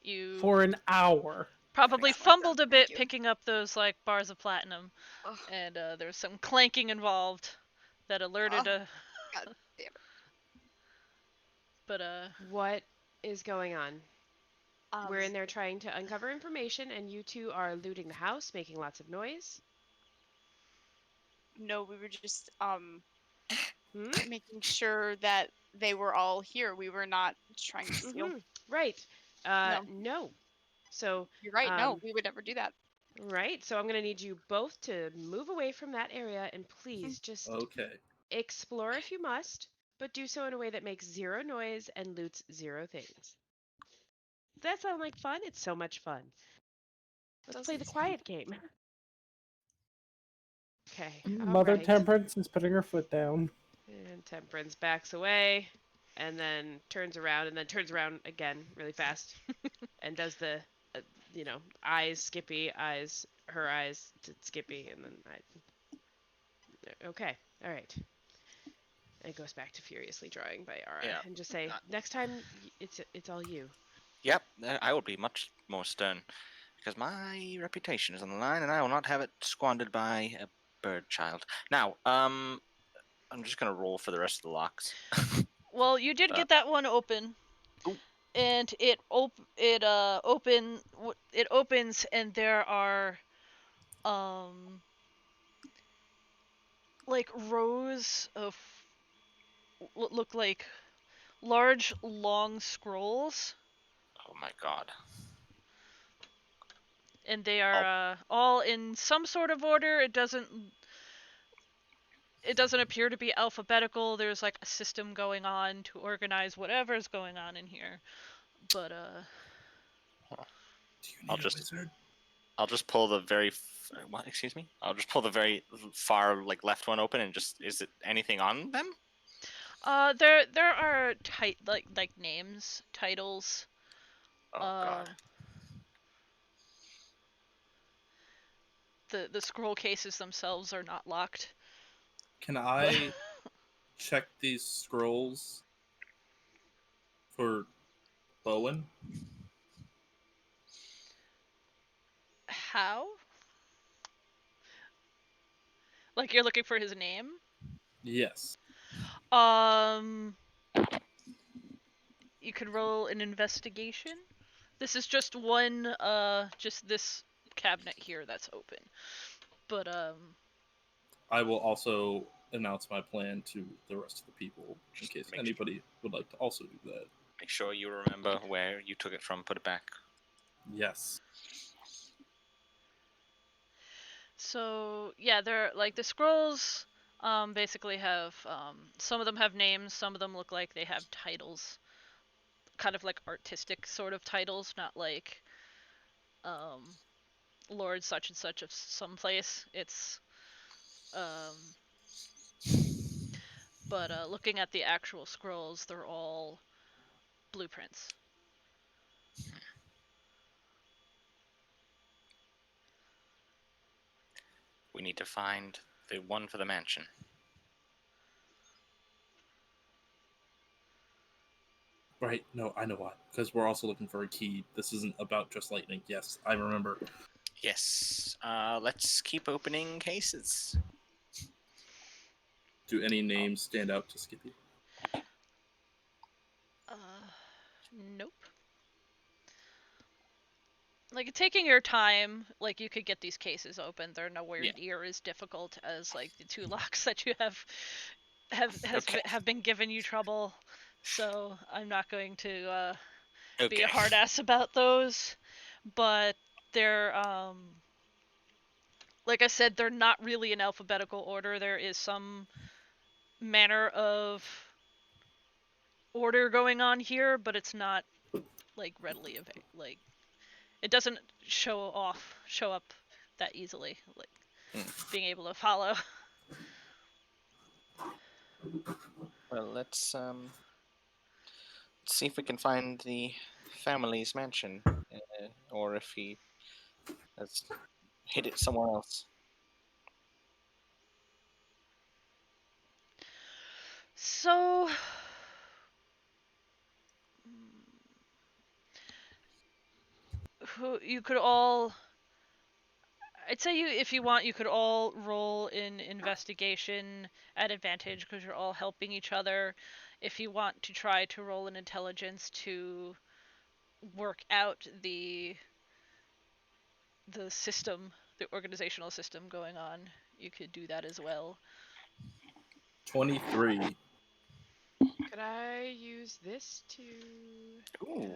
you for an hour. Probably fumbled a bit picking up those like bars of platinum, and there was some clanking involved that alerted God damn it. But what is going on? We're in there trying to uncover information, and you two are looting the house, making lots of noise. No, we were just making sure that they were all here. We were not trying to steal. Right. No. So you're right. No, we would never do that. Right. So I'm gonna need you both to move away from that area, and please just explore if you must, but do so in a way that makes 0 noise and loots 0 things. Does that sound like fun? It's so much fun. Let's play the quiet game. Okay. Mother Temperance is putting her foot down. And Temperance backs away, and then turns around, again really fast, and does the, eyes Skippy, eyes, her eyes to Skippy, and then okay, all right. And it goes back to furiously drawing by Aura, and just say, next time it's all you. Yep, I will be much more stern, because my reputation is on the line, and I will not have it squandered by a bird child. Now, I'm just gonna roll for the rest of the locks. Well, you did get that one open, and it opens, and there are like rows of look like large, long scrolls, Oh my god. and they are all in some sort of order. It doesn't appear to be alphabetical. There's like a system going on to organize whatever's going on in here. But Do you I'll need a just- wizard? I'll just pull the very what? Excuse me. I'll just pull the very far left one open and just is it anything on them? there are like names, titles. Oh god. The scroll cases themselves are not locked. Can I check these scrolls for Bowen? How? Like you're looking for his name? Yes. You could roll an investigation. This is just one, just this cabinet here that's open. But, I will also announce my plan to the rest of the people in case Make anybody would like to also do that. Make sure you remember where you took it from. Put it back. Yes. so, yeah, they're, like, the scrolls, basically have, some of them have names, some of them look like they have titles. Kind of like artistic sort of titles, not like, Lord such and such of someplace. It's, but looking at the actual scrolls, they're all blueprints. We need to find the one for the mansion. Right. No, I know why. Because we're also looking for a key. This isn't about just lightning. Yes, I remember. Yes. Let's keep opening cases. Do any names stand out to Skippy? Nope. Like, taking your time, like, you could get these cases open. They're nowhere near as difficult as, like, the two locks that you have been giving you trouble. So, I'm not going to, be a hard ass about those. But they're, like I said, they're not really in alphabetical order. There is some manner of order going on here, but it's not, like, readily like, it doesn't show up that easily, like being able to follow. Well, let's see if we can find the family's mansion, or if he has hid it somewhere else. So, you could all, I'd say if you want, you could all roll in investigation at advantage because you're all helping each other. If you want to try to roll an intelligence to work out the system, the organizational system going on, you could do that as well. 23. Could I use this to? Ooh.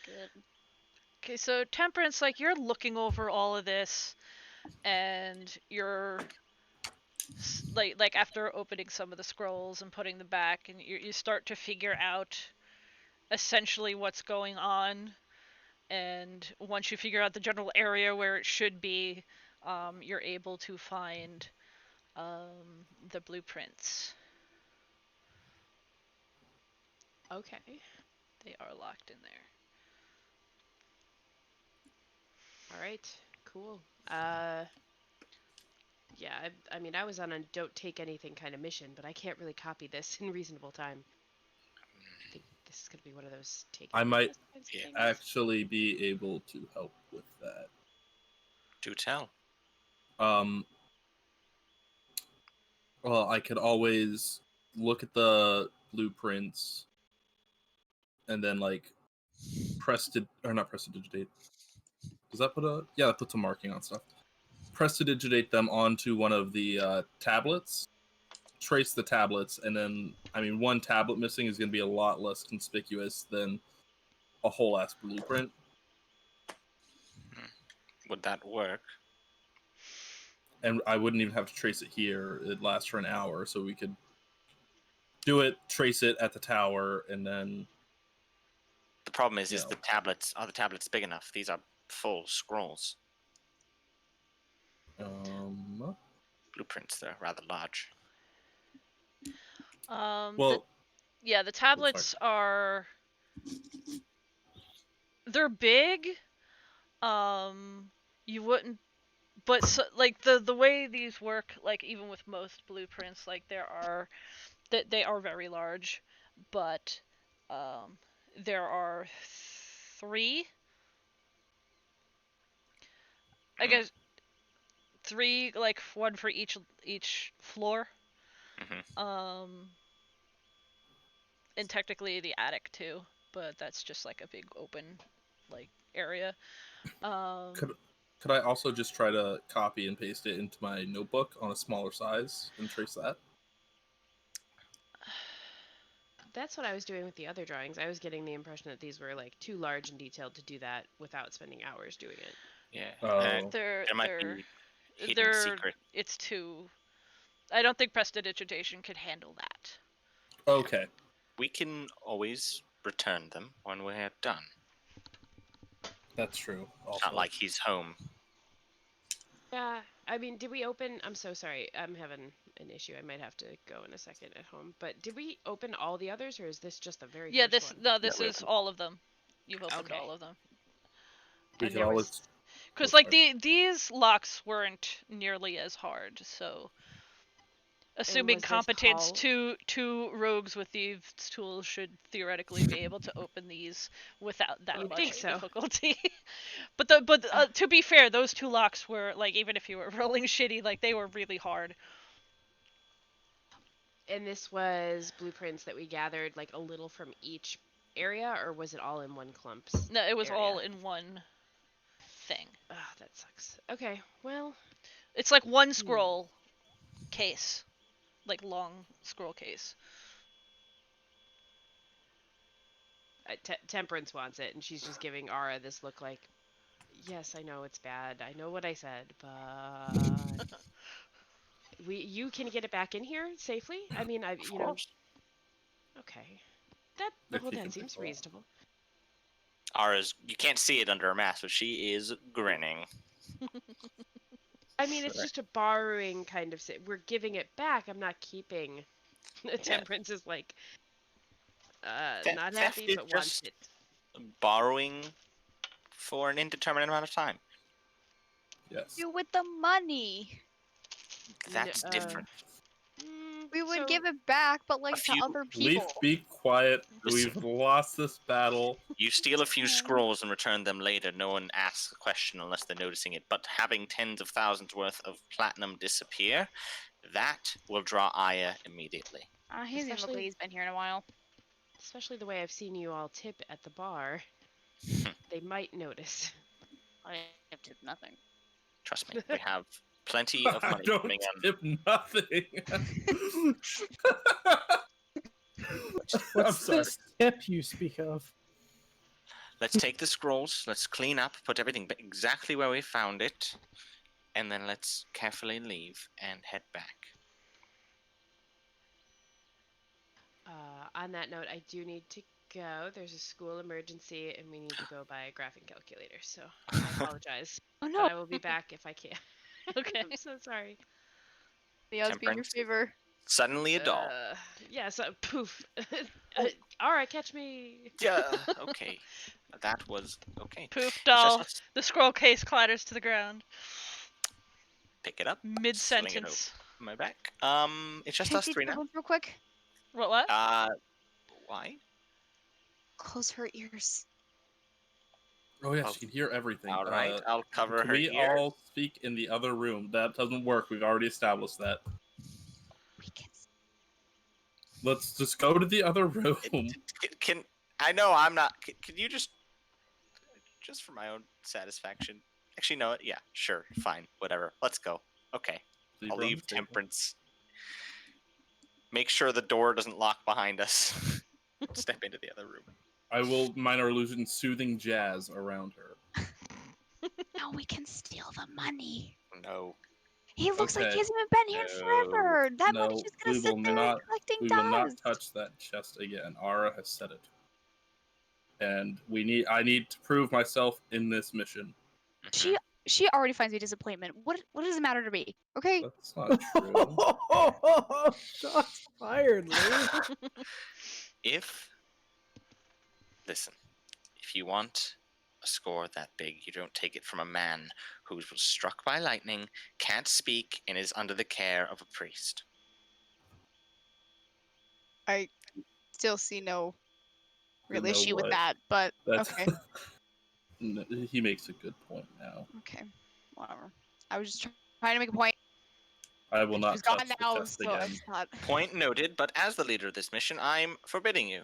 Good. Okay, so Temperance, like, you're looking over all of this, and you're like after opening some of the scrolls and putting them back, and you start to figure out essentially what's going on. And once you figure out the general area where it should be, you're able to find the blueprints. Okay. They are locked in there. All right. Cool. Yeah. I mean, I was on a don't take anything kind of mission, but I can't really copy this in reasonable time. I think this is gonna be one of those take. I might things. actually be able to help with that. Do tell. Well, I could always look at the blueprints and then, like, not prestidigitate. Does that put a... Yeah, that puts a marking on stuff. Prestidigitate them onto one of the tablets. Trace the tablets, and then, I mean, one tablet missing is going to be a lot less conspicuous than a whole-ass blueprint. Would that work? And I wouldn't even have to trace it here. It lasts for an hour, so we could do it, trace it at the tower, and then... The problem is the tablets. Are the tablets big enough? These are full scrolls. Blueprints, they're rather large. Well... the tablets are... They're big. You wouldn't... But, so, like, the way these work, like, even with most blueprints, like, they are very large, but, there are 3... I guess 3, like, one for each floor. And technically the attic too, but that's just like a big open, like, area. Could I also just try to copy and paste it into my notebook on a smaller size and trace that? That's what I was doing with the other drawings. I was getting the impression that these were like too large and detailed to do that without spending hours doing it. Yeah. There might be hidden secret. It's too... I don't think prestidigitation could handle that. Okay. We can always return them when we're done. That's true. Also. It's not like he's home. Yeah, I mean, did we open... I'm so sorry. I'm having an issue. I might have to go in a second at home. But did we open all the others, or is this just the very first one? This is all of them. You've opened all of them. We can always... Because, like, these locks weren't nearly as hard, so... Assuming competence, two rogues with these tools should theoretically be able to open these without that much difficulty. But to be fair, those 2 locks were, like, even if you were rolling shitty, like, they were really hard. And this was blueprints that we gathered, like, a little from each area, or was it all in one clump? No, it was all in one thing. Ah, that sucks. Okay, well... It's like one scroll case. Like, long scroll case. Temperance wants it, and she's just giving Ara this look like, yes, I know it's bad. I know what I said, but... You can get it back in here safely? I mean, you know... Okay. That seems reasonable. Ara's... You can't see it under her mask, but she is grinning. I mean, it's just a borrowing kind of... We're giving it back. I'm not keeping... Temperance is like... not happy, but wants it. Borrowing for an indeterminate amount of time. Yes. You with the money. That's different. We would give it back, but like to other people. Leaf, be quiet. We've lost this battle. You steal a few scrolls and return them later. No one asks a question unless they're noticing it. But having tens of thousands worth of platinum disappear, that will draw Aya immediately. He's been here in a while. Especially the way I've seen you all tip at the bar. They might notice. I have tipped nothing. Trust me, we have plenty of money coming in. Tip nothing. What's this tip you speak of? Let's take the scrolls, let's clean up, put everything exactly where we found it, and then let's carefully leave and head back. On that note, I do need to go. There's a school emergency, and we need to go buy a graphing calculator, so I apologize. Oh no! But I will be back if I can. Okay. I'm so sorry. The odds be in your favor. Suddenly a doll. Yeah, so poof. Alright, catch me. Yeah, okay. That was okay. Poof, doll. The scroll case clatters to the ground. Pick it up. Mid-sentence. My back. It's just us 3 now. Real quick. What? Why? Close her ears. Oh yeah, she can hear everything. All right, I'll cover her We ear. all speak in the other room. That doesn't work. We've already established that. We can. Let's just go to the other room. Can I know I'm not. Can you just just for my own satisfaction. Actually, no, yeah, sure, fine, whatever. Let's go. Okay, Leave I'll her on leave the table. Temperance. Make sure the door doesn't lock behind us. Step into the other room. I will minor illusion soothing jazz around her. No, we can steal the money. No. He looks like he Okay. hasn't even been here No. forever. That No, money's just gonna we sit will there not. collecting We will not dust. touch that chest again. Ara has said it, and I need to prove myself in this mission. Mhm. She already finds me disappointment. What does it matter to me? Okay. That's not true. Shots fired, Lee. Listen, if you want a score that big, you don't take it from a man who was struck by lightning, can't speak, and is under the care of a priest. I still see no real You know issue with what? that, but That's okay. No, he makes a good point now. Okay. Whatever. I was just trying to make a point. I will not She's gone touch the now, chest so I again. just thought. Point noted, but as the leader of this mission, I'm forbidding you.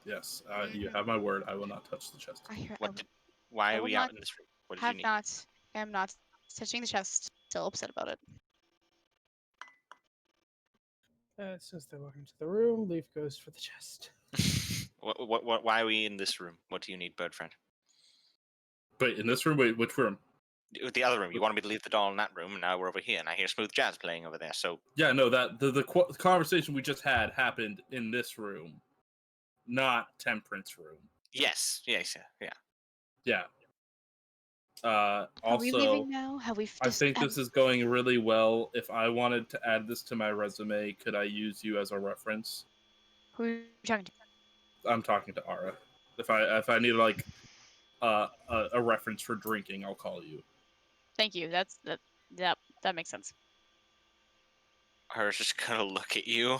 Yes, you have my word. I will not touch the chest. Why I are will we out not in this room? What did you have need? not. Am not touching the chest. Still upset about it. As soon as they walk into the room, Leaf goes for the chest. Why are we in this room? What do you need, bird friend? Wait, in this room? Wait, which room? The other room. You wanted me to leave the doll in that room, and now we're over here, and I hear smooth jazz playing over there. So Yeah, no, that the conversation we just had happened in this room, not Temperance room. yes. Yeah. Are we Also, leaving now? Have we? I think this is going really well. If I wanted to add this to my resume, could I use you as a reference? Who are you talking to? I'm talking to Ara. If I need like a reference for drinking, I'll call you. Thank you. That makes sense. Ara's just gonna look at you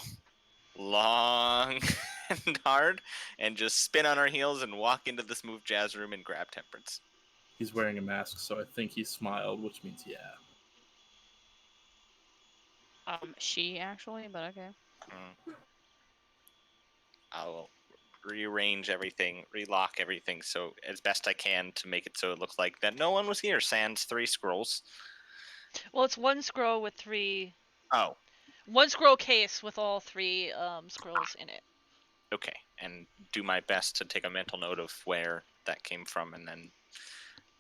long and hard, and just spin on her heels and walk into the smooth jazz room and grab Temperance. He's wearing a mask, so I think he smiled, which means yeah. She actually, but okay. I'll rearrange everything, relock everything, so as best I can to make it so it looks like that no one was here. Sans 3 scrolls. Well, it's one scroll with three. Oh, One scroll case with all three scrolls in it. okay. And do my best to take a mental note of where that came from, and then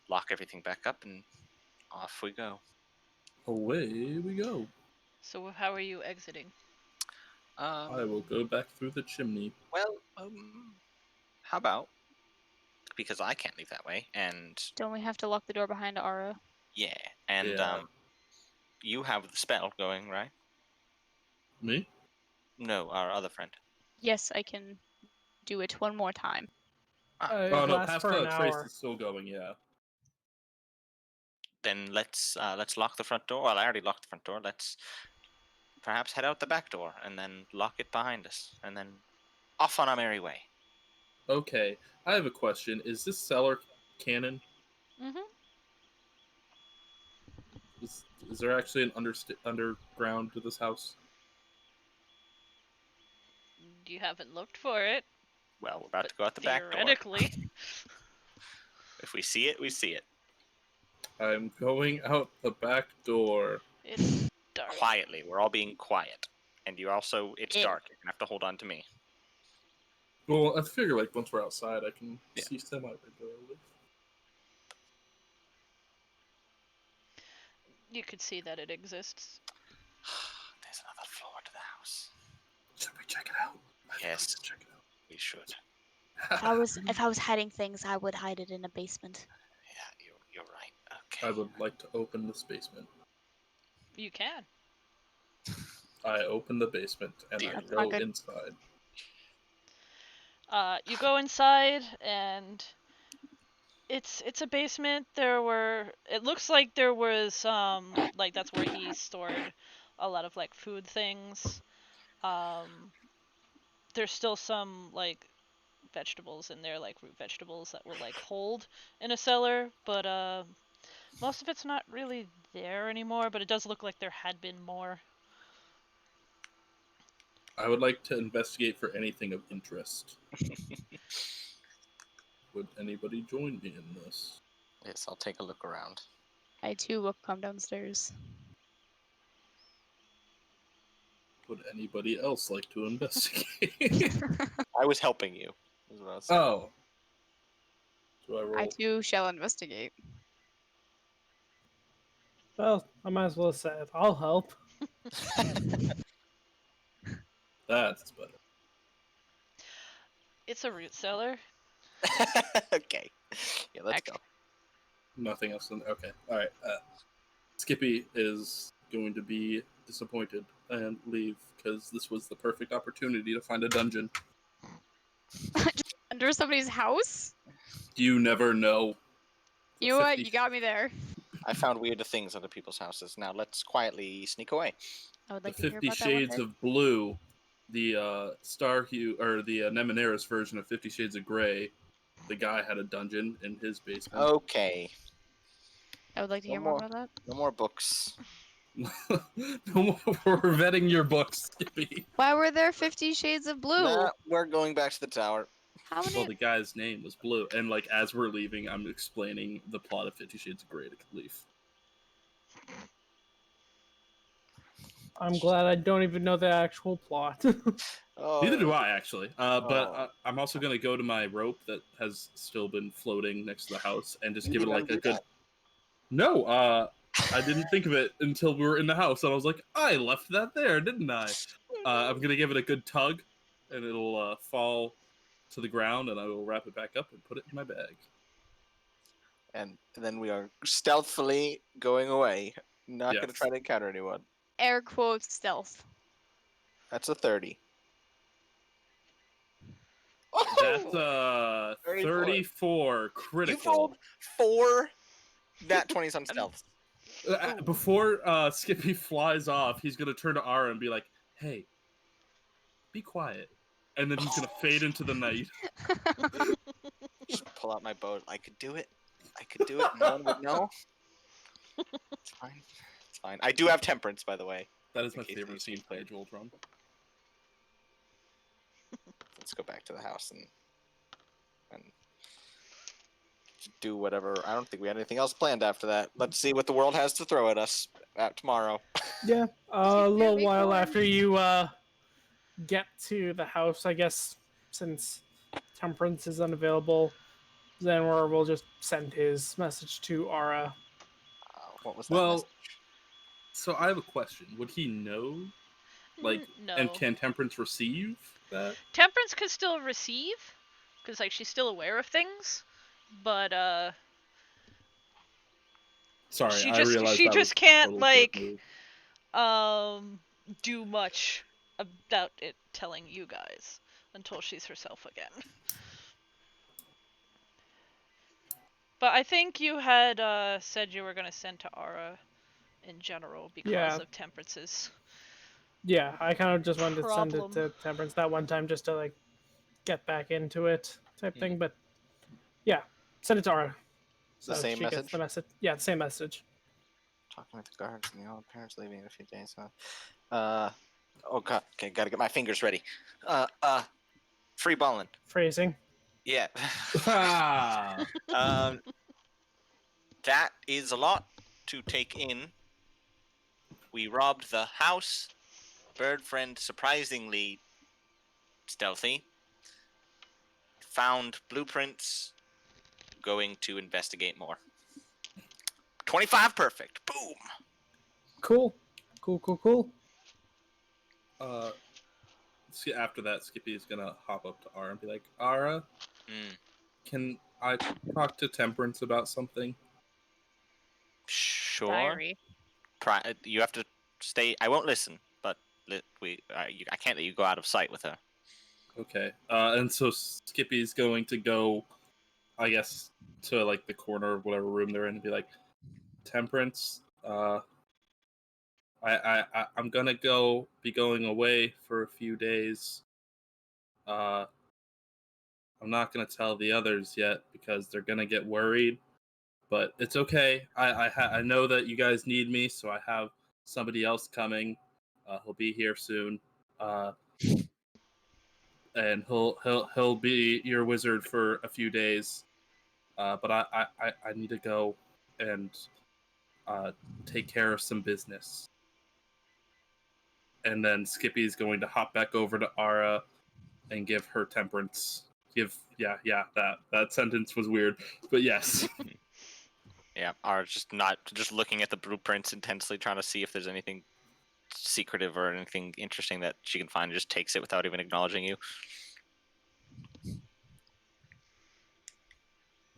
lock everything back up, and off we go. Away we go. So how are you exiting? I will go back through the chimney. Well, how about, because I can't leave that way, and Don't we have to lock the door behind Ara? yeah, and Yeah. you have the spell going, right? Me? No, our other friend. Yes, I can do it one more time. Oh It no, lasts for an Pascal Trace hour. is still going. Yeah. Then let's lock the front door. Well, I already locked the front door. Let's perhaps head out the back door and then lock it behind us, and then off on our merry way. Okay, I have a question. Is this cellar canon? Mm-hmm. Is there actually an underground to this house? You haven't looked for it. Well, we're about But to go out the back door. theoretically. If we see it, we see it. I'm going out the back door. It's dark. Quietly. We're all being quiet. And you also, it's dark. You're going to have to hold on to me. Well, I figure like once we're outside, I can Yeah. see semi-regularly. You could see that it exists. There's another floor to the house. Should we check it out? I think Yes. we should check it We should. out. If I was hiding things, I would hide it in a basement. Yeah, you're right. Okay. I would like to open this basement. You can. I open the basement and I That's go not good. inside. You go inside and it's a basement. It looks like there was like that's where he stored a lot of like food things. There's still some like vegetables in there, like root vegetables that will like hold in a cellar, but most of it's not really there anymore, but it does look like there had been more. I would like to investigate for anything of interest. Would anybody join me in this? Yes, I'll take a look around. I too will come downstairs. Would anybody else like to investigate? I was helping you. Is what I was saying. Oh. Do I roll? I too shall investigate. Well, I might as well have said I'll help. That's better. It's a root cellar. Okay. Yeah, let's Heck. go. Nothing else. Okay. All right. Skippy is going to be disappointed and leave because this was the perfect opportunity to find a dungeon. Just under somebody's house? You never know. You know what? 50 You got me there. I found weirder things under people's houses. Now let's quietly sneak away. I would The like to hear 50 about that one Shades day. of Blue, the Star Hue or the Mnemoneris version of 50 Shades of Grey. The guy had a dungeon in his basement. Okay. I would like to No hear more more. about that. No more books. No more. We're vetting your books, Skippy. Why were there 50 Shades of Blue? Nah, we're going back to the tower. How many? Well, the guy's name was Blue, and like as we're leaving, I'm explaining the plot of 50 Shades of Grey to Leaf. I'm glad I don't even know the actual plot. Oh, Neither do I, actually. But Oh. I'm also going to go to my rope that has still been floating next to the house and just You give it didn't like a do good. that. No, I didn't think of it until we were in the house, and I was like, I left that there, didn't I? I'm going to give it a good tug, and it'll fall to the ground, and I will wrap it back up and put it in my bag. And then we are stealthily going away. Not going to Yes. try to encounter anyone. Air quotes stealth. That's a 30. That's 34. 34 You critical. rolled 4 nat 20s on stealth. Before Skippy flies off, he's gonna turn to Ara and be like, "Hey, be quiet," and then he's gonna fade into the night. Just pull out my bow. I could do it. I could do it. No one would know. It's fine. It's fine. I do have Temperance, by the way. That is my In case favorite you scene see play, Joel Drum. Let's go back to the house and do whatever. I don't think we had anything else planned after that. Let's see what the world has to throw at us tomorrow. Yeah, a little Really while fun. after you get to the house, I guess, since Temperance is unavailable, Xanroar will just send his message to Ara. What was that? Well, message? so I have a question. Would he know? Like, No. and can Temperance receive that? Temperance can still receive, because like she's still aware of things, but Sorry, she I just realized she that just was can't totally like different move. do much about it telling you guys until she's herself again. But I think you had said you were gonna send to Ara in general because Yeah. of Temperance's. Yeah, I kind of just wanted to send it Problem. to Temperance that one time just to like get back into it type thing. But yeah, send it to Ara. The same she gets message? the message. Yeah, the same message. Talking with the guards and the old parents leaving in a few days. Oh god. Okay, gotta get my fingers ready. Free balling. Phrasing. Yeah. Ah! That is a lot to take in. We robbed the house. Bird friend surprisingly stealthy. Found blueprints. Going to investigate more. 25 perfect. Boom. Cool. Cool. After that, Skippy is gonna hop up to Ara and be like, Ara, can I talk to Temperance about something? Sure. Diary. You have to stay. I won't listen, but I can't let you go out of sight with her. Okay. And so Skippy's going to go, I guess, to like the corner of whatever room they're in and be like, Temperance, I'm gonna be going away for a few days. I'm not gonna tell the others yet because they're gonna get worried, but it's okay. I know that you guys need me, so I have somebody else coming. He'll be here soon. and he'll be your wizard for a few days. But I need to go and take care of some business. And then Skippy's going to hop back over to Ara and give her Temperance. That sentence was weird, but yes. Yeah, Ara's just looking at the blueprints intensely, trying to see if there's anything secretive or anything interesting that she can find. Just takes it without even acknowledging you.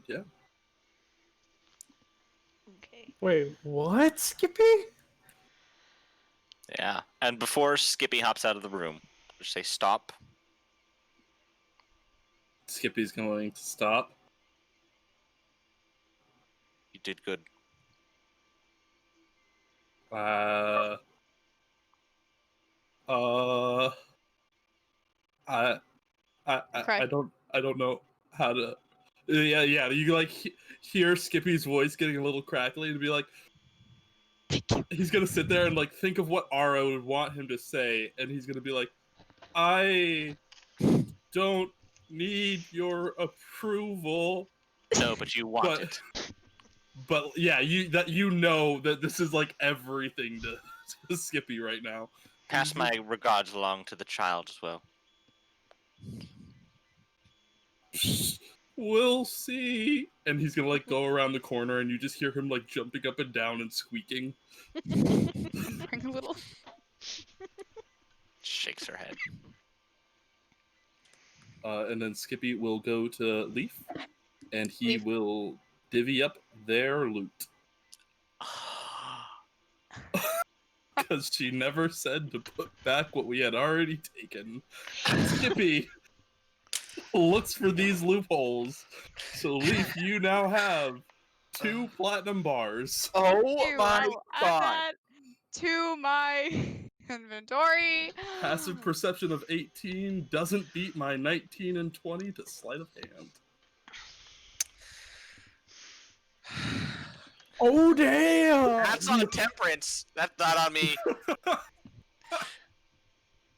Yeah. Okay. Wait, what, Skippy? Yeah, and before Skippy hops out of the room, just say stop. Skippy's going to stop. You did good. I Okay. I don't know how to. Yeah. You like hear Skippy's voice getting a little crackly and be like, he's gonna sit there and like think of what Ara would want him to say, and he's gonna be like, I don't need your approval. No, but you want it. But yeah, you know that this is like everything to Skippy right now. Pass my regards along to the child as well. We'll see. And he's gonna like go around the corner, and you just hear him like jumping up and down and squeaking. Bring a little. Shakes her head. And then Skippy will go to Leaf, and he Leaf. will divvy up their loot. Because she never said to put back what we had already taken. Skippy looks for these loopholes. So, Leaf, you now have 2 platinum bars. Oh Ew, I'll add that to my inventory. Passive perception of 18 doesn't beat my 19 and 20 to sleight of hand. Oh, damn! That's on Temperance. That's not on me.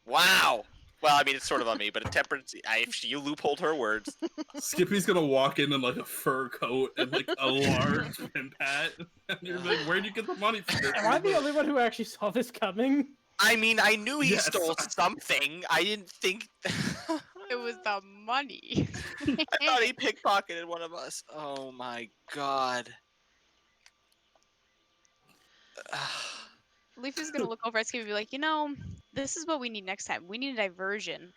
Wow. Well, I mean, it's sort of on me, but Temperance, if you loopholed her words. Skippy's gonna walk in like a fur coat and like a large pin pat, and you're like, "Where'd you get the money for this?" Am I the only one who actually saw this coming? I mean, I knew he Yes. stole something. I didn't think. It was the money. I thought he pickpocketed one of us. Oh my god. Leaf is gonna look over at Skippy and be like, you know, this is what we need next time. We need a diversion.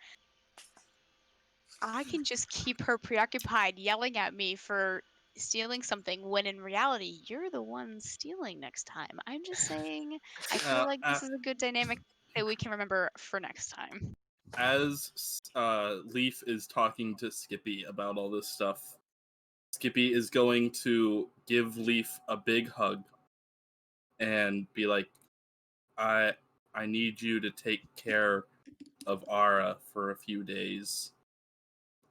I can just keep her preoccupied yelling at me for stealing something when in reality you're the one stealing next time. I'm just saying, I feel like this is a good dynamic that we can remember for next time. As Leaf is talking to Skippy about all this stuff, Skippy is going to give Leaf a big hug and be like, I need you to take care of Ara for a few days.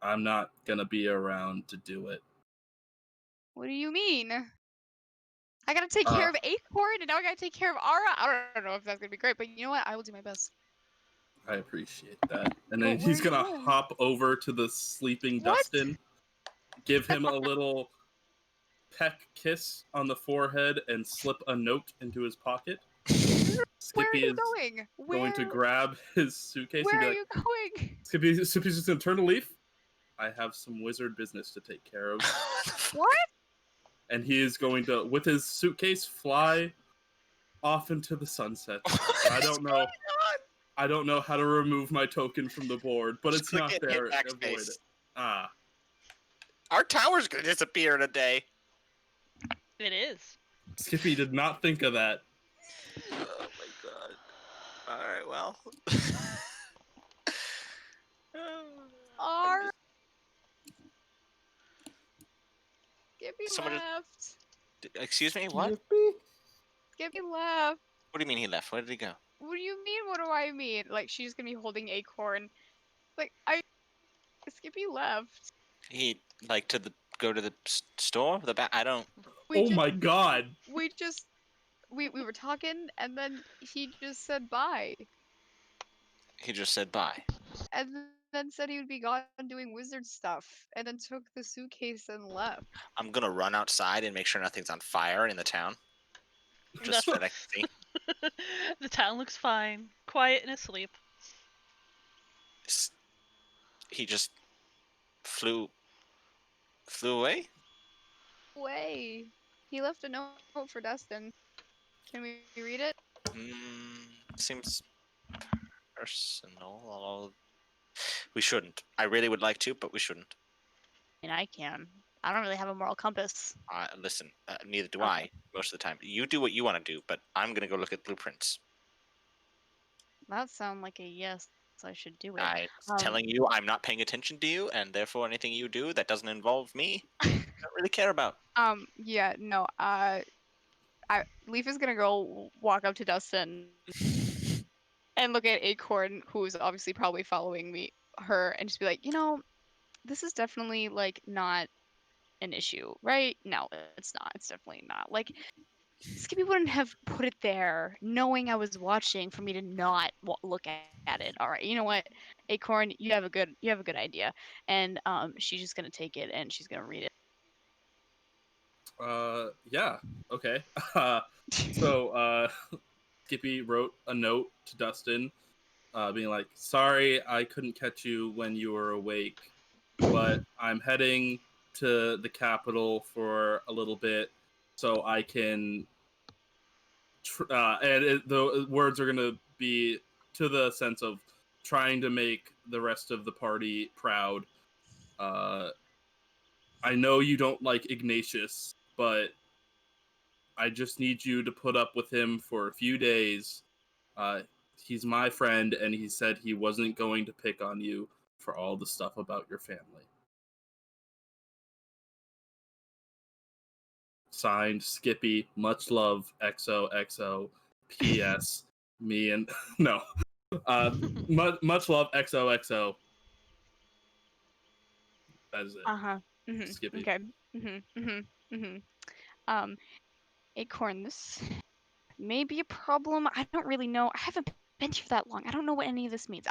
I'm not gonna be around to do it. What do you mean? I gotta take care of Acorn and now I gotta take care of Ara? I don't know if that's gonna be great, but you know what? I will do my best. I appreciate that. And then But he's where are gonna you going? hop over to the sleeping What? Dustin, give him a little peck kiss on the forehead, and slip a note into his pocket. Where are Skippy you is going? going to grab his suitcase Where and are be like, you going? Skippy's just gonna turn to Leaf. I have some wizard business to take care of. What? And he is going to, with his suitcase, fly off into the sunset. I don't know. I don't know how to remove my token from the board, but Just it's click not it, there. hit Avoid backspace. it. Ah. Our tower's gonna disappear in a day. It is. Skippy did not think of that. Oh my god. Alright, well. Are Skippy Someone just- left. Excuse me, what? Skippy? Skippy left. What do you mean he left? Where did he go? What do you mean? What do I mean? Like she's gonna be holding Acorn. Like Skippy left. He, like, go to the store? The back? I don't. We Oh just, my god. we were talking and then he just said bye. He just said bye. And then said he would be gone doing wizard stuff, and then took the suitcase and left. I'm gonna run outside and make sure nothing's on fire in the town, just so that I can see. The town looks fine, quiet and asleep. S- He just flew away. Way. He left a note for Dustin. Can we read it? Seems personal. We shouldn't. I really would like to, but we shouldn't. And I can. I don't really have a moral compass. Listen, neither do Okay. I. Most of the time, you do what you want to do, but I'm gonna go look at blueprints. That sounds like a yes. I should do it. I'm telling you, I'm not paying attention to you, and therefore anything you do that doesn't involve me, I don't really care about. Yeah, no. Leaf is gonna go walk up to Dustin and look at Acorn, who's obviously probably following her, and just be like, this is definitely like not an issue, right? No, it's not. It's definitely not. Like, Skippy wouldn't have put it there knowing I was watching for me to not look at it. All right, you know what, Acorn, you have a good idea, and she's just gonna take it and she's gonna read it. Yeah, okay. So Skippy wrote a note to Dustin, being like, "Sorry, I couldn't catch you when you were awake, but I'm heading to the capital for a little bit, so I can." The words are gonna be to the sense of trying to make the rest of the party proud. I know you don't like Ignatius, but I just need you to put up with him for a few days. He's my friend, and he said he wasn't going to pick on you for all the stuff about your family. Signed, Skippy. Much love, XOXO. P.S. Me and no. Much love, XOXO. That is it. Skippy. Okay. Acorn, this may be a problem. I don't really know. I haven't been here that long. I don't know what any of this means.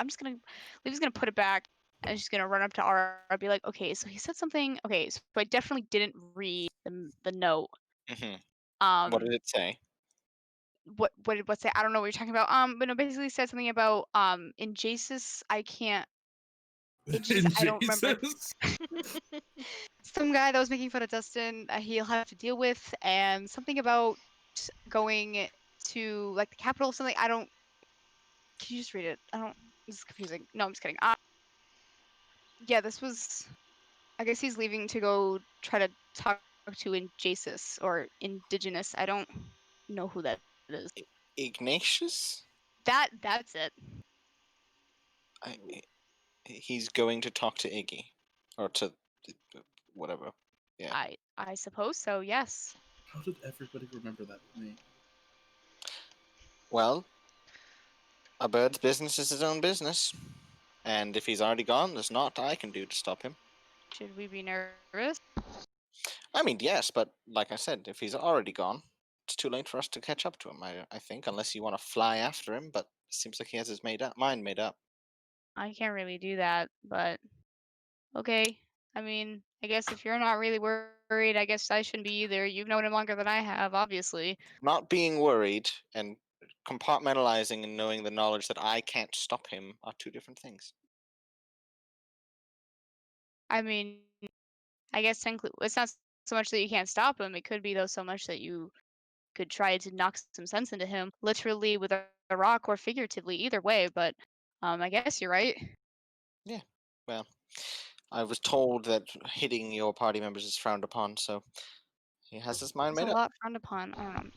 Lee's gonna put it back, and she's gonna run up to Ara. I'll be like, okay, so he said something. Okay, so I definitely didn't read the note. What did it say? What did what say? I don't know what you're talking about. But no, basically said something about in Jesus I can't. I don't remember. Some guy that was making fun of Dustin, he'll have to deal with, and something about going to like the capital, something. I don't. Can you just read it? I don't. This is confusing. No, I'm just kidding. Yeah, this was. I guess he's leaving to go try to talk to Injasus or Indigenous. I don't know who that is. Ignatius? That's it. He's going to talk to Iggy, or to whatever. Yeah. I suppose so. Yes. How did everybody remember that with me? Well, a bird's business is his own business, and if he's already gone, there's naught I can do to stop him. Should we be nervous? I mean, yes, but like I said, if he's already gone, it's too late for us to catch up to him. I think, unless you want to fly after him, but it seems like he has his mind made up. I can't really do that, but okay. I mean, I guess if you're not really worried, I guess I shouldn't be either. You've known him longer than I have, obviously. Not being worried and compartmentalizing and knowing the knowledge that I can't stop him are two different things. I mean, I guess technically it's not so much that you can't stop him. It could be though so much that you could try to knock some sense into him, literally with a rock or figuratively, either way. But I guess you're right. Yeah. Well, I was told that hitting your party members is frowned upon, so he has his mind It's a made up. lot frowned upon. I don't know.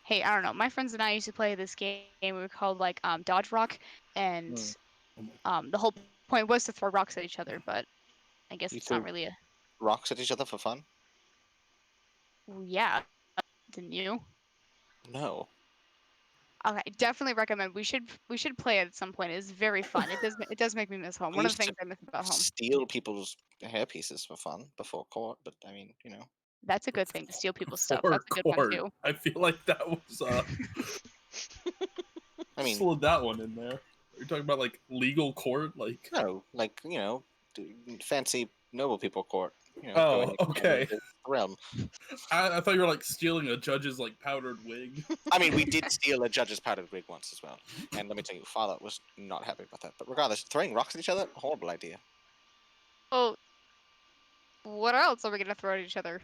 Hey, I don't know. My friends and I used to play this game. We were called like Dodge Rock, and the whole point was to throw rocks at each other. But I guess You it's not threw really a. rocks at each other for fun? Yeah, didn't you? No. Okay, definitely recommend. We should play it at some point. It's very fun. It does make me miss home. We One of used the to things I miss about home. steal people's hair pieces for fun before court, but I mean, you know. That's a good thing to steal people's stuff. For That's a good one court. too. I feel like that was I mean, slid that one in there. Are you talking about like legal court? Like No, like fancy noble people court. Oh, going okay. into the realm. I thought you were like stealing a judge's like powdered wig. I mean, we did steal a judge's powdered wig once as well, and let me tell you, Father was not happy about that. But regardless, throwing rocks at each other, horrible idea. Oh, what else are we gonna throw at each other?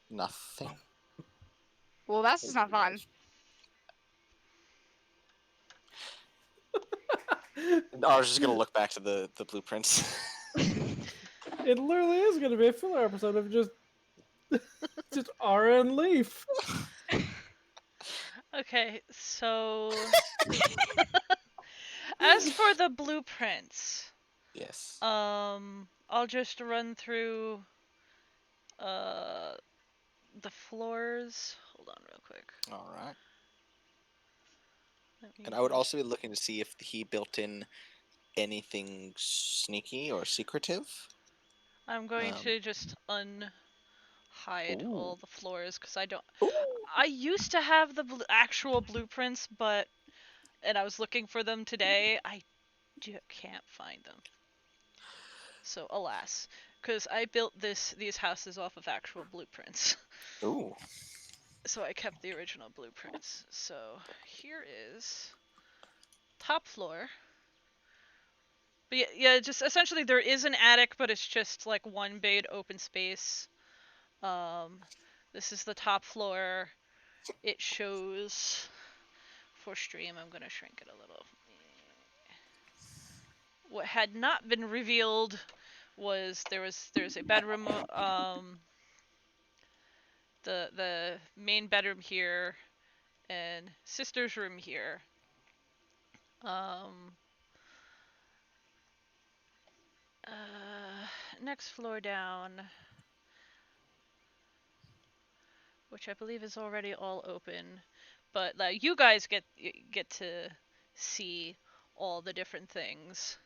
Nothing. Well, that's just not fun. I was just gonna look back to the blueprints. It literally is going to be a filler episode of just Ara and Leaf. Okay, so as for the blueprints, Yes. I'll just run through the floors. Hold on real quick. All right. Let me And I would just- also be looking to see if he built in anything sneaky or secretive. I'm going um, to just unhide Ooh. all the floors because I don't. Ooh. I used to have the actual blueprints, and I was looking for them today. I can't find them. So alas, because I built these houses off of actual blueprints. Ooh. So I kept the original blueprints. So here is top floor. But yeah, just essentially there is an attic, but it's just like one big open space. This is the top floor. It shows for stream. I'm gonna shrink it a little. What had not been revealed was there's a bedroom. The main bedroom here, and sister's room here. Next floor down, which I believe is already all open, but you guys get to see all the different things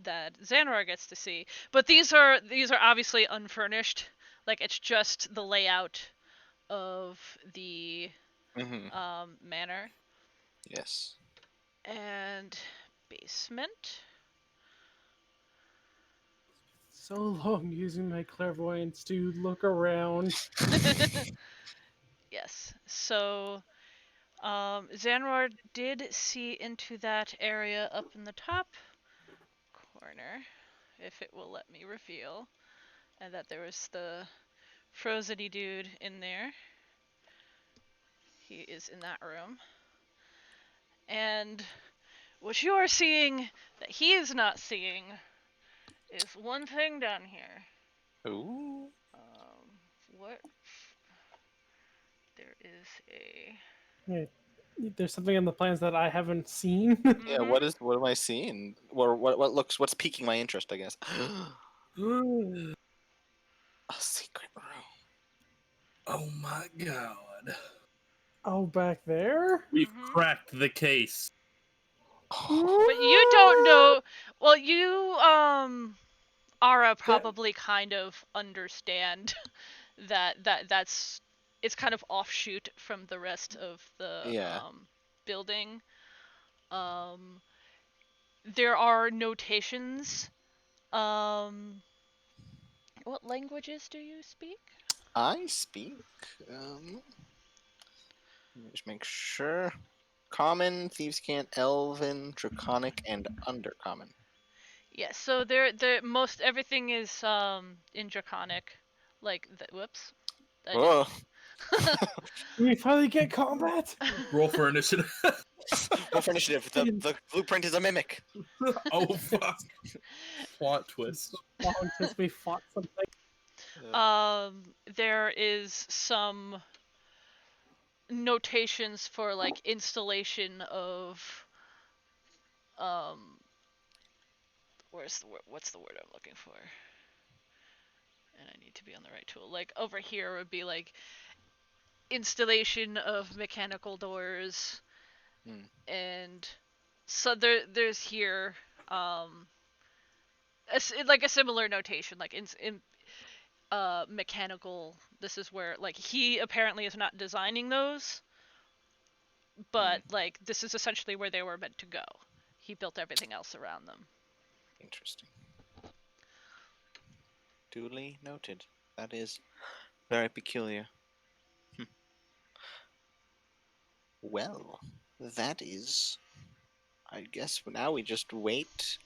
that Xanroar gets to see. But these are obviously unfurnished. Like it's just the layout of the manor. Yes. And basement. So long using my clairvoyance to look around. Yes. So, Xanroar did see into that area up in the top corner, if it will let me reveal, and that there was the frozeny dude in there. He is in that room. And what you are seeing that he is not seeing is one thing down here. Ooh. What? There is a... Wait, there's something in the plans that I haven't seen. Yeah. What am I seeing? Or what's piquing my interest? I guess. A secret room. Oh my god. Oh, back there? We've cracked the case. But you don't know. Well, you, Ara probably kind of understand that's it's kind of offshoot from the rest of the building. There are notations. What languages do you speak? I speak. Let me just make sure. Common, Thieves' Cant, Elven, Draconic, and Undercommon. Yeah, so most everything is in Draconic. Like whoops. Oh. We finally get combat? Roll for initiative. Roll for initiative. The blueprint is a mimic. Oh fuck. Plot twist. Long since we fought something. There is some notations for like installation of what's the word I'm looking for? And I need to be on the right tool. Like over here would be like installation of mechanical doors, and so there's here like a similar notation, like in mechanical. This is where like he apparently is not designing those, but like this is essentially where they were meant to go. He built everything else around them. Interesting. Duly noted. That is very peculiar. Well, that is. I guess now we just wait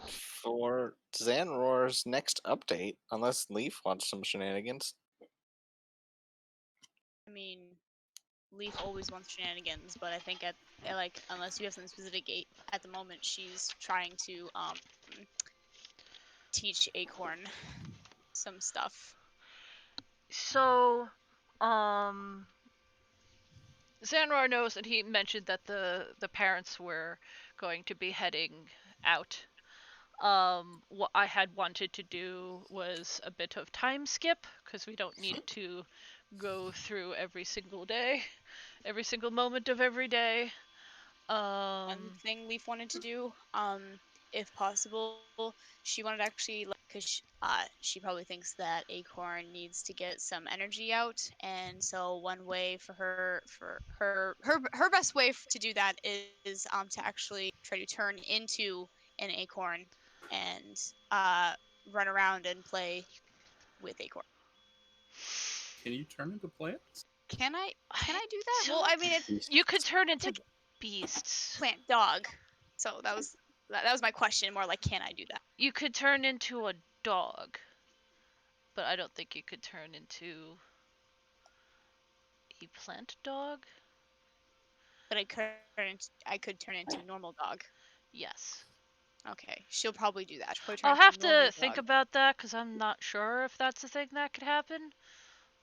for Xanroar's next update, unless Leaf wants some shenanigans. I mean, Leaf always wants shenanigans, but I think at like unless you have something specific at the moment, she's trying to teach Acorn some stuff. So, Xanroar knows that he mentioned that the parents were going to be heading out. What I had wanted to do was a bit of time skip, because we don't need to go through every single day, every single moment of every day. One thing Leaf wanted to do, if possible, she wanted to actually, like, because she probably thinks that Acorn needs to get some energy out, and so one way for her best way to do that is to actually try to turn into an Acorn and run around and play with Acorn. Can you turn into plants? Can I do that? Well, I mean, it's You could turn into like beasts. plant dog. So that was my question. More like, can I do that? You could turn into a dog, but I don't think you could turn into a plant dog. But I could turn into a normal dog. Yes. Okay, she'll probably do that. She'll probably turn I'll into a have normal to think dog. about that because I'm not sure if that's a thing that could happen.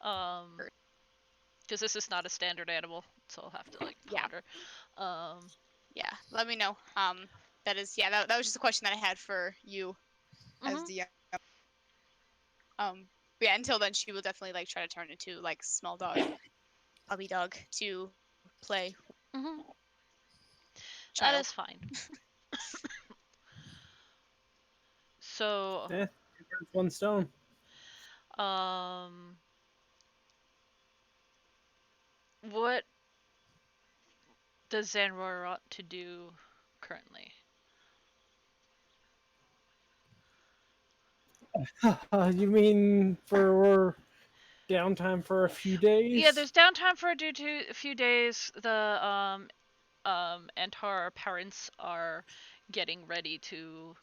Because this is not a standard animal, so I'll have to like ponder. Yeah, let me know. That is that was just a question that I had for you as the yeah. Until then, she will definitely like try to turn into like small dog, puppy dog to play. That is fine. So, Two birds, one stone. what does Xanroar want to do currently? You mean for downtime for a few days? Yeah, there's downtime for a few days. The Antar parents are getting ready to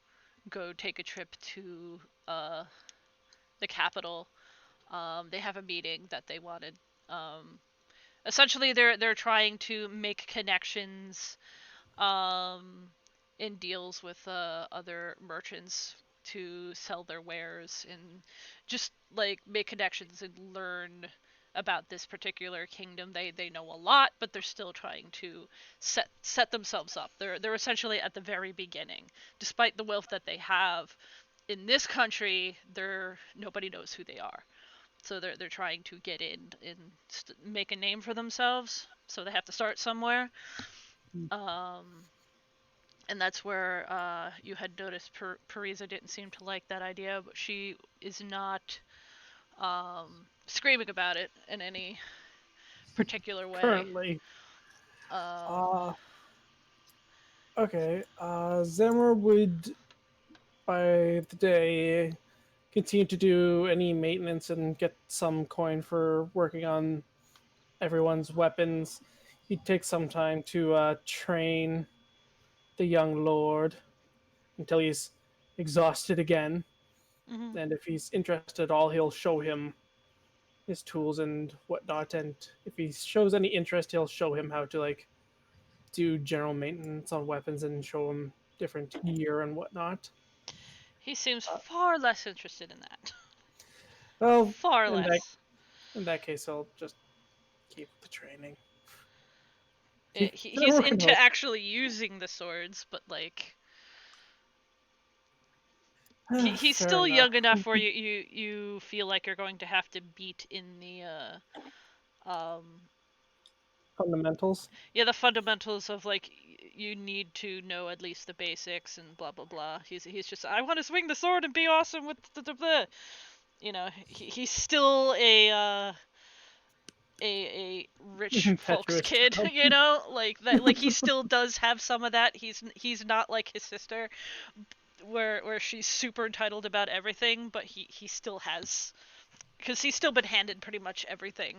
go take a trip to the capital. They have a meeting that they wanted. Essentially, they're trying to make connections in deals with other merchants to sell their wares and just like make connections and learn about this particular kingdom. They know a lot, but they're still trying to set themselves up. They're essentially at the very beginning. Despite the wealth that they have in this country, nobody knows who they are. So they're trying to get in and make a name for themselves. So they have to start somewhere. And that's where you had noticed Parisa didn't seem to like that idea, but she is not screaming about it in any particular way. Currently. Okay. Xanroar would, by the day, continue to do any maintenance and get some coin for working on everyone's weapons. He'd take some time to train the young lord until he's exhausted again. Mm-hmm. And if he's interested at all, he'll show him his tools and whatnot. And if he shows any interest, he'll show him how to like do general maintenance on weapons and show him different gear and whatnot. He seems far less interested in that. Well, far less. In that case, I'll just keep the training. He's into actually using the swords, but like he's still young enough where you feel like you're going to have to beat in the fundamentals. Yeah, the fundamentals of like you need to know at least the basics and blah blah blah. He's just I want to swing the sword and be awesome with the. You know, he's still a a rich folks Impetuous kid, child. you know, like that. Like he still does have some of that. He's not like his sister, where she's super entitled about everything, but he still has, because he's still been handed pretty much everything,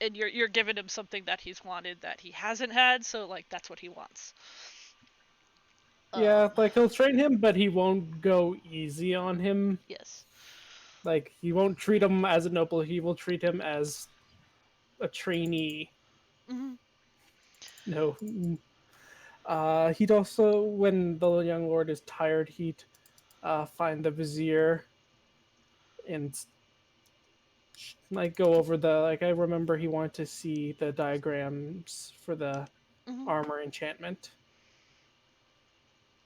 and you're giving him something that he's wanted that he hasn't had, so like that's what he wants. Yeah, Um, like he'll train him, but he won't go easy on him. yes. Like he won't treat him as a noble. He will treat him as a trainee. Hmm. No. He'd also, when the young lord is tired, he'd find the vizier and like go over the, like, I remember he wanted to see the diagrams for the Hmm. armor enchantment.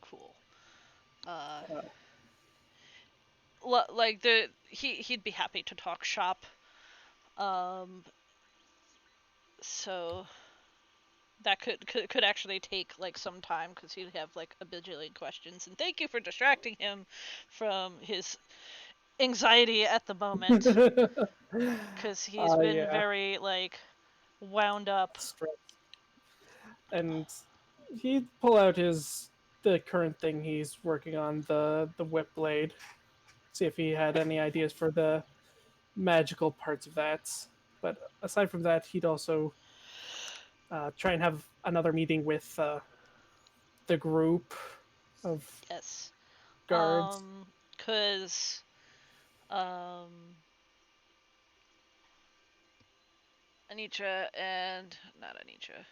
Cool. Uh, Like he'd be happy to talk shop. Um, so that could actually take like some time, because he'd have like a bajillion questions. And thank you for distracting him from his anxiety at the moment, because he's been yeah, very like wound up. stress. And he'd pull out the current thing he's working on, the whip blade, see if he had any ideas for the magical parts of that. But aside from that, he'd also try and have another meeting with the group of Yes. guards. Cause um Anitra and not Anitra.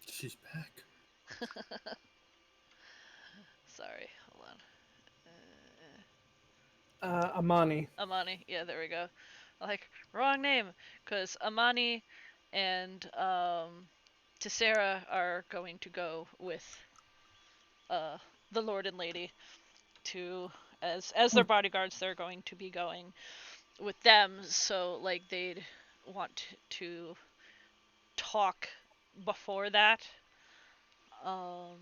She's back. Sorry, hold on. Amani. Amani, yeah, there we go. Like, wrong name, because Amani and Tessera are going to go with the Lord and Lady to, as their bodyguards. They're going to be going with them, so like they'd want to talk before that. Um,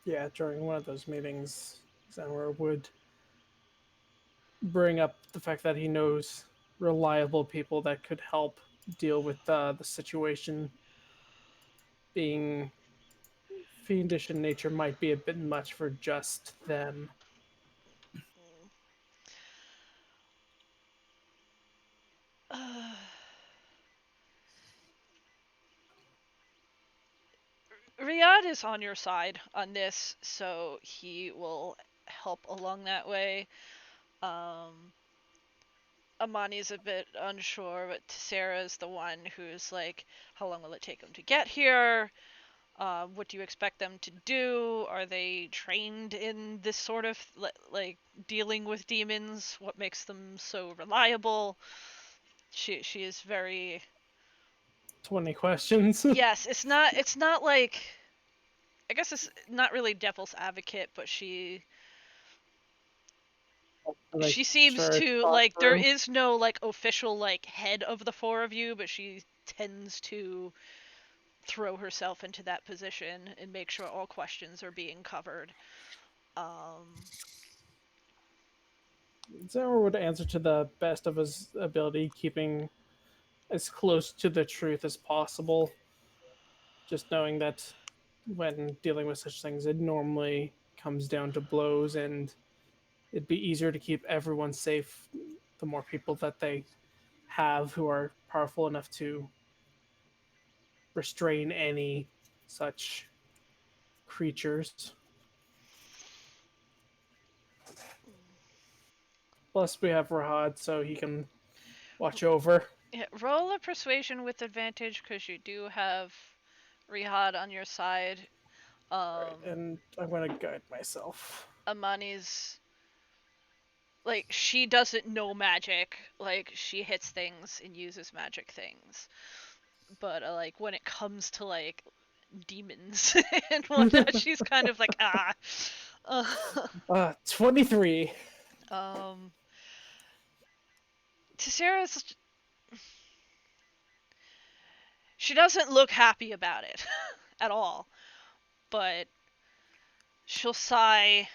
Yeah, during one of those meetings, Xanroar would bring up the fact that he knows reliable people that could help deal with the situation. Being fiendish in nature might be a bit much for just them. Riyadh is on your side on this, so he will help along that way. Amani's a bit unsure, but Sarah's the one who's like, how long will it take them to get here? What do you expect them to do? Are they trained in this sort of like dealing with demons? What makes them so reliable? She is very 20 questions. yes. It's not like, I guess it's not really devil's advocate, but Like, she seems sure, it's to thought like, there through. is no like official like head of the four of you, but she tends to throw herself into that position and make sure all questions are being covered. Xanroar would answer to the best of his ability, keeping as close to the truth as possible. Just knowing that when dealing with such things, it normally comes down to blows, and it'd be easier to keep everyone safe the more people that they have who are powerful enough to restrain any such creatures. Plus, we have Rahad, so he can watch over. Yeah, roll a persuasion with advantage, because you do have Rihad on your side. Right, and I'm gonna guide myself. Amani's like, she doesn't know magic. Like, she hits things and uses magic things. But like when it comes to like demons and whatnot, she's kind of like, ah. Uh, 23. um, Tessera's, she doesn't look happy about it at all, but she'll sigh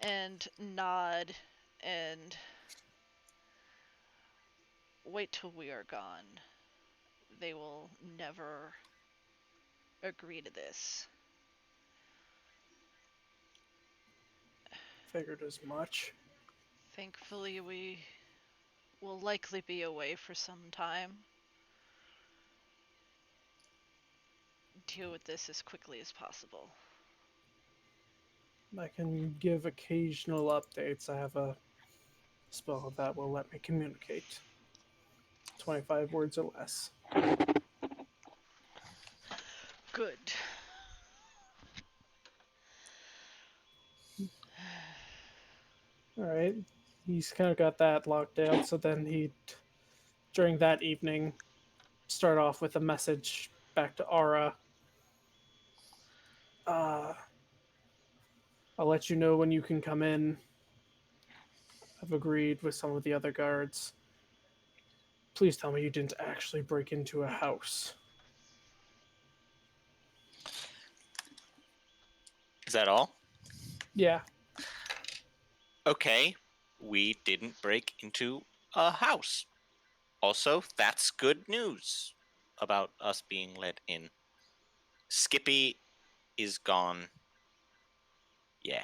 and nod and wait till we are gone. They will never agree to this. Figured as much. Thankfully, we will likely be away for some time. Deal with this as quickly as possible. I can give occasional updates. I have a spell that will let me communicate. 25 words or less. Good. Alright. He's kind of got that locked down, so then during that evening, start off with a message back to Aura. I'll let you know when you can come in. I've agreed with some of the other guards. Please tell me you didn't actually break into a house. Is that all? Yeah. Okay, we didn't break into a house. Also, that's good news about us being let in. Skippy is gone. Yeah.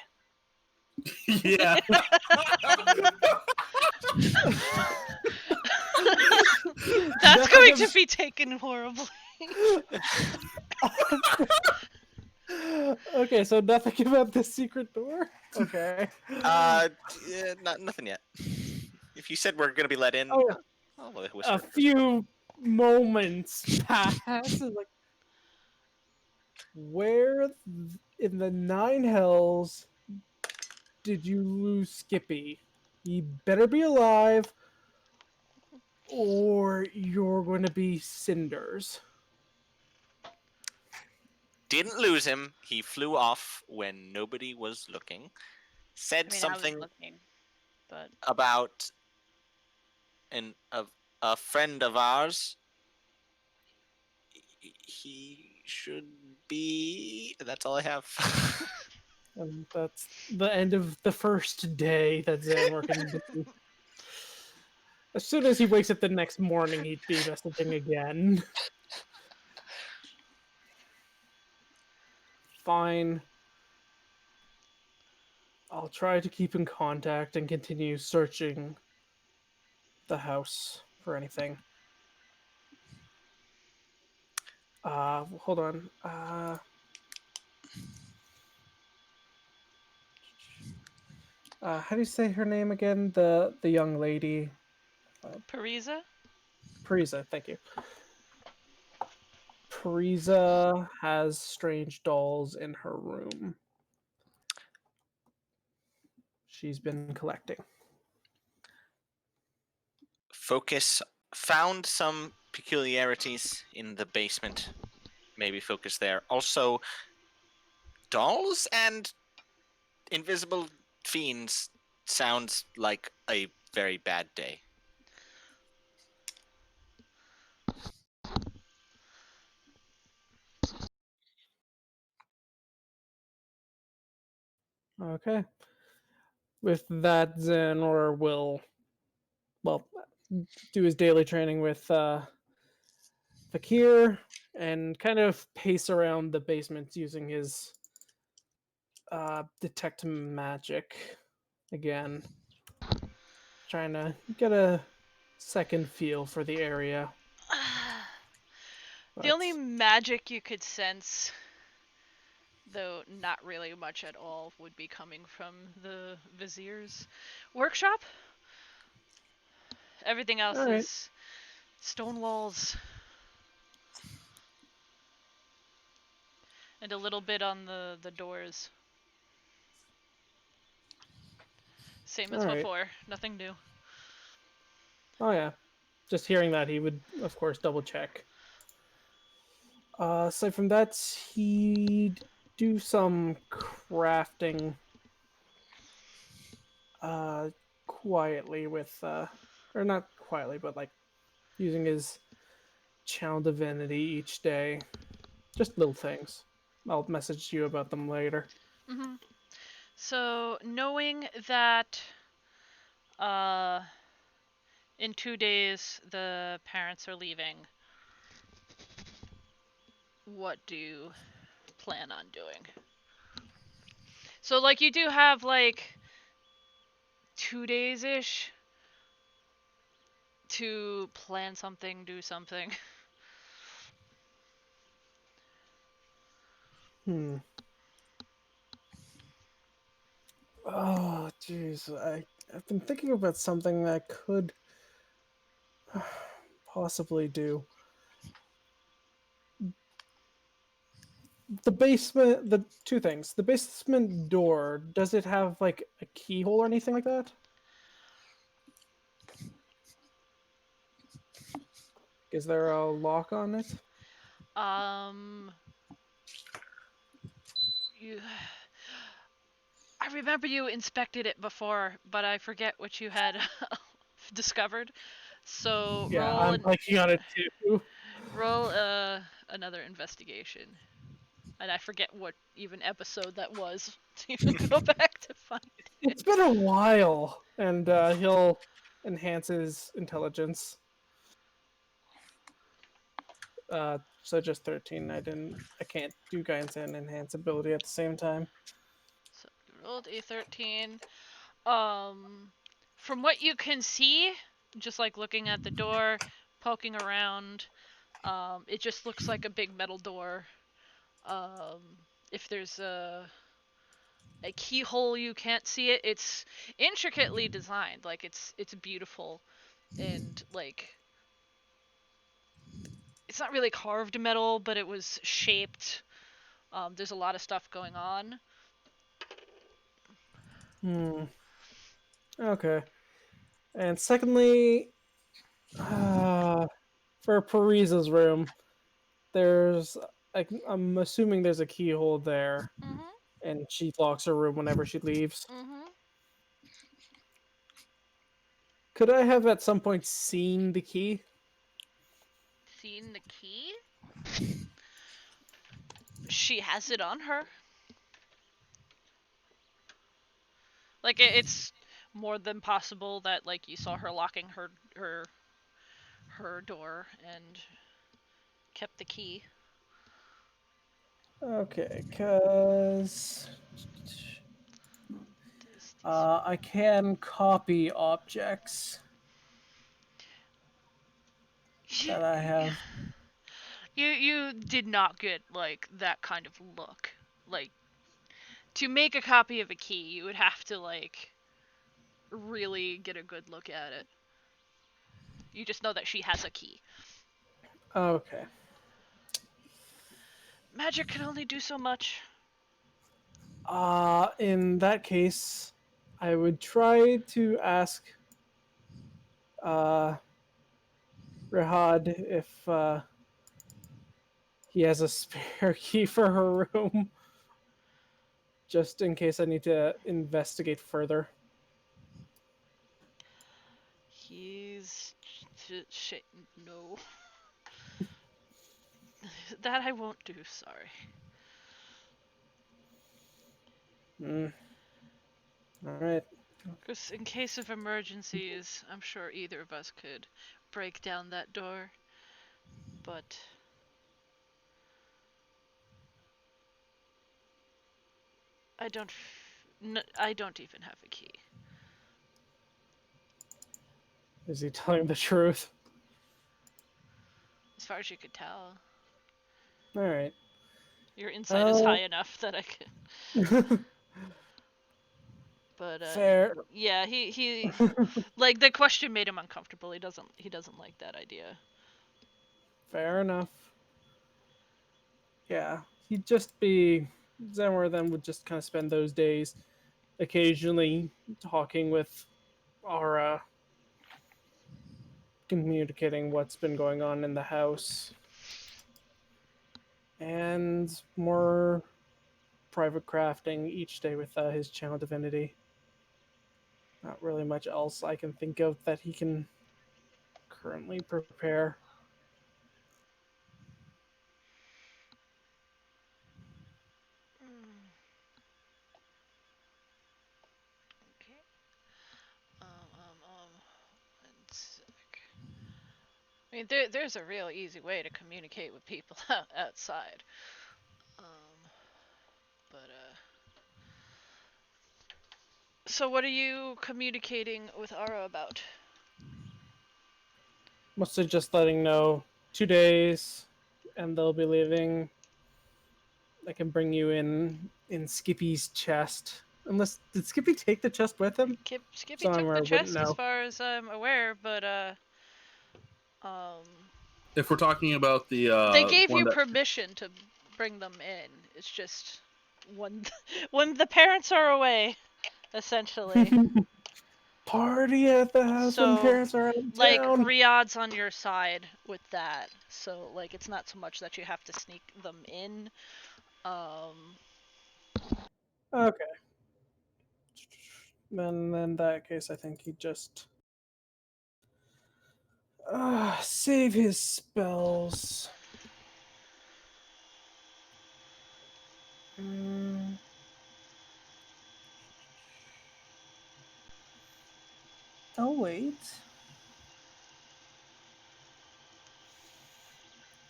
Yeah. That's going to be taken horribly. Okay, so nothing about the secret door? Okay. Yeah, nothing yet. If you said we're gonna be let in, Oh, I'll whisper. a few moments pass. Like, where in the Nine Hells did you lose Skippy? He better be alive, or you're going to be cinders. Didn't lose him. He flew off when nobody was looking. Said I mean, something I was looking, but about a friend of ours. He should be. That's all I have. And that's the end of the first day that Xanroar can do. As soon as he wakes up the next morning, he'd be messaging again. Fine. I'll try to keep in contact and continue searching the house for anything. Hold on. How do you say her name again? The young lady. Parisa? Parisa, thank you. Parisa has strange dolls in her room. She's been collecting. Focus found some peculiarities in the basement. Maybe focus there. Also, dolls and invisible fiends sounds like a very bad day. Okay. With that, Xanroar will, well, do his daily training with Fakir and kind of pace around the basement using his detect magic again. Trying to get a second feel for the area. The only But- magic you could sense, though not really much at all, would be coming from the Vizier's workshop. Everything else Alright. is stone walls. And a little bit on the doors. Same as Alright. before, nothing new. Oh yeah, just hearing that, he would of course double check. Aside from that, he'd do some crafting quietly with or not quietly, but like using his channel divinity each day. Just little things. I'll message you about them later. Mm-hmm. So, knowing that In 2 days, the parents are leaving. What do you plan on doing? So, like, you do have, like, 2 days-ish to plan something, do something. Oh, jeez. I've been thinking about something that I could possibly do. The basement, the two things. The basement door, does it have like a keyhole or anything like that? Is there a lock on it? You... I remember you inspected it before, but I forget what you had discovered. So Yeah, I'm blanking on it too. roll another investigation. And I forget what even episode that was to even go back to find it. It's been a while, and he'll enhance his intelligence. So just 13. I can't do guidance and enhance ability at the same time. So you rolled a 13. From what you can see, just like looking at the door, poking around, it just looks like a big metal door. If there's a keyhole, you can't see it. It's intricately designed, like it's beautiful, and like it's not really carved metal, but it was shaped. There's a lot of stuff going on. Okay. And secondly, for Parisa's room, there's I'm assuming there's a keyhole there, and she locks her room whenever she leaves. Could I have at some point seen the key? Seen the key? She has it on her. Like it's more than possible that like you saw her locking her door and kept the key. Okay, because I can copy objects that I have. You did not get like that kind of look. Like to make a copy of a key, you would have to like really get a good look at it. You just know that she has a key. Okay. Magic can only do so much. In that case, I would try to ask Rihad if he has a spare key for her room, just in case I need to investigate further. He's shit. No. That I won't do. Sorry. All right. Because in case of emergencies, I'm sure either of us could break down that door. But I don't. I don't even have a key. Is he telling the truth? As far as you could tell. All right. Your insight is high enough that I can. But fair. yeah, he like the question made him uncomfortable. He doesn't like that idea. Fair enough. Yeah, he'd just be Xanroar. Then would just kind of spend those days, occasionally talking with Aura, communicating what's been going on in the house, and more private crafting each day with his channel divinity. Not really much else I can think of that he can currently prepare. Okay. One mean, there's a real easy way to communicate with people outside. But so what are you communicating with Ara about? Mostly just letting know 2 days, and they'll be leaving. I can bring you in Skippy's chest. Unless did Skippy take the chest with him? Skippy Somewhere took I the wouldn't chest as know. far as I'm aware, but um, If we're talking about the they gave one you that permission to bring them in. It's just when when the parents are away, essentially. Party at the house when So, parents are out of like, town. Riyadh's on your side with that. So, like, it's not so much that you have to sneak them in. Okay. Then in that case, I think he just save his spells. Oh wait.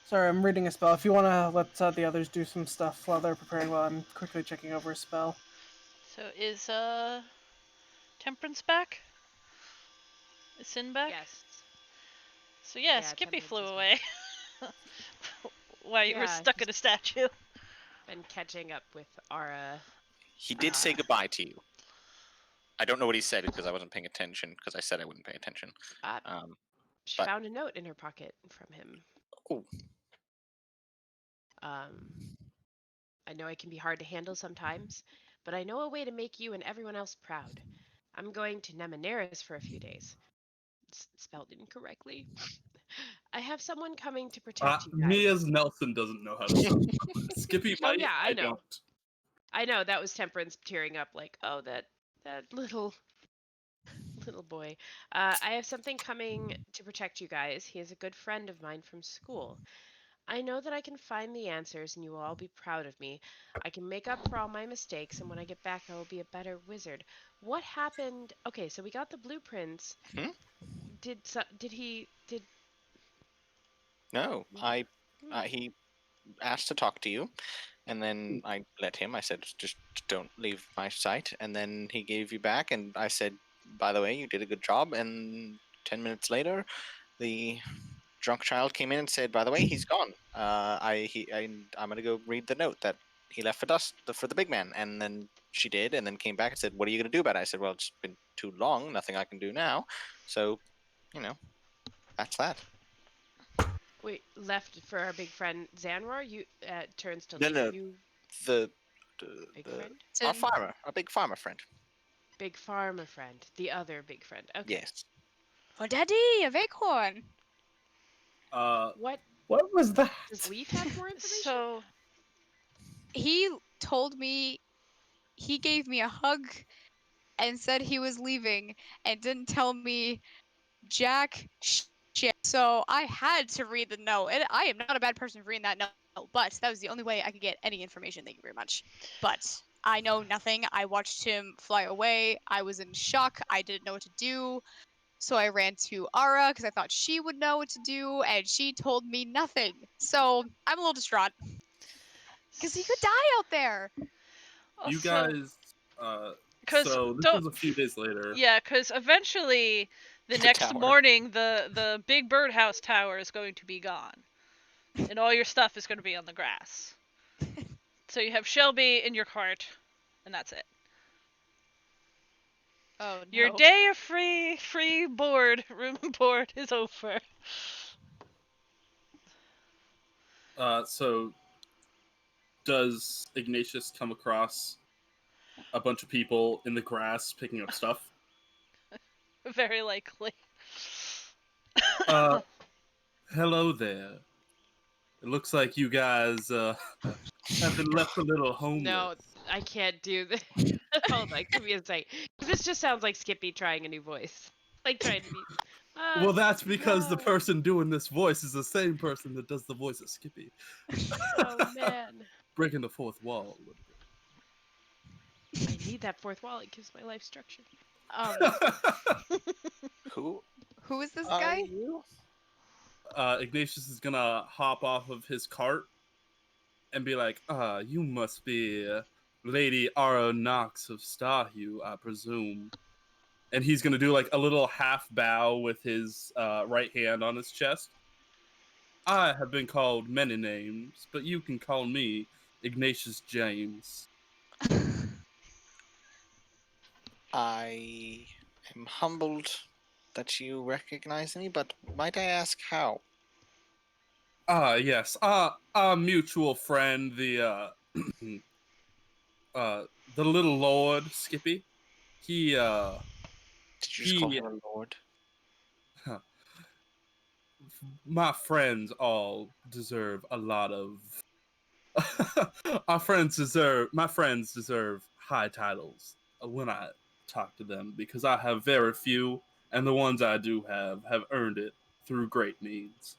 Sorry, I'm reading a spell. If you want to let the others do some stuff while they're preparing, while I'm quickly checking over a spell. So is Temperance back? Is Sin back? Yes. So yeah, Yeah, Skippy Temperance flew is away. While you were Yeah, stuck he's- in a statue. Been catching up with Ara. He did say goodbye to you. I don't know what he said because I wasn't paying attention because I said I wouldn't pay attention. She But- found a note in her pocket from him. Oh. I know I can be hard to handle sometimes, but I know a way to make you and everyone else proud. I'm going to Mnemoneris for a few days. It's spelled incorrectly. I have someone coming to protect you guys. me as Nelson doesn't know how to spell. Skippy Oh, might. yeah, I know. don't. I know, that was Temperance tearing up like, oh, that little boy. I have something coming to protect you guys. He is a good friend of mine from school. I know that I can find the answers and you will all be proud of me. I can make up for all my mistakes, and when I get back, I will be a better wizard. What happened? Okay, so we got the blueprints. Hmm? Did No, he asked to talk to you, and then Hmm. I let him. I said, just don't leave my sight. And then he gave you back, and I said, by the way, you did a good job. And 10 minutes later, the drunk child came in and said, by the way, he's gone. I'm gonna go read the note that he left for the big man. And then she did, and then came back and said, what are you gonna do about it? I said, well, it's been too long. Nothing I can do now. So, that's that. wait, left for our big friend Xanroar? You turns to No, leave no. you, The big friend? a big farmer friend. Big farmer friend. The other big friend. Okay. Yes. Oh, Daddy, a acorn. What What was that? does Leaf have more information? So He told me he gave me a hug and said he was leaving and didn't tell me jack shit. So I had to read the note. And I am not a bad person for reading that note, but that was the only way I could get any information. Thank you very much. But I know nothing. I watched him fly away. I was in shock. I didn't know what to do. So I ran to Ara because I thought she would know what to do, and she told me nothing. So I'm a little distraught because he could die out there. You also, guys. So this was a few days later. Yeah, because eventually the The next tower. morning the big birdhouse tower is going to be gone, and all your stuff is going to be on the grass. So you have Shelby in your cart, and that's it. Oh no. Your day of free room and board is over. So does Ignatius come across a bunch of people in the grass picking up stuff? Very likely. Hello there. It looks like you guys have been left a little homeless. No, I can't do this. Hold on, give me a sec. This just sounds like Skippy trying a new voice. Like trying to be. Well, that's because the no. person doing this voice is the same person that does the voice of Skippy. Oh man. Breaking the fourth wall a little bit. I need that fourth wall. It gives my life structure. Who Who is this are guy? you? Ignatius is gonna hop off of his cart and be like, you must be Lady Ara Knox of Starhue, I presume. And he's gonna do like a little half bow with his right hand on his chest. I have been called many names, but you can call me Ignatius James. I am humbled that you recognize me, but might I ask how? Yes. Our mutual friend, the little lord, Skippy. He, Did you just call he, him a lord? my friends all deserve a lot of my friends deserve high titles when I talk to them, because I have very few, and the ones I do have earned it through great means.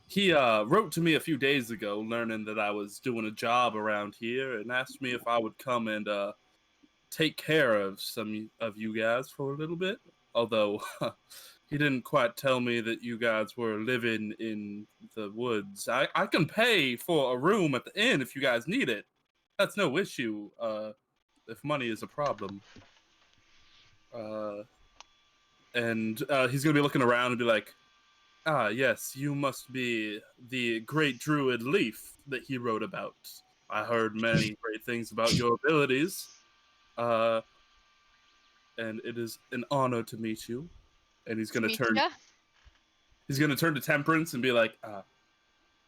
He wrote to me a few days ago, learning that I was doing a job around here, and asked me if I would come and take care of some of you guys for a little bit. Although he didn't quite tell me that you guys were living in the woods. I can pay for a room at the inn if you guys need it. That's no issue. If money is a problem. And he's gonna be looking around and be like, yes, you must be the great Druid Leaf that he wrote about. I heard many great things about your abilities. And it is an honor to meet you. And he's gonna turn. Mitya? He's gonna turn to Temperance and be like,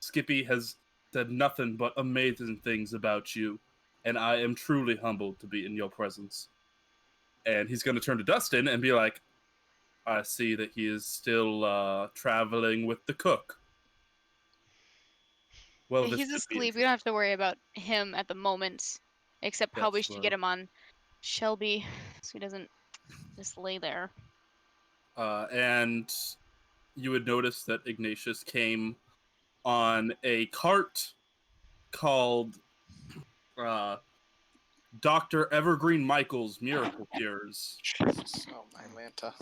Skippy has said nothing but amazing things about you, and I am truly humbled to be in your presence. And he's gonna turn to Dustin and be like, I see that he is still traveling with the cook. Well, Yeah, this he's should be asleep. We don't have to worry about him at the moment. Except probably Yes, should well. get him on Shelby so he doesn't just lay there. And you would notice that Ignatius came on a cart called Dr. Evergreen Michael's Miracle Cures. Jesus, oh my Lanta.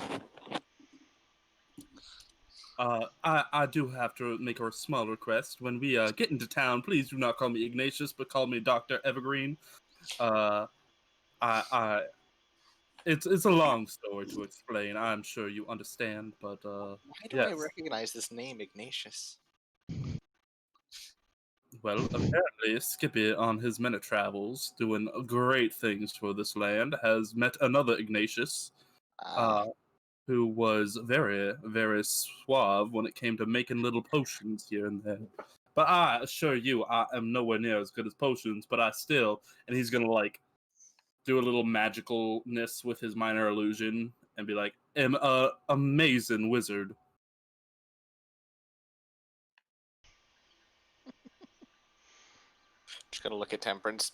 I do have to make a small request. When we get into town, please do not call me Ignatius, but call me Dr. Evergreen. It's a long story to explain. I'm sure you understand, but Why do yes. I recognize this name, Ignatius? Well, apparently Skippy, on his many travels, doing great things for this land, has met another Ignatius, who was very, very suave when it came to making little potions here and there. But I assure you, I am nowhere near as good as potions, but I still, and he's gonna like do a little magicalness with his minor illusion and be like, am a amazing wizard. Just gonna look at Temperance.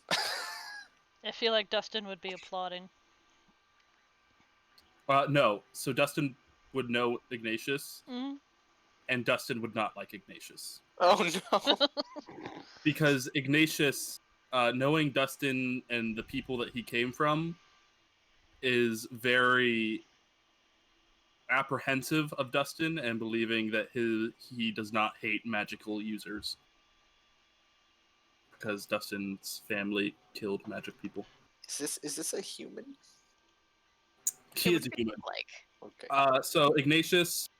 I feel like Dustin would be applauding. No, so Dustin would know Ignatius, Mm. and Dustin would not like Ignatius. Oh no! Because Ignatius, knowing Dustin and the people that he came from, is very apprehensive of Dustin and believing that he does not hate magical users. Because Dustin's family killed magic people. Is this a human? He What is a does he human. look like? Okay. So Ignatius,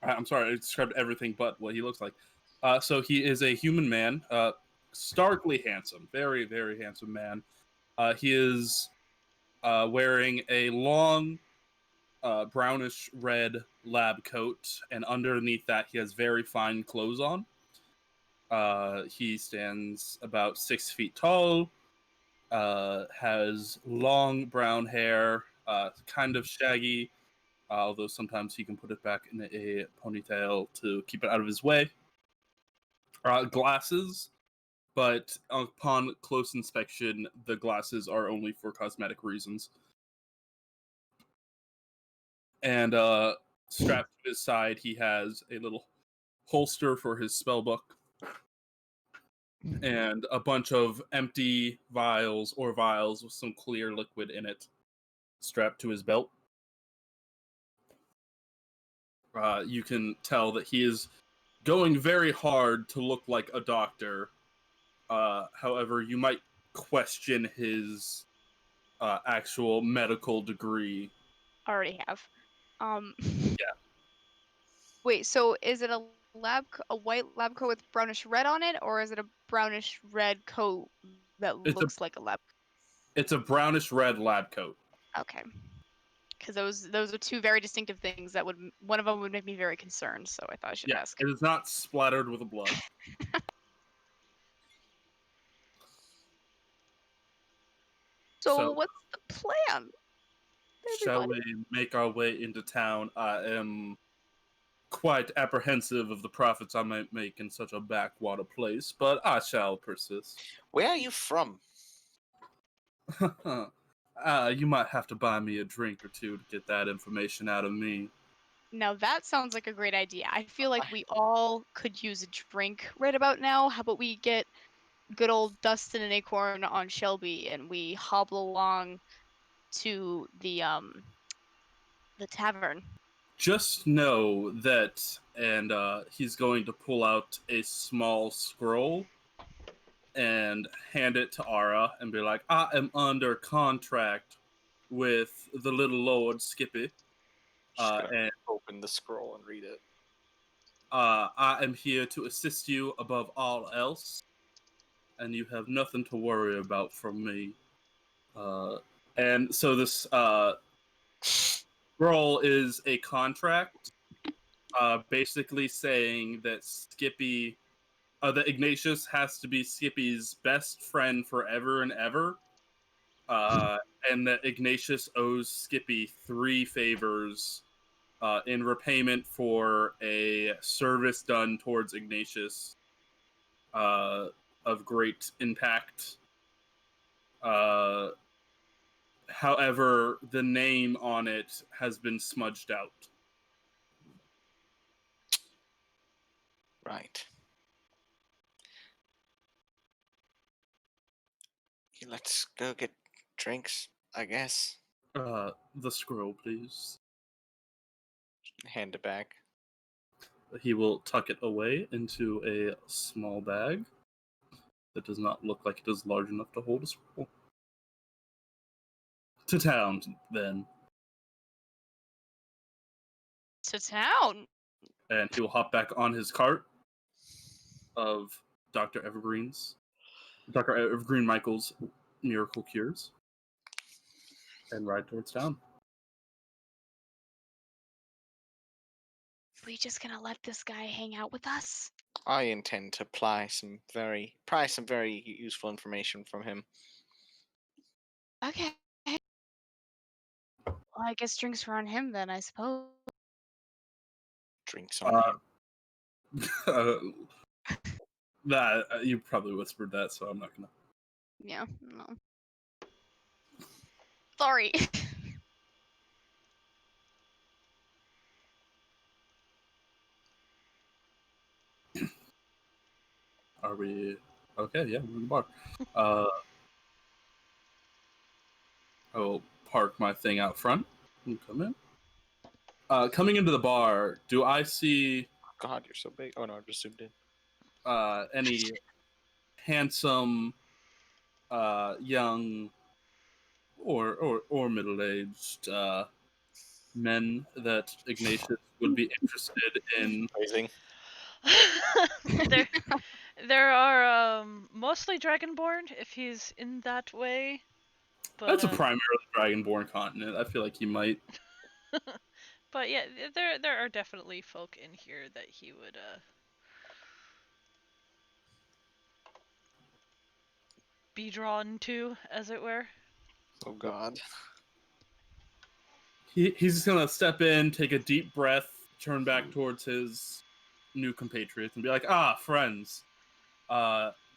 I'm sorry, I described everything but what he looks like. So he is a human man, starkly handsome, very, very handsome man. He is wearing a long, brownish red lab coat, and underneath that, he has very fine clothes on. He stands about 6 feet tall, has long brown hair, kind of shaggy, although sometimes he can put it back in a ponytail to keep it out of his way. Glasses, but upon close inspection, the glasses are only for cosmetic reasons. And strapped to his side, he has a little holster for his spellbook and a bunch of empty vials with some clear liquid in it strapped to his belt. You can tell that he is going very hard to look like a doctor. However, you might question his actual medical degree. Already have. Yeah. Wait, so is it a a white lab coat with brownish red on it, or is it a brownish red coat that It's looks like a lab? It's a brownish red lab coat. Okay. Because those are two very distinctive things that one of them would make me very concerned. So I thought I should Yeah, ask. it is not splattered with blood. So what's the plan? Shall Everybody? we make our way into town? I am quite apprehensive of the profits I might make in such a backwater place, but I shall persist. Where are you from? You might have to buy me a drink or two to get that information out of me. Now that sounds like a great idea. I feel like we all could use a drink right about now. How about we get good old Dustin and Acorn on Shelby and we hobble along to the tavern. Just know that, and he's going to pull out a small scroll and hand it to Ara and be like, I am under contract with the little Lord Skippy. And Open the scroll and read it. I am here to assist you above all else, and you have nothing to worry about from me. And so this scroll is a contract, basically saying that Skippy, that Ignatius has to be Skippy's best friend forever and ever, and that Ignatius owes Skippy 3 favors in repayment for a service done towards Ignatius of great impact. However, the name on it has been smudged out. Right. Let's go get drinks, I guess. The scroll, please. Hand it back. He will tuck it away into a small bag that does not look like it is large enough to hold a scroll. To town, then. To town. And he will hop back on his cart of Dr. Evergreen Michael's Miracle Cures, and ride towards town. We just gonna let this guy hang out with us? I intend to pry some very useful information from him. Okay. Well, I guess drinks were on him then, I suppose. Drinks on him. That you probably whispered that, so I'm not gonna. Yeah, no. Sorry. Are we okay? Yeah, we're in the bar. I will park my thing out front and come in. Coming into the bar, do I see God, you're so big. Oh no, I just zoomed in. any handsome, young, or middle-aged men that Ignatius would be interested in? Amazing. there are mostly Dragonborn if he's in that way. But, That's a primarily Dragonborn continent. I feel like he might. But yeah, there are definitely folk in here that he would be drawn to, as it were. Oh God. He's just gonna step in, take a deep breath, turn back towards his new compatriots, and be like, friends.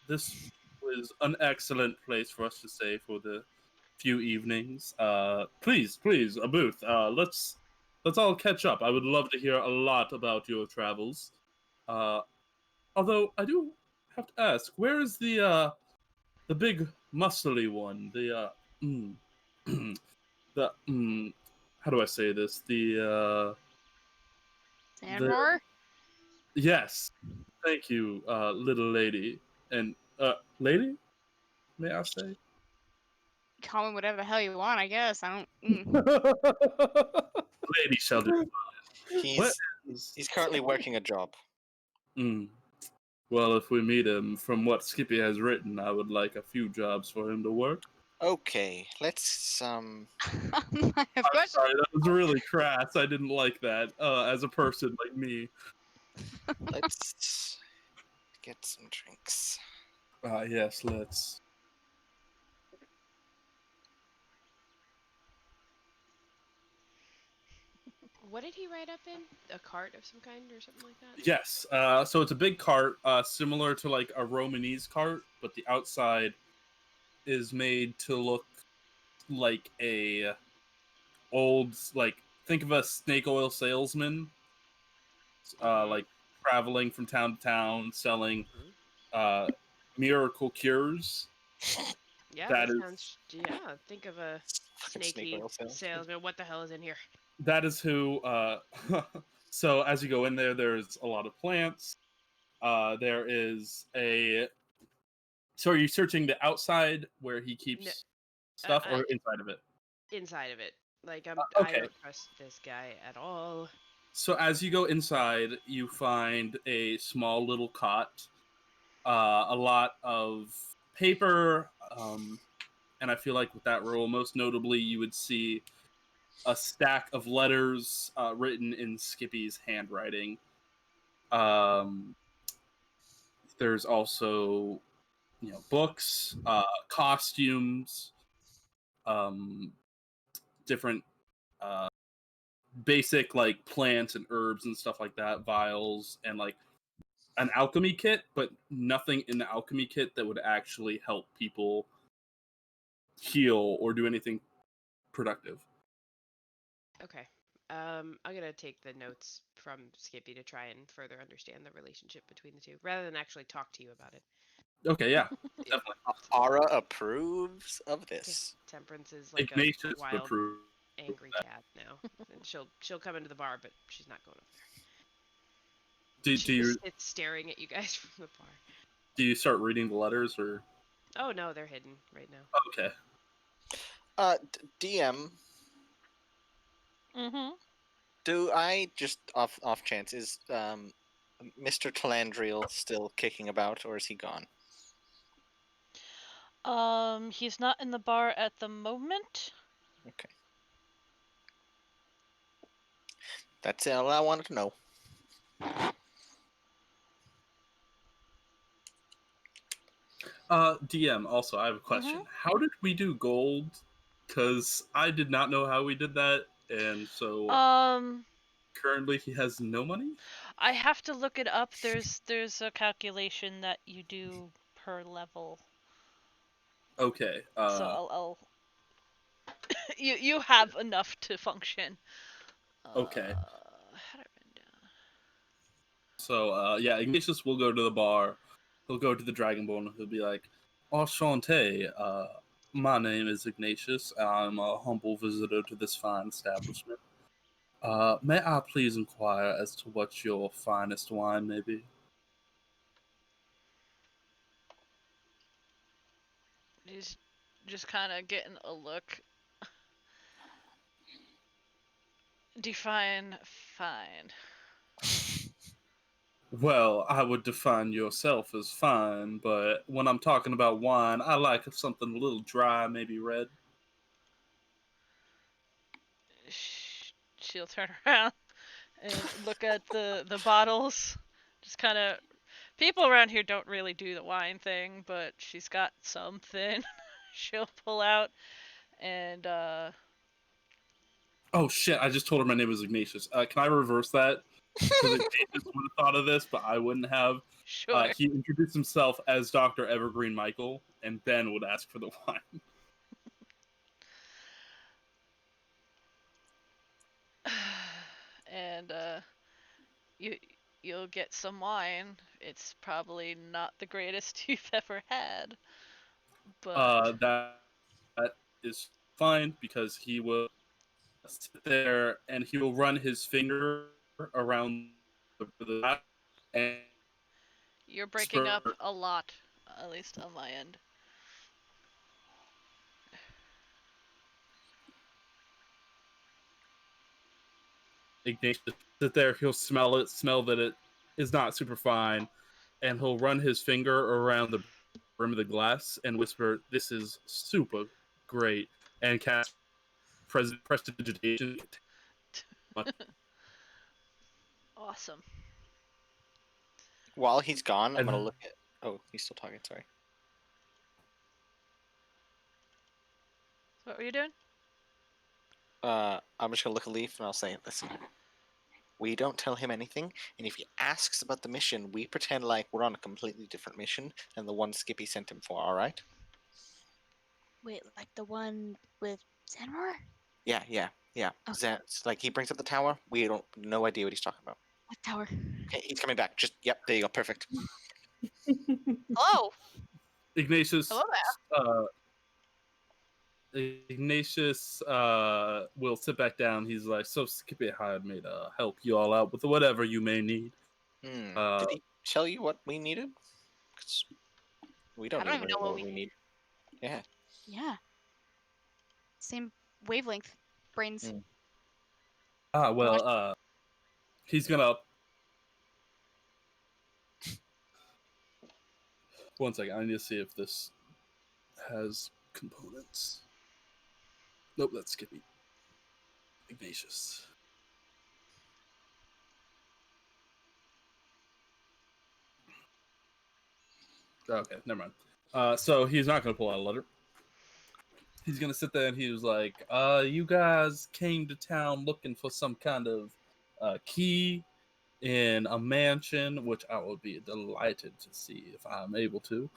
This was an excellent place for us to stay for the few evenings. Please, a booth. Let's all catch up. I would love to hear a lot about your travels. Although I do have to ask, where is the big muscly one? The how do I say this? Xanroar? Yes. Thank you, little lady. And, lady? May I say? Call me whatever the hell you want, I guess. I don't. Lady shall do. What He's currently working a job. Well, if we meet him, from what Skippy has written, I would like a few jobs for him to work. Okay, let's I have I'm questions. sorry, that was really crass. I didn't like that as a person like me. let's get some drinks. Yes, let's. What did he write up in? A cart of some kind or something like that? Yes, so it's a big cart, similar to like a Romanese cart, but the outside is made to look like a old, like, think of a snake oil salesman, like traveling from town to town selling miracle cures. Yeah, That that is- sounds. Yeah, think of a Fucking snake snaky oil salesman. salesman. What the hell is in here? That is who. So as you go in there, there's a lot of plants. There is a. So are you searching the outside where he keeps stuff, or inside of it? Inside of it. Like I okay. don't trust this guy at all. So as you go inside, you find a small little cot, a lot of paper, and I feel like with that roll, most notably, you would see a stack of letters written in Skippy's handwriting. There's also, books, costumes, different basic like plants and herbs and stuff like that, vials, and like an alchemy kit, but nothing in the alchemy kit that would actually help people heal or do anything productive. Okay. I'm gonna take the notes from Skippy to try and further understand the relationship between the two, rather than actually talk to you about it. Okay, yeah, definitely. Ara approves of this. Temperance is like Ignatius a would wild, approve angry that. cat now, and she'll come into the bar, but she's not going over there. Do She you just sits staring at you guys from the bar. do you start reading the letters or? Oh no, they're hidden right now. Okay. DM, Mm-hmm. do I just off chance is Mr. Talandriel still kicking about, or is he gone? He's not in the bar at the moment. Okay. That's all I wanted to know. DM, also, I have a question. How did we do gold? Because I did not know how we did that, and so currently he has no money? I have to look it up. There's a calculation that you do per level. Okay. So I'll you have enough to function. Okay. How did I write down? So, yeah, Ignatius will go to the bar. He'll go to the Dragonborn. He'll be like, Enchanté. My name is Ignatius. I'm a humble visitor to this fine establishment. May I please inquire as to what your finest wine may be? He's just kind of getting a look. Define fine. Well, I would define yourself as fine, but when I'm talking about wine, I like something a little dry, maybe red. She'll turn around and look at the bottles. Just kind of. People around here don't really do the wine thing, but she's got something she'll pull out and Oh shit, I just told her my name was Ignatius. Can I reverse that? Because Ignatius would have thought of this, but I wouldn't have. Sure. He introduced himself as Dr. Evergreen Michael, and then would ask for the wine. And you'll get some wine. It's probably not the greatest you've ever had, but That is fine because he will sit there and he will run his finger around the and You're breaking up a lot, at least on my end. Ignatius sit there, he'll smell that it is not super fine, and he'll run his finger around the rim of the glass and whisper, "This is super great," and cast prestidigitation. Awesome. While he's gone, I'm And- gonna look at. Oh, he's still talking. Sorry. What were you doing? I'm just gonna look at Leaf and I'll say, listen. We don't tell him anything, and if he asks about the mission, we pretend like we're on a completely different mission than the one Skippy sent him for. All right? Wait, like the one with Xanroar? Yeah. Okay. That's like he brings up the tower. We don't no idea what he's talking about. What tower? Okay, he's coming back. Just there you go. Perfect. Hello. Ignatius. Hello Ignatius will sit back down. He's like, "So Skippy hired me to help you all out with whatever you may need." Did he tell you what we needed? 'Cause we don't, I don't even really know what what we need. Yeah. Yeah. Same wavelength. Brains. Well, he's gonna. One second, I need to see if this has components. Nope, that's Skippy. Ignatius. Okay, never mind. So he's not gonna pull out a letter. He's gonna sit there and he was like, you guys came to town looking for some kind of key in a mansion, which I would be delighted to see if I'm able to.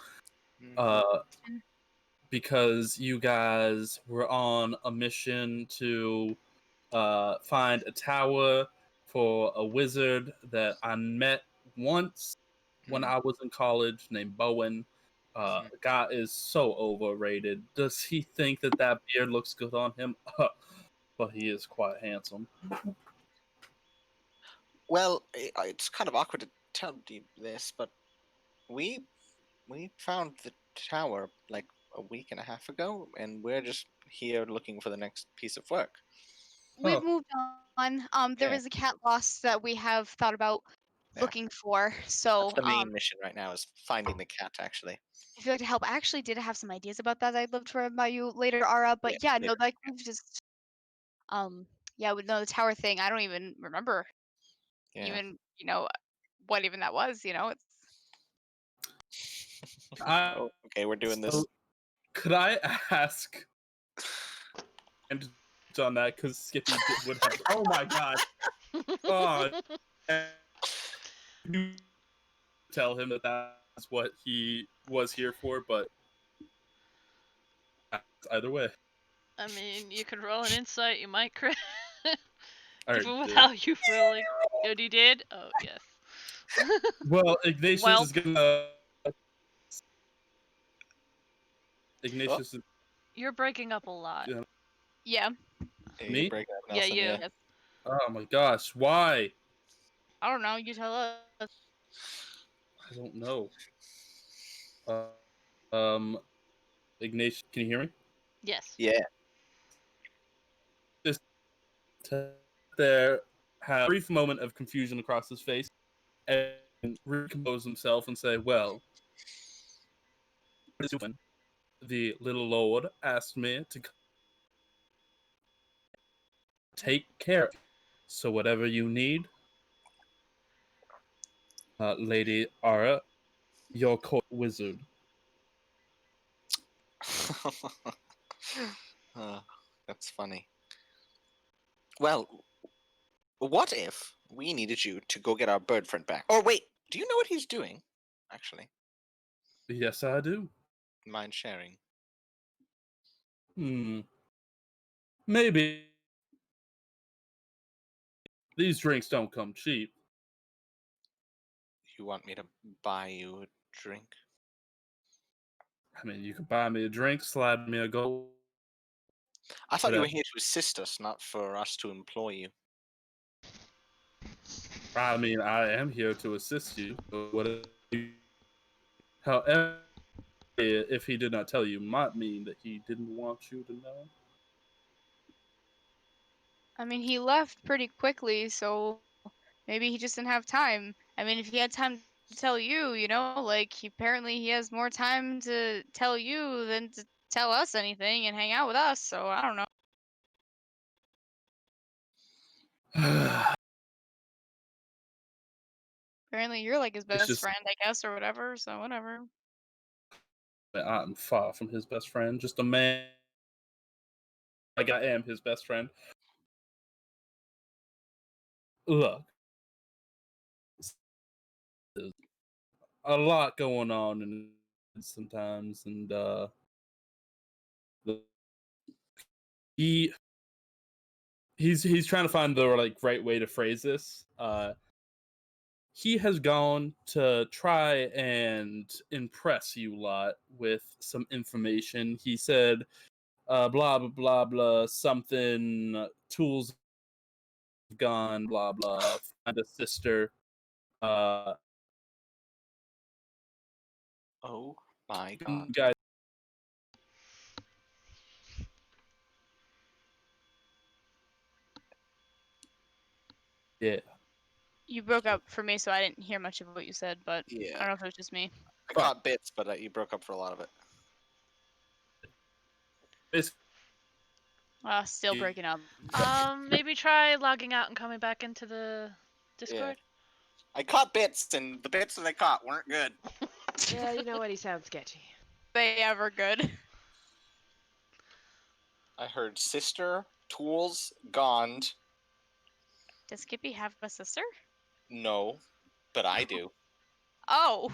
Because you guys were on a mission to find a tower for a wizard that I met once when I was in college named Bowen. The guy is so overrated. Does he think that beard looks good on him? But he is quite handsome. Well, it's kind of awkward to tell you this, but we found the tower like a week and a half ago, and we're just here looking for the next piece of work. We've Oh. moved on. There Yeah. is a cat lost that we have thought about Yeah. looking for. So That's the main mission right now is finding the cat. Actually. if you'd like to help, I actually did have some ideas about that I'd love to run by you later, Ara. But yeah, no, later. like we've just with the tower thing, I don't even remember Yeah. even, what even that was, It's Oh, okay, we're doing this. Could I ask and on that because Skippy would have. Oh my god! Oh, you tell him that that's what he was here for, but either way. I mean, you could roll an insight, you might crit. All Even right, without you rolling. Oh, you did? Oh, yes. well, Ignatius Well- is gonna. Ignatius is. You're breaking up a lot. Yeah. yeah. Hey, Me? break up, Yeah, Nelson, you. yeah. Yes. Oh my gosh! Why? I don't know. You tell us. I don't know. Ignatius, can you hear me? Yes. Yeah. Just there, have a brief moment of confusion across his face, and recompose himself and say, "Well, the little lord asked me to take care of you. So whatever you need, Lady Ara, your court wizard." That's funny. Well, what if we needed you to go get our bird friend back? Oh, wait, do you know what he's doing? Actually, Yes, I do. mind sharing? Maybe. These drinks don't come cheap. You want me to buy you a drink? I mean, you could buy me a drink, slide me a gold. I thought you were Whatever. here to assist us, not for us to employ you. I mean, I am here to assist you. However, if he did not tell you, might mean that he didn't want you to know. I mean, he left pretty quickly, so maybe he just didn't have time. I mean, if he had time to tell you, like apparently he has more time to tell you than to tell us anything and hang out with us. So I don't know. Apparently you're like his best just- friend, I guess, or whatever. So whatever. I'm far from his best friend. Just a man. Like I am his best friend. Look, there's a lot going on and sometimes, and he's trying to find the right way to phrase this. He has gone to try and impress you lot with some information. He said, blah blah blah blah something tools gone, blah blah. Find a sister. Oh my god. Guys, yeah. You broke up for me, so I didn't hear much of what you said, but I Yeah. don't know if it was just me. I caught bits, but you broke up for a lot of it. Still breaking up. Maybe try logging out and coming back into the Discord. I caught bits, and the bits that I caught weren't good. Yeah, you know what? He sounds sketchy. They ever good. I heard sister, tools, gone. Does Skippy have a sister? No, but I do. Oh.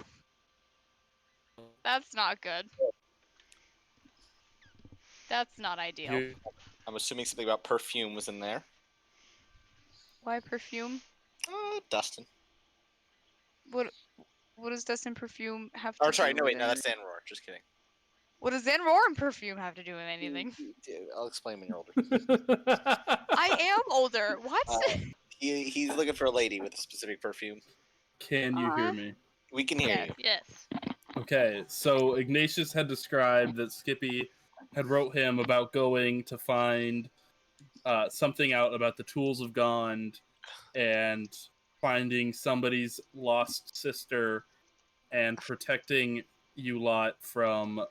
That's not good. That's not ideal. Here- I'm assuming something about perfume was in there. Why perfume? Dustin. What does Dustin perfume have to Or do sorry, no with wait, no, anything? that's Xanroar. Just kidding. What does Xanroar and perfume have to do with anything? I'll explain when you're older. I am older. What? He's looking for a lady with a specific perfume. Can you hear me? We can hear Yeah. you. Yes. Okay, so Ignatius had described that Skippy had wrote him about going to find something out about the tools of Gond and finding somebody's lost sister and protecting you lot from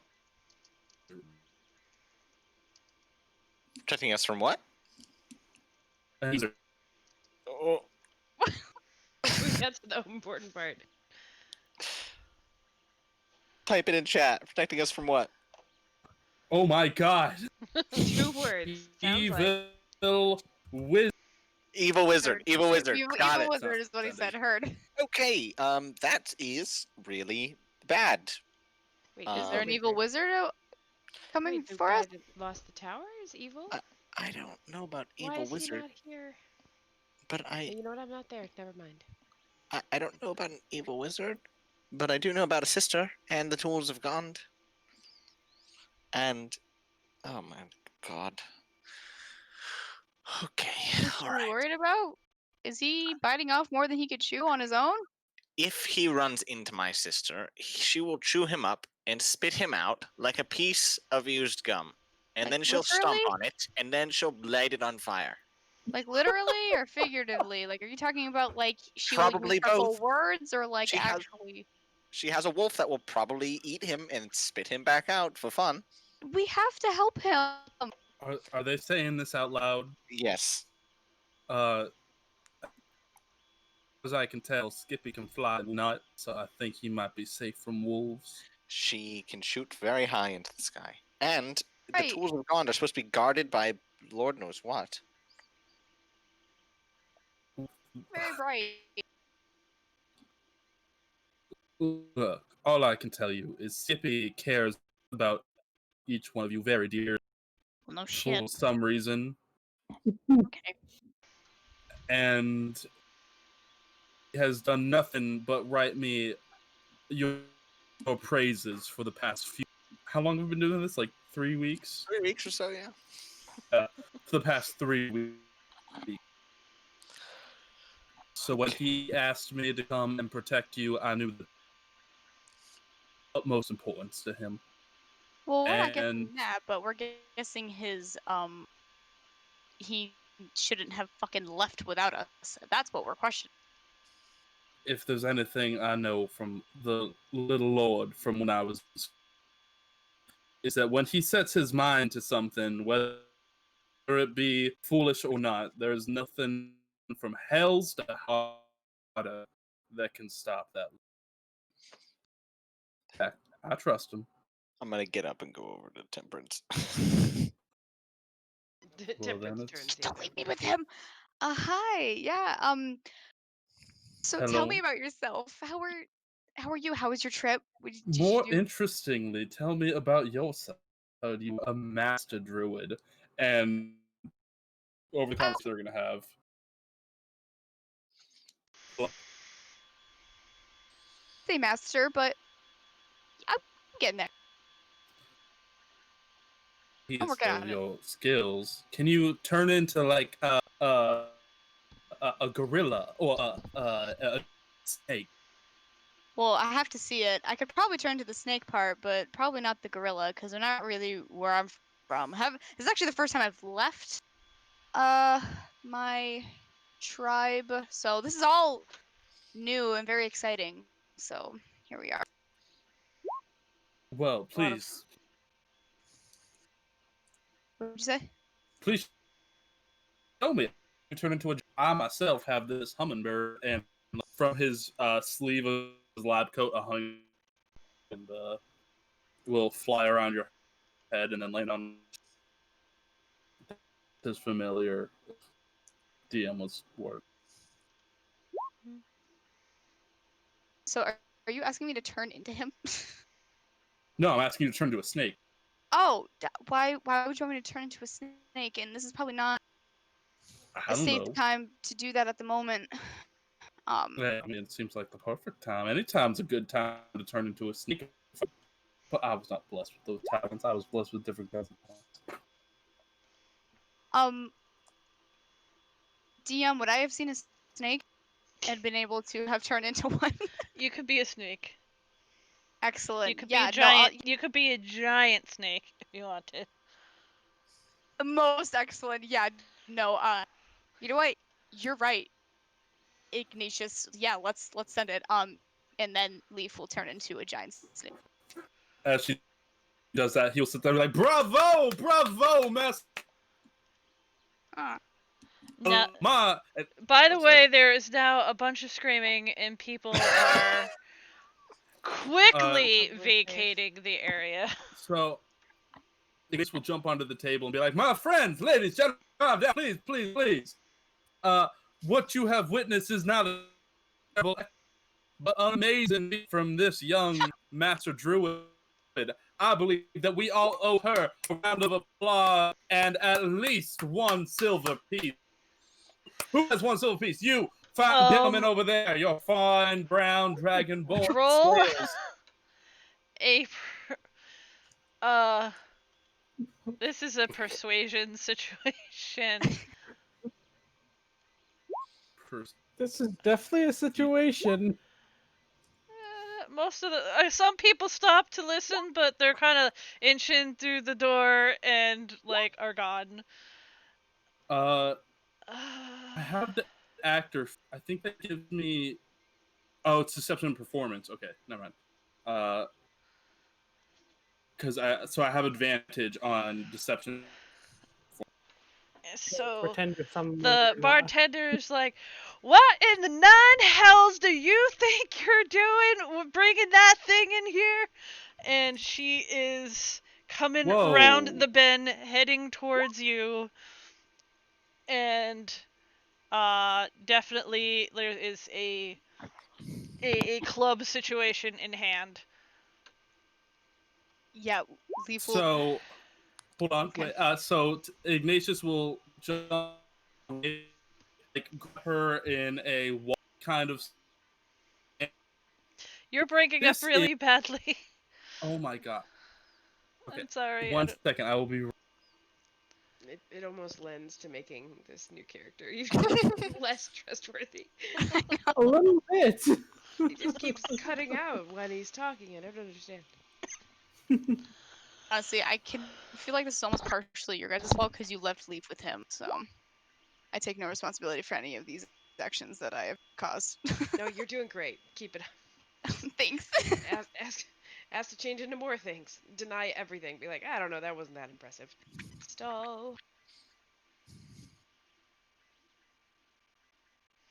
Protecting us from what? Oh, That's the important part. type it in chat. Protecting us from what? Oh my god! 2 words. Sounds like. Evil wizard. Evil wizard. Evil wizard. Got Evil it. wizard is what he said. Heard. Okay. That is really bad. Wait, Is Um, there an evil wizard coming Wait, the for guy us? that lost the tower is evil? I don't know about Why evil is wizard, he not here? but You know what? I'm not there. Never mind. I don't know about an evil wizard, but I do know about a sister and the tools of Gond. And oh my god. Okay. What All are we right. worried about? Is he biting off more than he could chew on his own? If he runs into my sister, she will chew him up and spit him out like a piece of used gum. And Like, then she'll stomp literally? on it, and then she'll light it on fire. Like literally or figuratively? Like, are you talking about like she Probably will purple both. words or like She has- actually? She has a wolf that will probably eat him and spit him back out for fun. We have to help him. Are they saying this out loud? Yes. As I can tell, Skippy can fly at night, so I think he might be safe from wolves. She can shoot very high into the sky. And Right. the tools of Gond are supposed to be guarded by Lord knows what. Very bright. Look, all I can tell you is Skippy cares about each one of you very dear Well, no for shit. some reason, Okay. and has done nothing but write me your praises for the past few. How long have we been doing this? Like 3 weeks? 3 weeks or so, yeah. For the past 3 weeks. So when he asked me to come and protect you, I knew the utmost importance to him. Well, we're not And guessing that, but we're guessing his he shouldn't have fucking left without us. That's what we're questioning. if there's anything I know from the little lord from when I was, is that when he sets his mind to something, whether it be foolish or not, there's nothing from hells to harder that can stop that. I trust him. I'm gonna get up and go over to Temperance. Temperance it's- turns Don't you. leave me with him. Hi. Yeah. So tell me Hello. about yourself. How are you? How was your trip? Did More you do? interestingly, tell me about yourself. You a master druid, and over the conversation they're gonna have. Say master, but I'm getting there. I'm working on it. Your skills. Can you turn into like a gorilla or a snake? Well, I have to see it. I could probably turn to the snake part, but probably not the gorilla, because they're not really where I'm from. This is actually the first time I've left my tribe, so this is all new and very exciting. So here we are. Well, A lot of- please, What did you say? please show me. You turn into a. I myself have this hummingbird, and from his sleeve of his lab coat, a hummingbird and will fly around your head and then land on his familiar DM was word. So are you asking me to turn into him? No, I'm asking you to turn into a snake. Oh, why would you want me to turn into a snake? And this is probably not I a don't safe know. time to do that at the moment. Yeah, I mean, it seems like the perfect time. Anytime's a good time to turn into a snake. But I was not blessed with those talents. I was blessed with different kinds of talents. DM, would I have seen a snake and been able to have turned into one? You could be a snake. Excellent. You could Yeah, be a giant. You could be a giant snake if you wanted. most excellent. Yeah, no. You know what? You're right, Ignatius. Yeah, let's send it. And then Leaf will turn into a giant snake. As she does that, he'll sit there and be like, "Bravo, bravo, master!" Now, My. by the Oh, sorry. way, there is now a bunch of screaming, and people are quickly Probably vacating the area. So, Ignatius will jump onto the table and be like, "My friends, ladies, gentlemen, calm down, please, please, please. What you have witnessed is not a but amazing from this young master druid. I believe that we all owe her a round of applause and at least one silver piece. Who has one silver piece? You, fine gentleman over there, your fine brown dragonborn Roll scales. a. This is a persuasion situation. This is definitely a situation. Most of the some people stop to listen, but they're kind of inching through the door and like are gone. I have the actor. I think that gives me. Oh, it's deception and performance. Okay, never mind. Because I have advantage on deception. So Pretend you're some. the bartender's like, "What in the nine hells do you think you're doing, bringing that thing in here?" And she is coming around the bend, heading towards you, and definitely there is a club situation in hand. Yeah, Leaf will. So, hold on, Okay. wait. So Ignatius will jump, like grab her in a kind of. You're breaking up This really badly. Oh my god. Okay. I'm sorry. One second, I will be. It almost lends to making this new character less trustworthy. A little bit. He just keeps cutting out when he's talking. I don't understand. Honestly, I can feel like this is almost partially your guys' fault because you left Leaf with him. So I take no responsibility for any of these actions that I have caused. No, you're doing great. Keep it up. Thanks. Ask to change into more things. Deny everything. Be like, I don't know, that wasn't that impressive. Stall.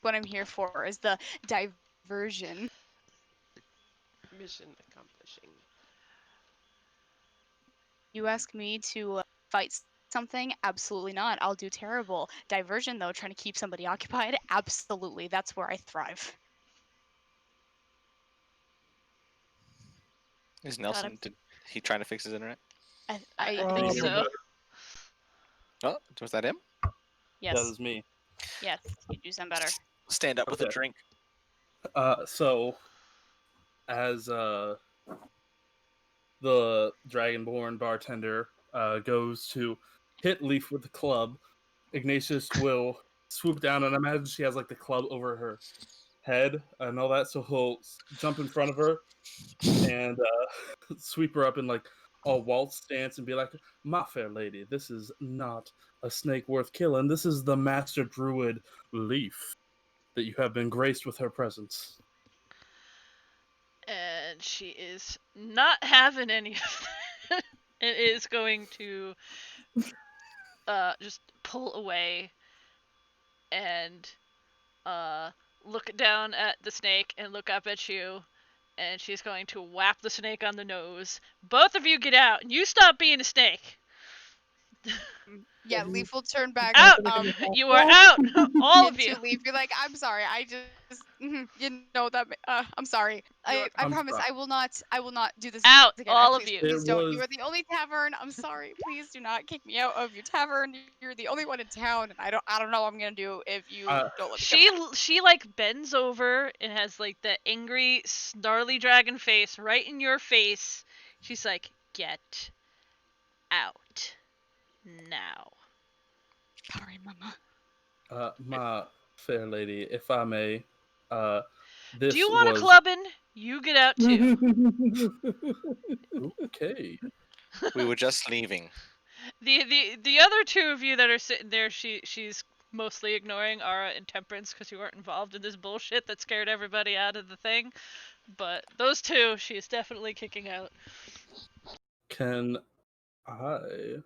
What I'm here for is the diversion. Mission accomplishing. You ask me to fight something? Absolutely not. I'll do terrible. Diversion, though, trying to keep somebody occupied? Absolutely. That's where I thrive. Is Nelson? Did he trying to fix his internet? I think so. Oh, was that him? Yes. That is me. Yes, you do sound better. Stand up with a Okay. drink. So, as the Dragonborn bartender goes to hit Leaf with the club, Ignatius will swoop down, and I imagine she has like the club over her head and all that, so he'll jump in front of her and sweep her up in like a waltz stance and be like, "My fair lady, this is not a snake worth killing. This is the master druid Leaf that you have been graced with her presence." And she is not having any of that. And is going to just pull away and look down at the snake and look up at you. And she's going to whap the snake on the nose. Both of you get out, and you stop being a snake. Yeah, Leaf will turn back. Out! You are out! All of you! To Leaf. You're like, I'm sorry. I just, you know that. I'm sorry. I I'm promise sorry. I will not do this Out, again. all of Please, you. Please It don't. was- You are the only tavern. I'm sorry. Please do not kick me out of your tavern. You're the only one in town, and I don't know what I'm gonna do if you don't let me come back. She like bends over and has like the angry, snarly dragon face right in your face. She's like, "Get out now." Sorry, Mama. My fair lady, if I may, this Do you want was a clubbing? You get out too. okay. We were just leaving. The other two of you that are sitting there, she's mostly ignoring Ara and Temperance because you weren't involved in this bullshit that scared everybody out of the thing. But those two, she is definitely kicking out. Can I?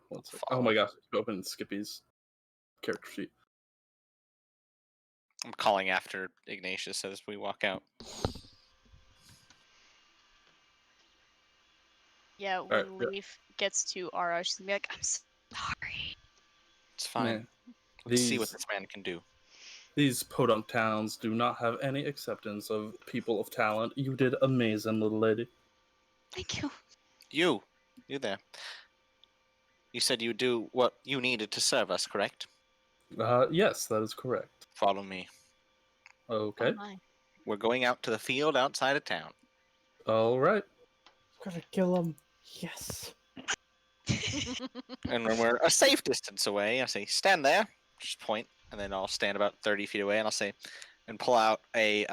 One second. Oh my gosh! I opened Skippy's character sheet. I'm calling after Ignatius as we walk out. Yeah, right, when yeah. Leaf gets to Ara, she's gonna be like, I'm sorry. It's fine. Man, Let's see what this man can do. These podunk towns do not have any acceptance of people of talent. You did amazing, little lady. Thank you. You there. You said you would do what you needed to serve us, correct? Yes, that is correct. Follow me. Okay. Oh my. We're going out to the field outside of town. All right. Gotta kill him. Yes. And when we're a safe distance away, I say, stand there. Just point. And then I'll stand about 30 feet away and I'll say, and pull out a,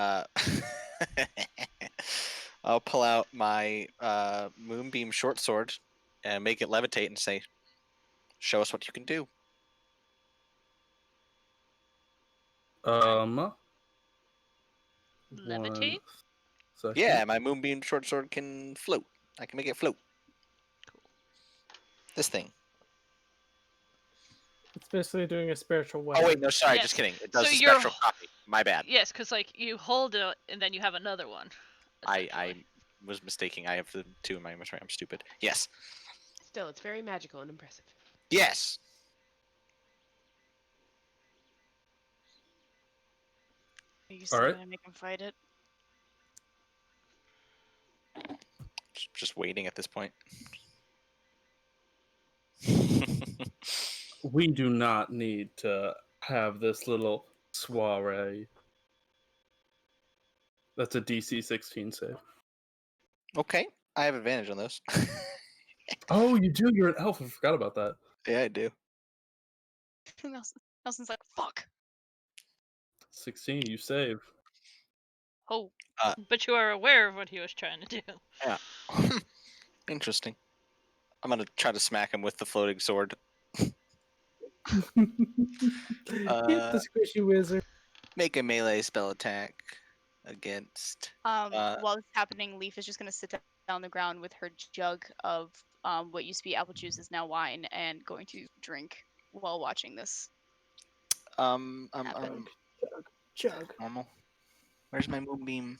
I'll pull out my moonbeam short sword and make it levitate and say, show us what you can do. One Levitate? second. Yeah, my moonbeam short sword can float. I can make it float. Cool. This thing. It's basically doing a spiritual Oh weapon. wait, no, sorry, Yes. just kidding. It does So a you're- special copy. My bad. Yes, because like you hold it and then you have another one. I essentially. was mistaking. I have the two in my inventory. I'm stupid. Yes. Still, it's very magical and impressive. Yes. Are you still Alright. gonna make him fight it? Just waiting at this point. We do not need to have this little soiree. That's a DC 16 save. Okay, I have advantage on those. Oh, you do? You're an elf. I forgot about that. Yeah, I do. Nelson's like, fuck. 16, you save. Oh. But you are aware of what he was trying to do. Yeah. Interesting. I'm gonna try to smack him with the floating sword. Hit the squishy wizard. Make a melee spell attack against. While it's happening, Leaf is just gonna sit down on the ground with her jug of what used to be apple juice is now wine, and going to drink while watching this. Chug. Normal. Where's my moonbeam?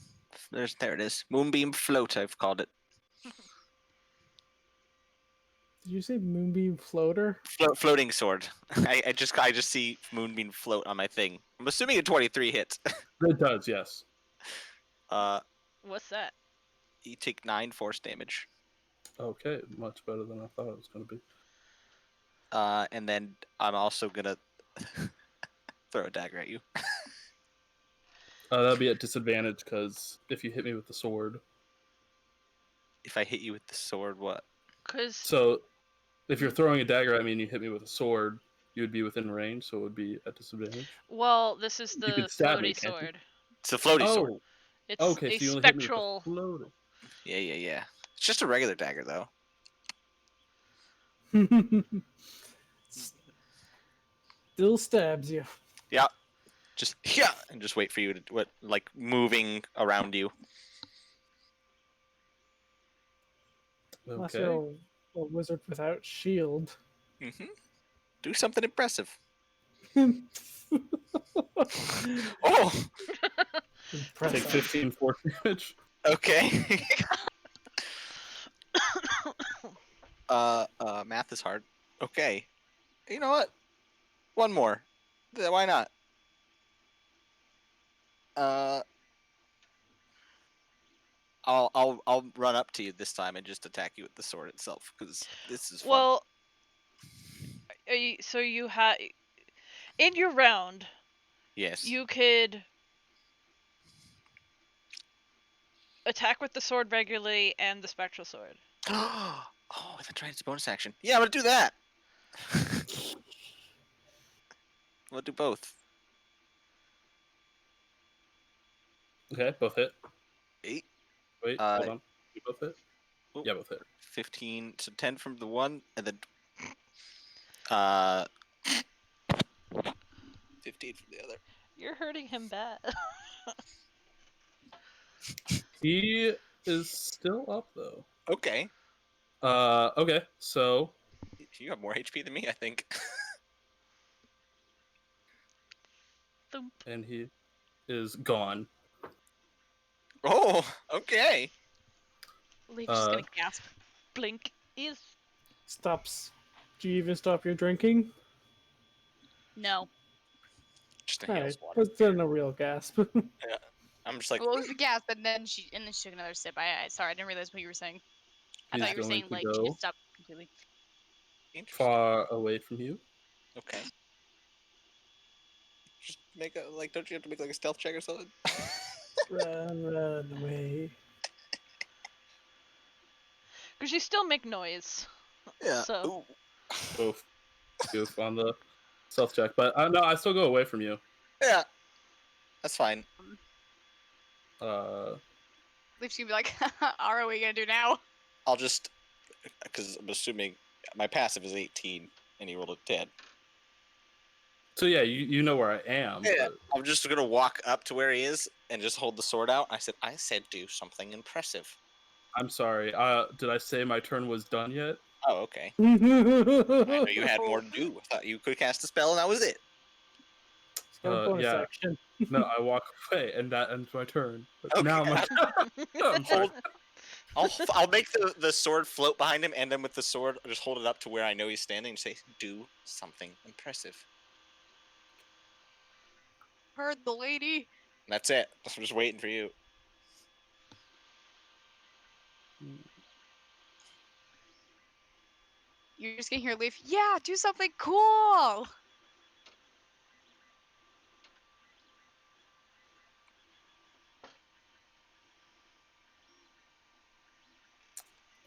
There it is. Moonbeam float. I've called it. Did you say moonbeam floater? Floating sword. I just see moonbeam float on my thing. I'm assuming a 23 hits. It does, yes. What's that? You take 9 force damage. Okay, much better than I thought it was going to be. And then I'm also gonna throw a dagger at you. That'll be at disadvantage because if you hit me with the sword. If I hit you with the sword, what? So, if you're throwing a dagger at me and you hit me with a sword, you would be within range, so it would be at disadvantage. Well, this is You the can stab me, floaty can't you? sword. It's a floaty sword. It's okay, a so you only spectral. hit me with the floating. Yeah. It's just a regular dagger, though. Still stabs you. Yeah. Just and just wait for you to moving around you. Unless Okay. you're a wizard without shield. Mm-hmm. Do something impressive. Impressive. Oh. Take 15 force damage. Okay. Math is hard. Okay. You know what? One more. Why not? I'll run up to you this time and just attack you with the sword itself because this is fun. Well, so you have in your round. Yes. You could attack with the sword regularly and the spectral sword. Oh, that's right. It's a bonus action. Yeah, I'm gonna do that. We'll do both. Okay, both hit. 8. Wait, hold on. You both hit? Oh, Yeah, both hit. 15, so 10 from the one, and then 15 from the other. You're hurting him bad. He is still up though. Okay. Okay, so You have more HP than me, I think. Thump. and he is gone. Oh, okay. Leaf's just gonna gasp. Blink is. Stops. Do you even stop your drinking? No. Just a Alright, hail's water. that's still no real gasp. I'm just like, Well, it was a gasp, and then she took another sip. Sorry, I didn't realize what you were saying. I He's thought you were going saying to like go she just stopped completely. interesting. far away from you. Okay. Just make a don't you have to make like a stealth check or something? run away. Because you still make noise. Yeah. So. Ooh. Goof on the stealth check, but no, I still go away from you. Yeah. That's fine. Leaf's gonna be like, "What are we gonna do now?" I'll just, because I'm assuming my passive is 18 and he rolled a 10. So yeah, you know where I am. Yeah. But... I'm just gonna walk up to where he is and just hold the sword out. I said do something impressive. I'm sorry. Did I say my turn was done yet? Oh, okay. I know you had more to do. I thought you could cast a spell and that was it. It's got a bonus yeah. action. No, I walk away and that ends my turn. But Okay. now my I'm sorry. I'll make the sword float behind him, and then with the sword, I'll just hold it up to where I know he's standing and say, do something impressive. Heard the lady. And that's it. I'm just waiting for you. You're just gonna hear Leaf. Yeah, do something cool.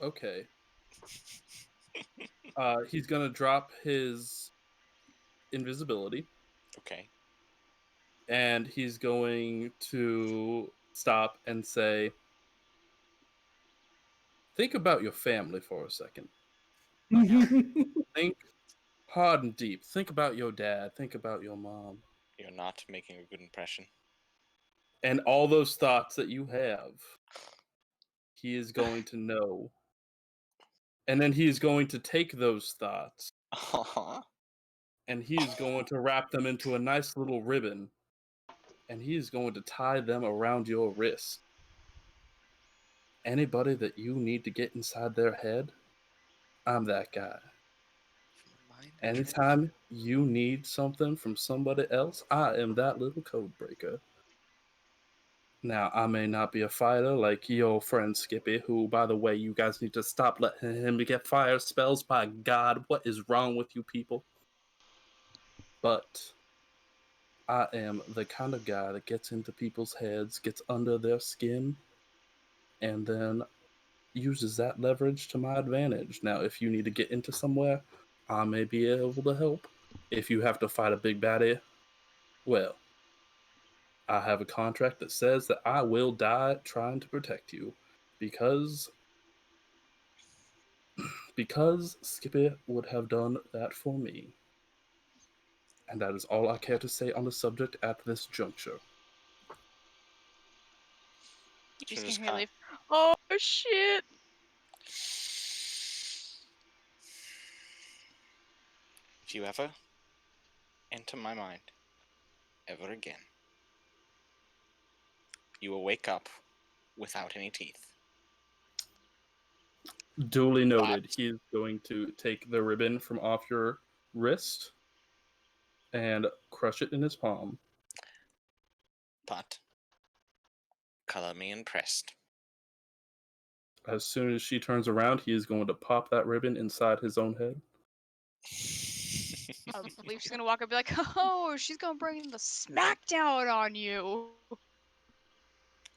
Okay. He's gonna drop his invisibility. Okay. And he's going to stop and say, think about your family for a second. Think hard and deep. Think about your dad. Think about your mom. You're not making a good impression. And all those thoughts that you have, he is going to know. And then he is going to take those thoughts and he is going to wrap them into a nice little ribbon. And he is going to tie them around your wrist. Anybody that you need to get inside their head, I'm that guy. Anytime you need something from somebody else, I am that little code breaker. Now, I may not be a fighter like your friend Skippy, who, by the way, you guys need to stop letting him get fire spells. By God, what is wrong with you people? But I am the kind of guy that gets into people's heads, gets under their skin, and then uses that leverage to my advantage. Now, if you need to get into somewhere, I may be able to help. If you have to fight a big baddie, well, I have a contract that says that I will die trying to protect you because Skippy would have done that for me. And that is all I care to say on the subject at this juncture. You just Just can't kinda- leave. Oh shit! If you ever enter my mind ever again, you will wake up without any teeth. Duly noted. He is going to take the ribbon from off your wrist and crush it in his palm. But color me impressed. As soon as she turns around, he is going to pop that ribbon inside his own head. Leaf's gonna walk up and be like, oh, she's gonna bring the smackdown on you.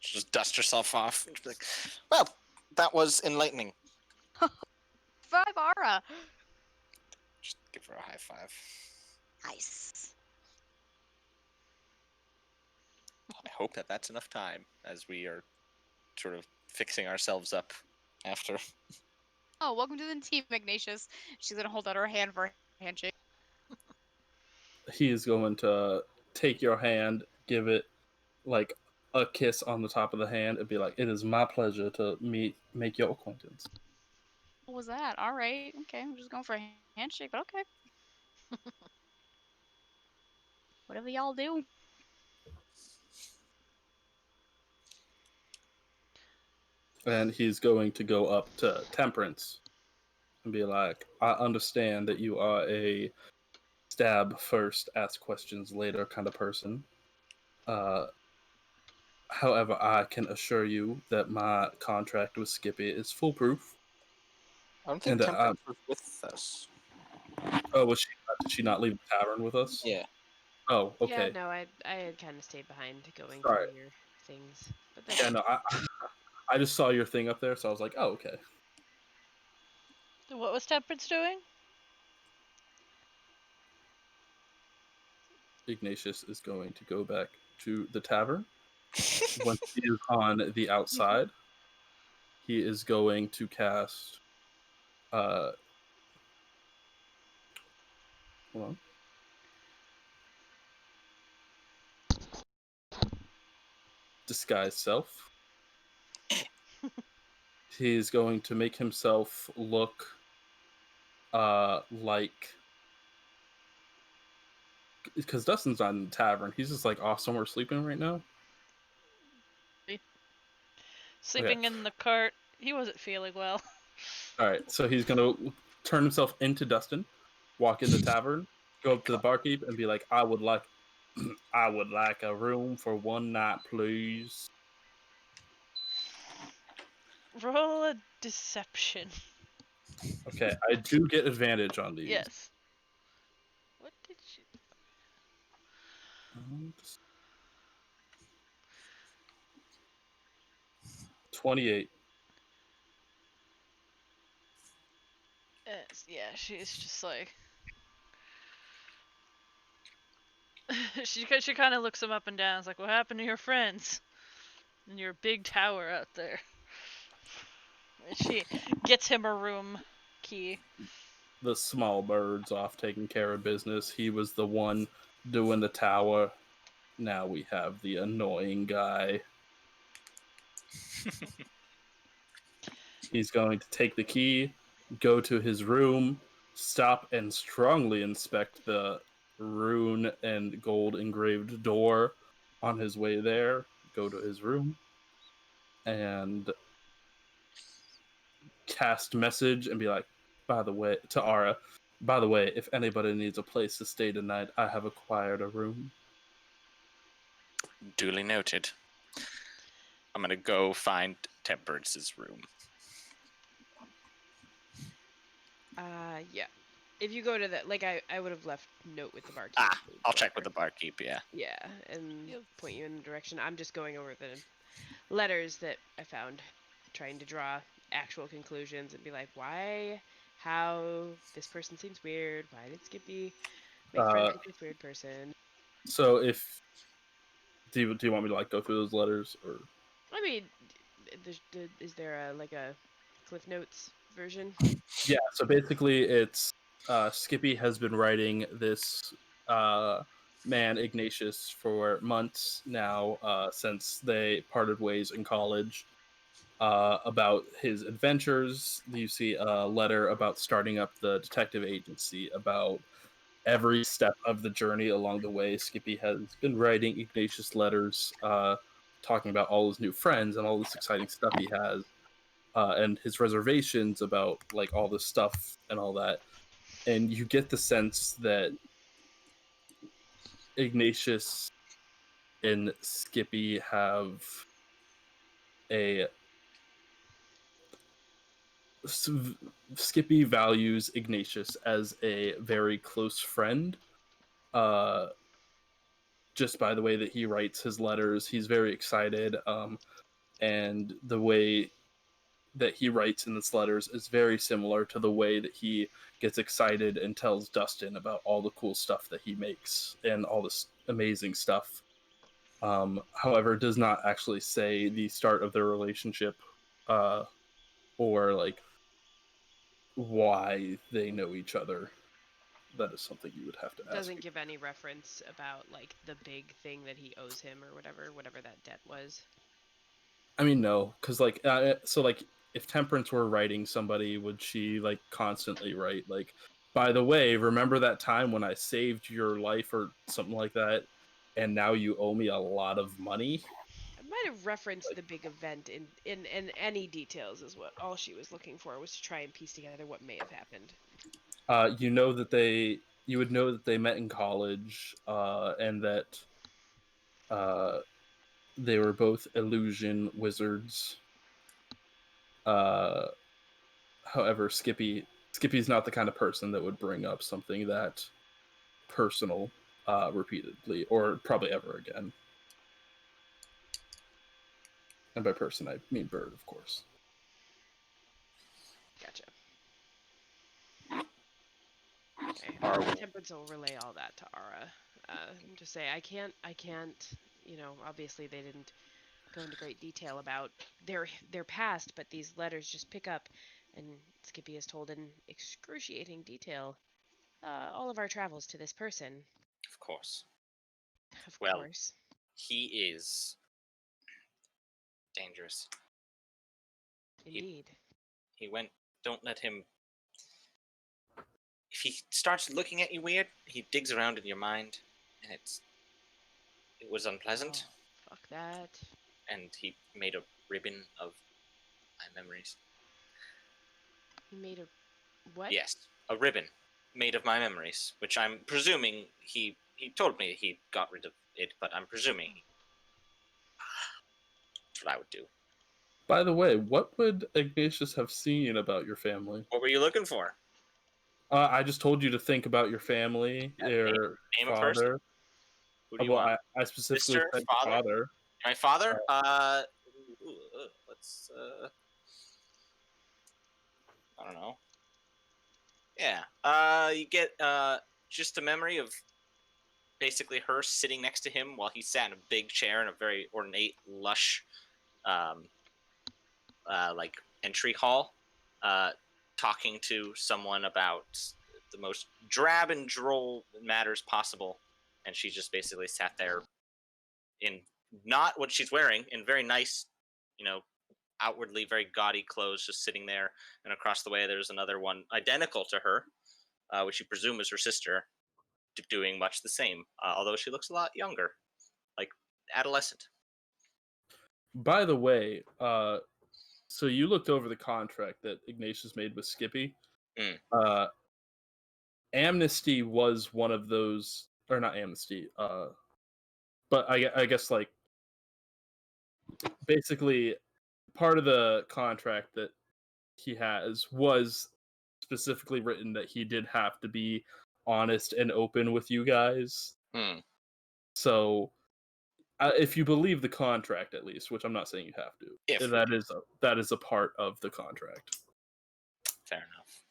Just dust herself off. And be like, well, that was enlightening. 5 Aura. Just give her a high five. Nice. I hope that that's enough time as we are sort of fixing ourselves up after. Oh, welcome to the team, Ignatius. She's gonna hold out her hand for a handshake. He is going to take your hand, give it like a kiss on the top of the hand, and be like, "It is my pleasure to make your acquaintance." What was that? All right, okay. I'm just going for a handshake, but okay. Whatever y'all do. And he's going to go up to Temperance and be like, "I understand that you are a stab first, ask questions later kind of person. However, I can assure you that my contract with Skippy is foolproof." I don't think And Temperance was with us. oh, did she not leave the tavern with us? Yeah. Oh, Yeah, okay. no, I had kind of stayed behind going Sorry. through your things. But Yeah, no, I just saw your thing up there, so I was like, oh, okay. What was Temperance doing? Ignatius is going to go back to the tavern. Once he is on the outside, he is going to cast hold on. Disguise self. He's going to make himself look like, because Dustin's not in the tavern, he's just like off somewhere sleeping right now. Sleeping in the cart. He wasn't feeling well. All right, so he's gonna turn himself into Dustin, walk in the tavern, go up to the barkeep, and be like, "I would like, I would like a room for one night, please." Roll a deception. Okay, I do get advantage on these. Yes. What did you... 28. Yeah, she's just like... she kind of looks him up and down. It's like, what happened to your friends? And your big tower out there. And she gets him a room key. The small bird's off taking care of business. He was the one doing the tower. Now we have the annoying guy. He's going to take the key, go to his room, stop and strongly inspect the rune and gold engraved door on his way there, go to his room, and cast message and be like, by the way, to Ara, by the way, if anybody needs a place to stay tonight, I have acquired a room. Duly noted. I'm gonna go find Temperance's room. Yeah. If you go to the I would have left note with the barkeep. I'll check with the barkeep. Yeah. Yeah, and point you in the direction. I'm just going over the letters that I found, trying to draw actual conclusions and be like, why, how, this person seems weird. Why did Skippy make friends with this weird person? So if do you want me to like go through those letters, or? I mean, is there a Cliff Notes version? Yeah, so basically it's Skippy has been writing this man Ignatius for months now, since they parted ways in college, about his adventures. You see a letter about starting up the detective agency, about every step of the journey along the way. Skippy has been writing Ignatius letters, talking about all his new friends and all this exciting stuff he has. And his reservations about like all this stuff and all that, and you get the sense that Ignatius and Skippy have a Skippy values Ignatius as a very close friend. Just by the way that he writes his letters, he's very excited, and the way that he writes in his letters is very similar to the way that he gets excited and tells Dustin about all the cool stuff that he makes and all this amazing stuff. However, does not actually say the start of their relationship, or like why they know each other. That is something you would have to ask. Doesn't give any reference about like the big thing that he owes him or whatever that debt was. I mean, no, because like, so like, if Temperance were writing somebody, would she like constantly write like, by the way, remember that time when I saved your life or something like that, and now you owe me a lot of money? I might have referenced the big event in any details is what all she was looking for, was to try and piece together what may have happened. You would know that they met in college, and that they were both illusion wizards. However, Skippy's not the kind of person that would bring up something that personal repeatedly, or probably ever again. And by person, I mean bird, of course. Gotcha. Okay. Temperance will relay all that to Ara. Just say I can't. Obviously they didn't go into great detail about their past, but these letters just pick up, and Skippy has told in excruciating detail all of our travels to this person. Of course. Of course. He is dangerous. Indeed. He went. Don't let him. If he starts looking at you weird, he digs around in your mind, and it was unpleasant. Oh, fuck that. And he made a ribbon of my memories. He made a what? Yes, a ribbon made of my memories, which I'm presuming he told me he got rid of it, but I'm presuming that's what I would do. By the way, what would Ignatius have seen about your family? What were you looking for? I just told you to think about your family, your name a father. person? Who do you want? I specifically Mr. said Father? My father? Let's I don't know. Yeah. You get just a memory of basically her sitting next to him while he sat in a big chair in a very ornate, lush, like entry hall, talking to someone about the most drab and droll matters possible, and she just basically sat there in not what she's wearing, in very nice, outwardly very gaudy clothes, just sitting there. And across the way, there's another one identical to her, which you presume is her sister, doing much the same, although she looks a lot younger, like adolescent. By the way, so you looked over the contract that Ignatius made with Skippy. Amnesty was one of those, or not amnesty, but I guess like basically part of the contract that he has was specifically written that he did have to be honest and open with you guys. So if you believe the contract, at least, which I'm not saying you have to, that is a part of the contract. Fair enough.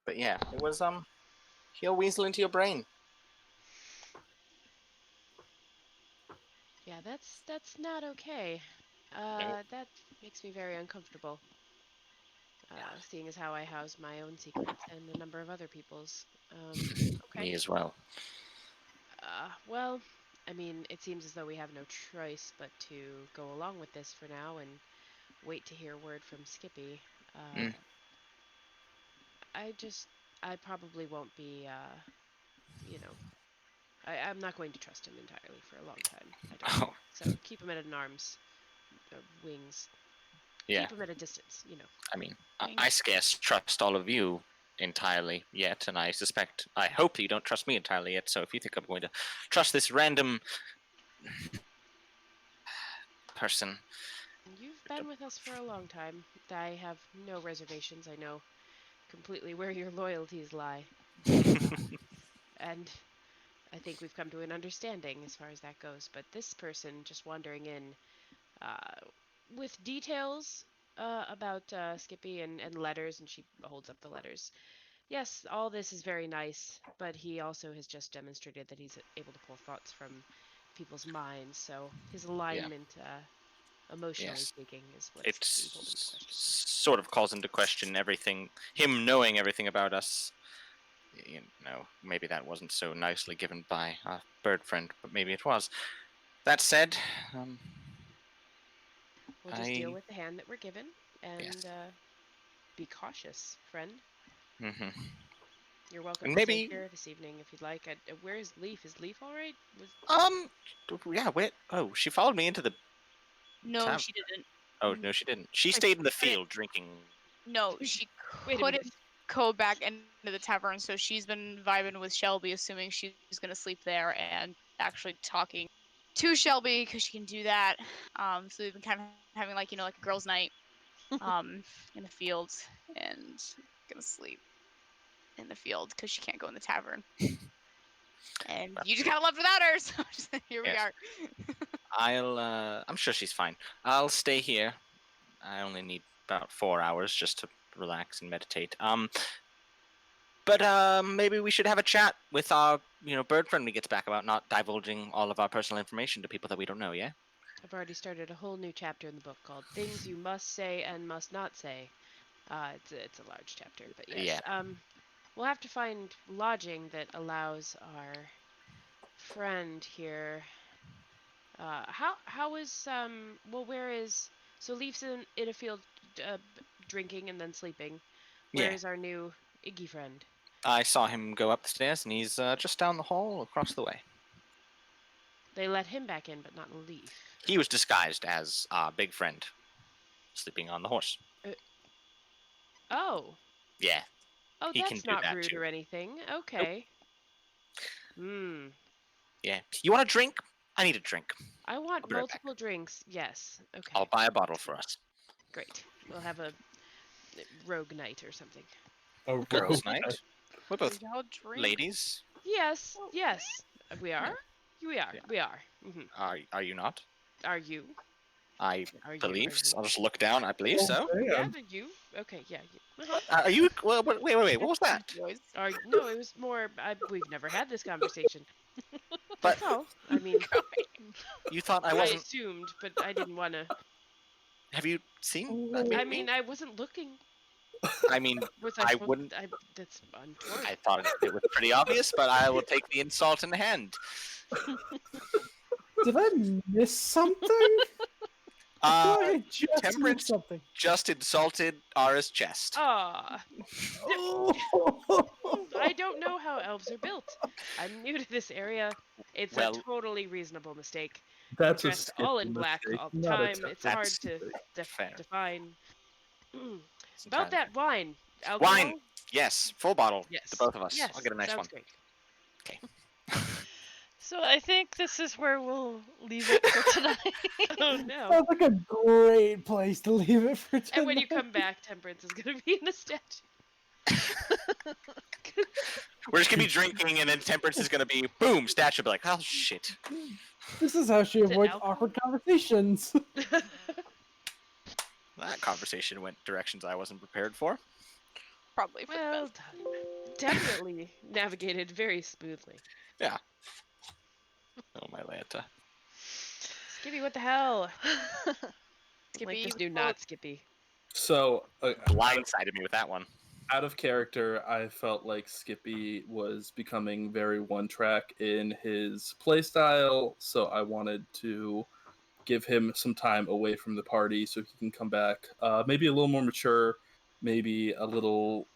But yeah, it was he'll weasel into your brain. Yeah, that's not okay. That makes me very uncomfortable. Seeing as how I house my own secrets and a number of other people's. Okay. Me as well. Well, I mean, it seems as though we have no choice but to go along with this for now and wait to hear word from Skippy. I probably won't be, I'm not going to trust him entirely for a long time. I don't. So keep him at an arm's wings. Yeah. Keep him at a distance, I mean, I scarce trust all of you entirely yet, and I hope you don't trust me entirely yet, so if you think I'm going to trust this random person... You've been with us for a long time. I have no reservations. I know completely where your loyalties lie. And I think we've come to an understanding as far as that goes. But this person just wandering in with details about Skippy and letters, and she holds up the letters. Yes, all this is very nice, but he also has just demonstrated that he's able to pull thoughts from people's minds, so his alignment, emotionally speaking, is what's being pulled into question. Sort of calls into question everything, him knowing everything about us. Maybe that wasn't so nicely given by a bird friend, but maybe it was. That said, we'll just deal with the hand that we're given, and be cautious, friend. You're welcome to stay here this evening if you'd like. Where is Leaf? Is Leaf all right? Yeah. Wait. Oh, she followed me into the. No, she didn't. Oh no, she didn't. She stayed in the field drinking. No, she couldn't go back into the tavern, so she's been vibing with Shelby, assuming she's gonna sleep there, and actually talking to Shelby because she can do that. So we've been kind of having like a girls' night, in the field, and gonna sleep in the field because she can't go in the tavern. And you just kind of left without her, so here we are. I'm sure she's fine. I'll stay here. I only need about 4 hours just to relax and meditate. But maybe we should have a chat with our, bird friend when he gets back about not divulging all of our personal information to people that we don't know, yeah? I've already started a whole new chapter in the book called Things You Must Say and Must Not Say. It's a large chapter, but yes. Yeah. We'll have to find lodging that allows our friend here. How is where is so Leaf's in a field drinking and then sleeping. Where is our new Iggy friend? I saw him go up the stairs, and he's just down the hall across the way. They let him back in, but not Leaf. He was disguised as our big friend, sleeping on the horse. Oh. Yeah. Oh, he that's can not do that rude too. or anything. Okay. Nope. Yeah. You want a drink? I need a drink. I want multiple drinks. Yes. Okay. I'll buy a bottle for us. Great. We'll have a rogue night or something. A girls' night? We're both drink? ladies. Yes. We are. We are. Yeah. We are. Mm-hmm. Are you not? Are you? I Are you? believe. Are So. you? I'll just look down. I believe so. Yeah, Damn. but you? Okay, yeah. You. Are you? Well, wait. What was that? Noise. No, it was more. We've never had this conversation. But That's all. I mean, you thought I I wasn't. assumed, but I didn't want to. Have you seen? That I me? mean, I wasn't looking. I mean, Was I supposed- wouldn't. That's untoward. I thought it was pretty obvious, but I will take the insult in hand. Did I miss something? I feel like I just Temperance- missed something. Just insulted Ara's chest. Ah, Oh. I don't know how elves are built. I'm new to this area. It's Well- a totally reasonable mistake. That's a Dressed all in Skippy black mistake, all the not a time. It's Temperance hard to mistake. Fair. define. It's About entirely that wine. Alcohol? Wine. Yes, full bottle. Yes. The both of us. Yes. I'll get a nice sounds one. Great. So I think this is where we'll leave it for tonight. Oh no. Sounds like a great place to leave it for tonight. And when you come back, Temperance is gonna be in the statue. We're just gonna be drinking, and then Temperance is gonna be boom. Statue will be like, oh shit. This is how she Is it avoids alcohol? awkward conversations. That conversation went directions I wasn't prepared for. Probably for the Well best. done. Definitely navigated very smoothly. Oh my Lanta. Skippy, what the hell? Skippy, Like, just do not Skippy. So, Blindsided me with that one. out of character, I felt like Skippy was becoming very one-track in his playstyle, so I wanted to give him some time away from the party so he can come back, maybe a little more mature, maybe a little,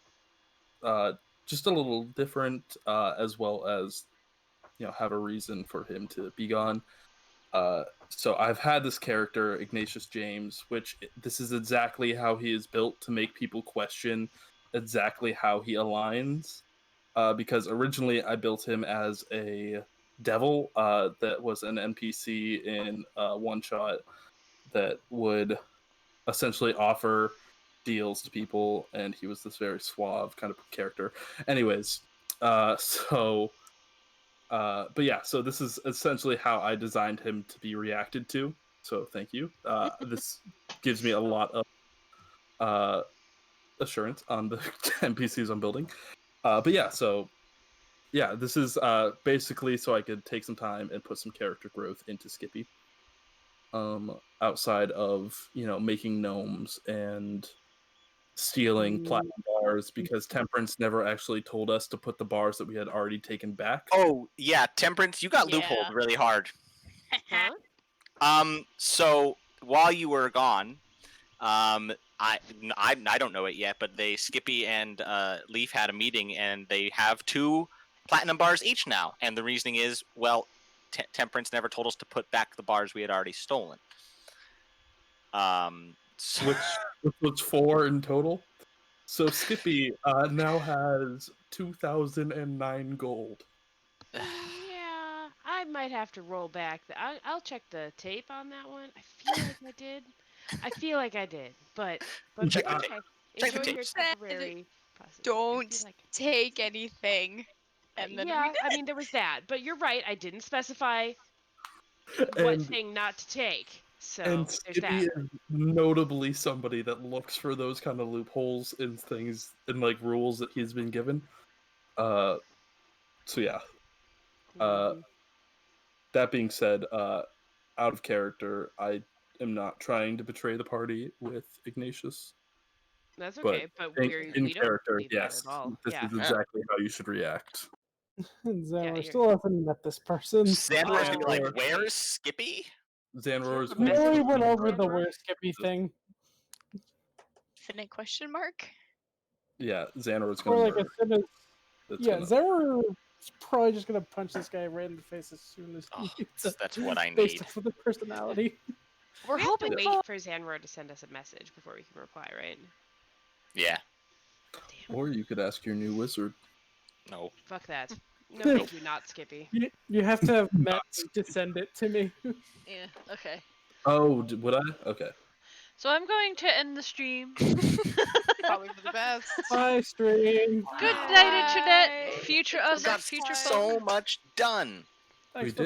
just a little different, as well as, have a reason for him to be gone. So I've had this character, Ignatius James, which this is exactly how he is built to make people question exactly how he aligns. Because originally I built him as a devil that was an NPC in one shot that would essentially offer deals to people, and he was this very suave kind of character. Anyways, but yeah, so this is essentially how I designed him to be reacted to. So thank you. This gives me a lot of assurance on the NPCs I'm building. But yeah, so yeah, this is basically so I could take some time and put some character growth into Skippy. Outside of making gnomes and stealing platinum bars, because Temperance never actually told us to put the bars that we had already taken back. Oh yeah, Temperance, you got Yeah. loopholed really hard. Huh? So while you were gone, I don't know it yet, but Skippy and Leaf had a meeting, and they have 2 platinum bars each now. And the reasoning is, well, Temperance never told us to put back the bars we had already stolen. So, Which was 4 in total. So Skippy now has 2,009 gold. Yeah, I might have to roll back. I'll check the tape on that one. I feel like I did, but Check the okay. tape. Check the Enjoy your tapes. temporary positivity. I Don't feel like- take anything. And then yeah, we did I it. mean there was that, but you're right. I didn't specify what And, thing not to take. So and there's Skippy that. is notably somebody that looks for those kind of loopholes in things, in like rules that he's been given. So yeah. Mhm. That being said, out of character, I am not trying to betray the party with Ignatius. That's but okay, but In, we in don't character, believe that yes. at all. This Yeah. is exactly how you should react. Xanroar you're- still hasn't met this person. Xanroar's gonna be like, Oh. "Where's Skippy?" Xanroar is Message We already from went over the Xanroar? worst Skippy thing. Infinite question mark? Yeah, Xanroar is Or going like to as soon as yeah, gonna... Xanroar is probably just gonna punch this guy right in the face as soon as Oh, he gets it, that's what I based need. off of the personality. We're We have to hoping wait for Xanroar to send us a message before we can reply, right? Yeah. Or you could ask your new wizard. No. Fuck that. No, thank you, not Skippy. You have to have met to send it to me. Yeah, okay. Oh, would I? Okay. So I'm going to end the stream. probably for the best. Bye, stream. Good night, Internet. Bye. Future It's us, Got future so fun. much done. Thanks We for did.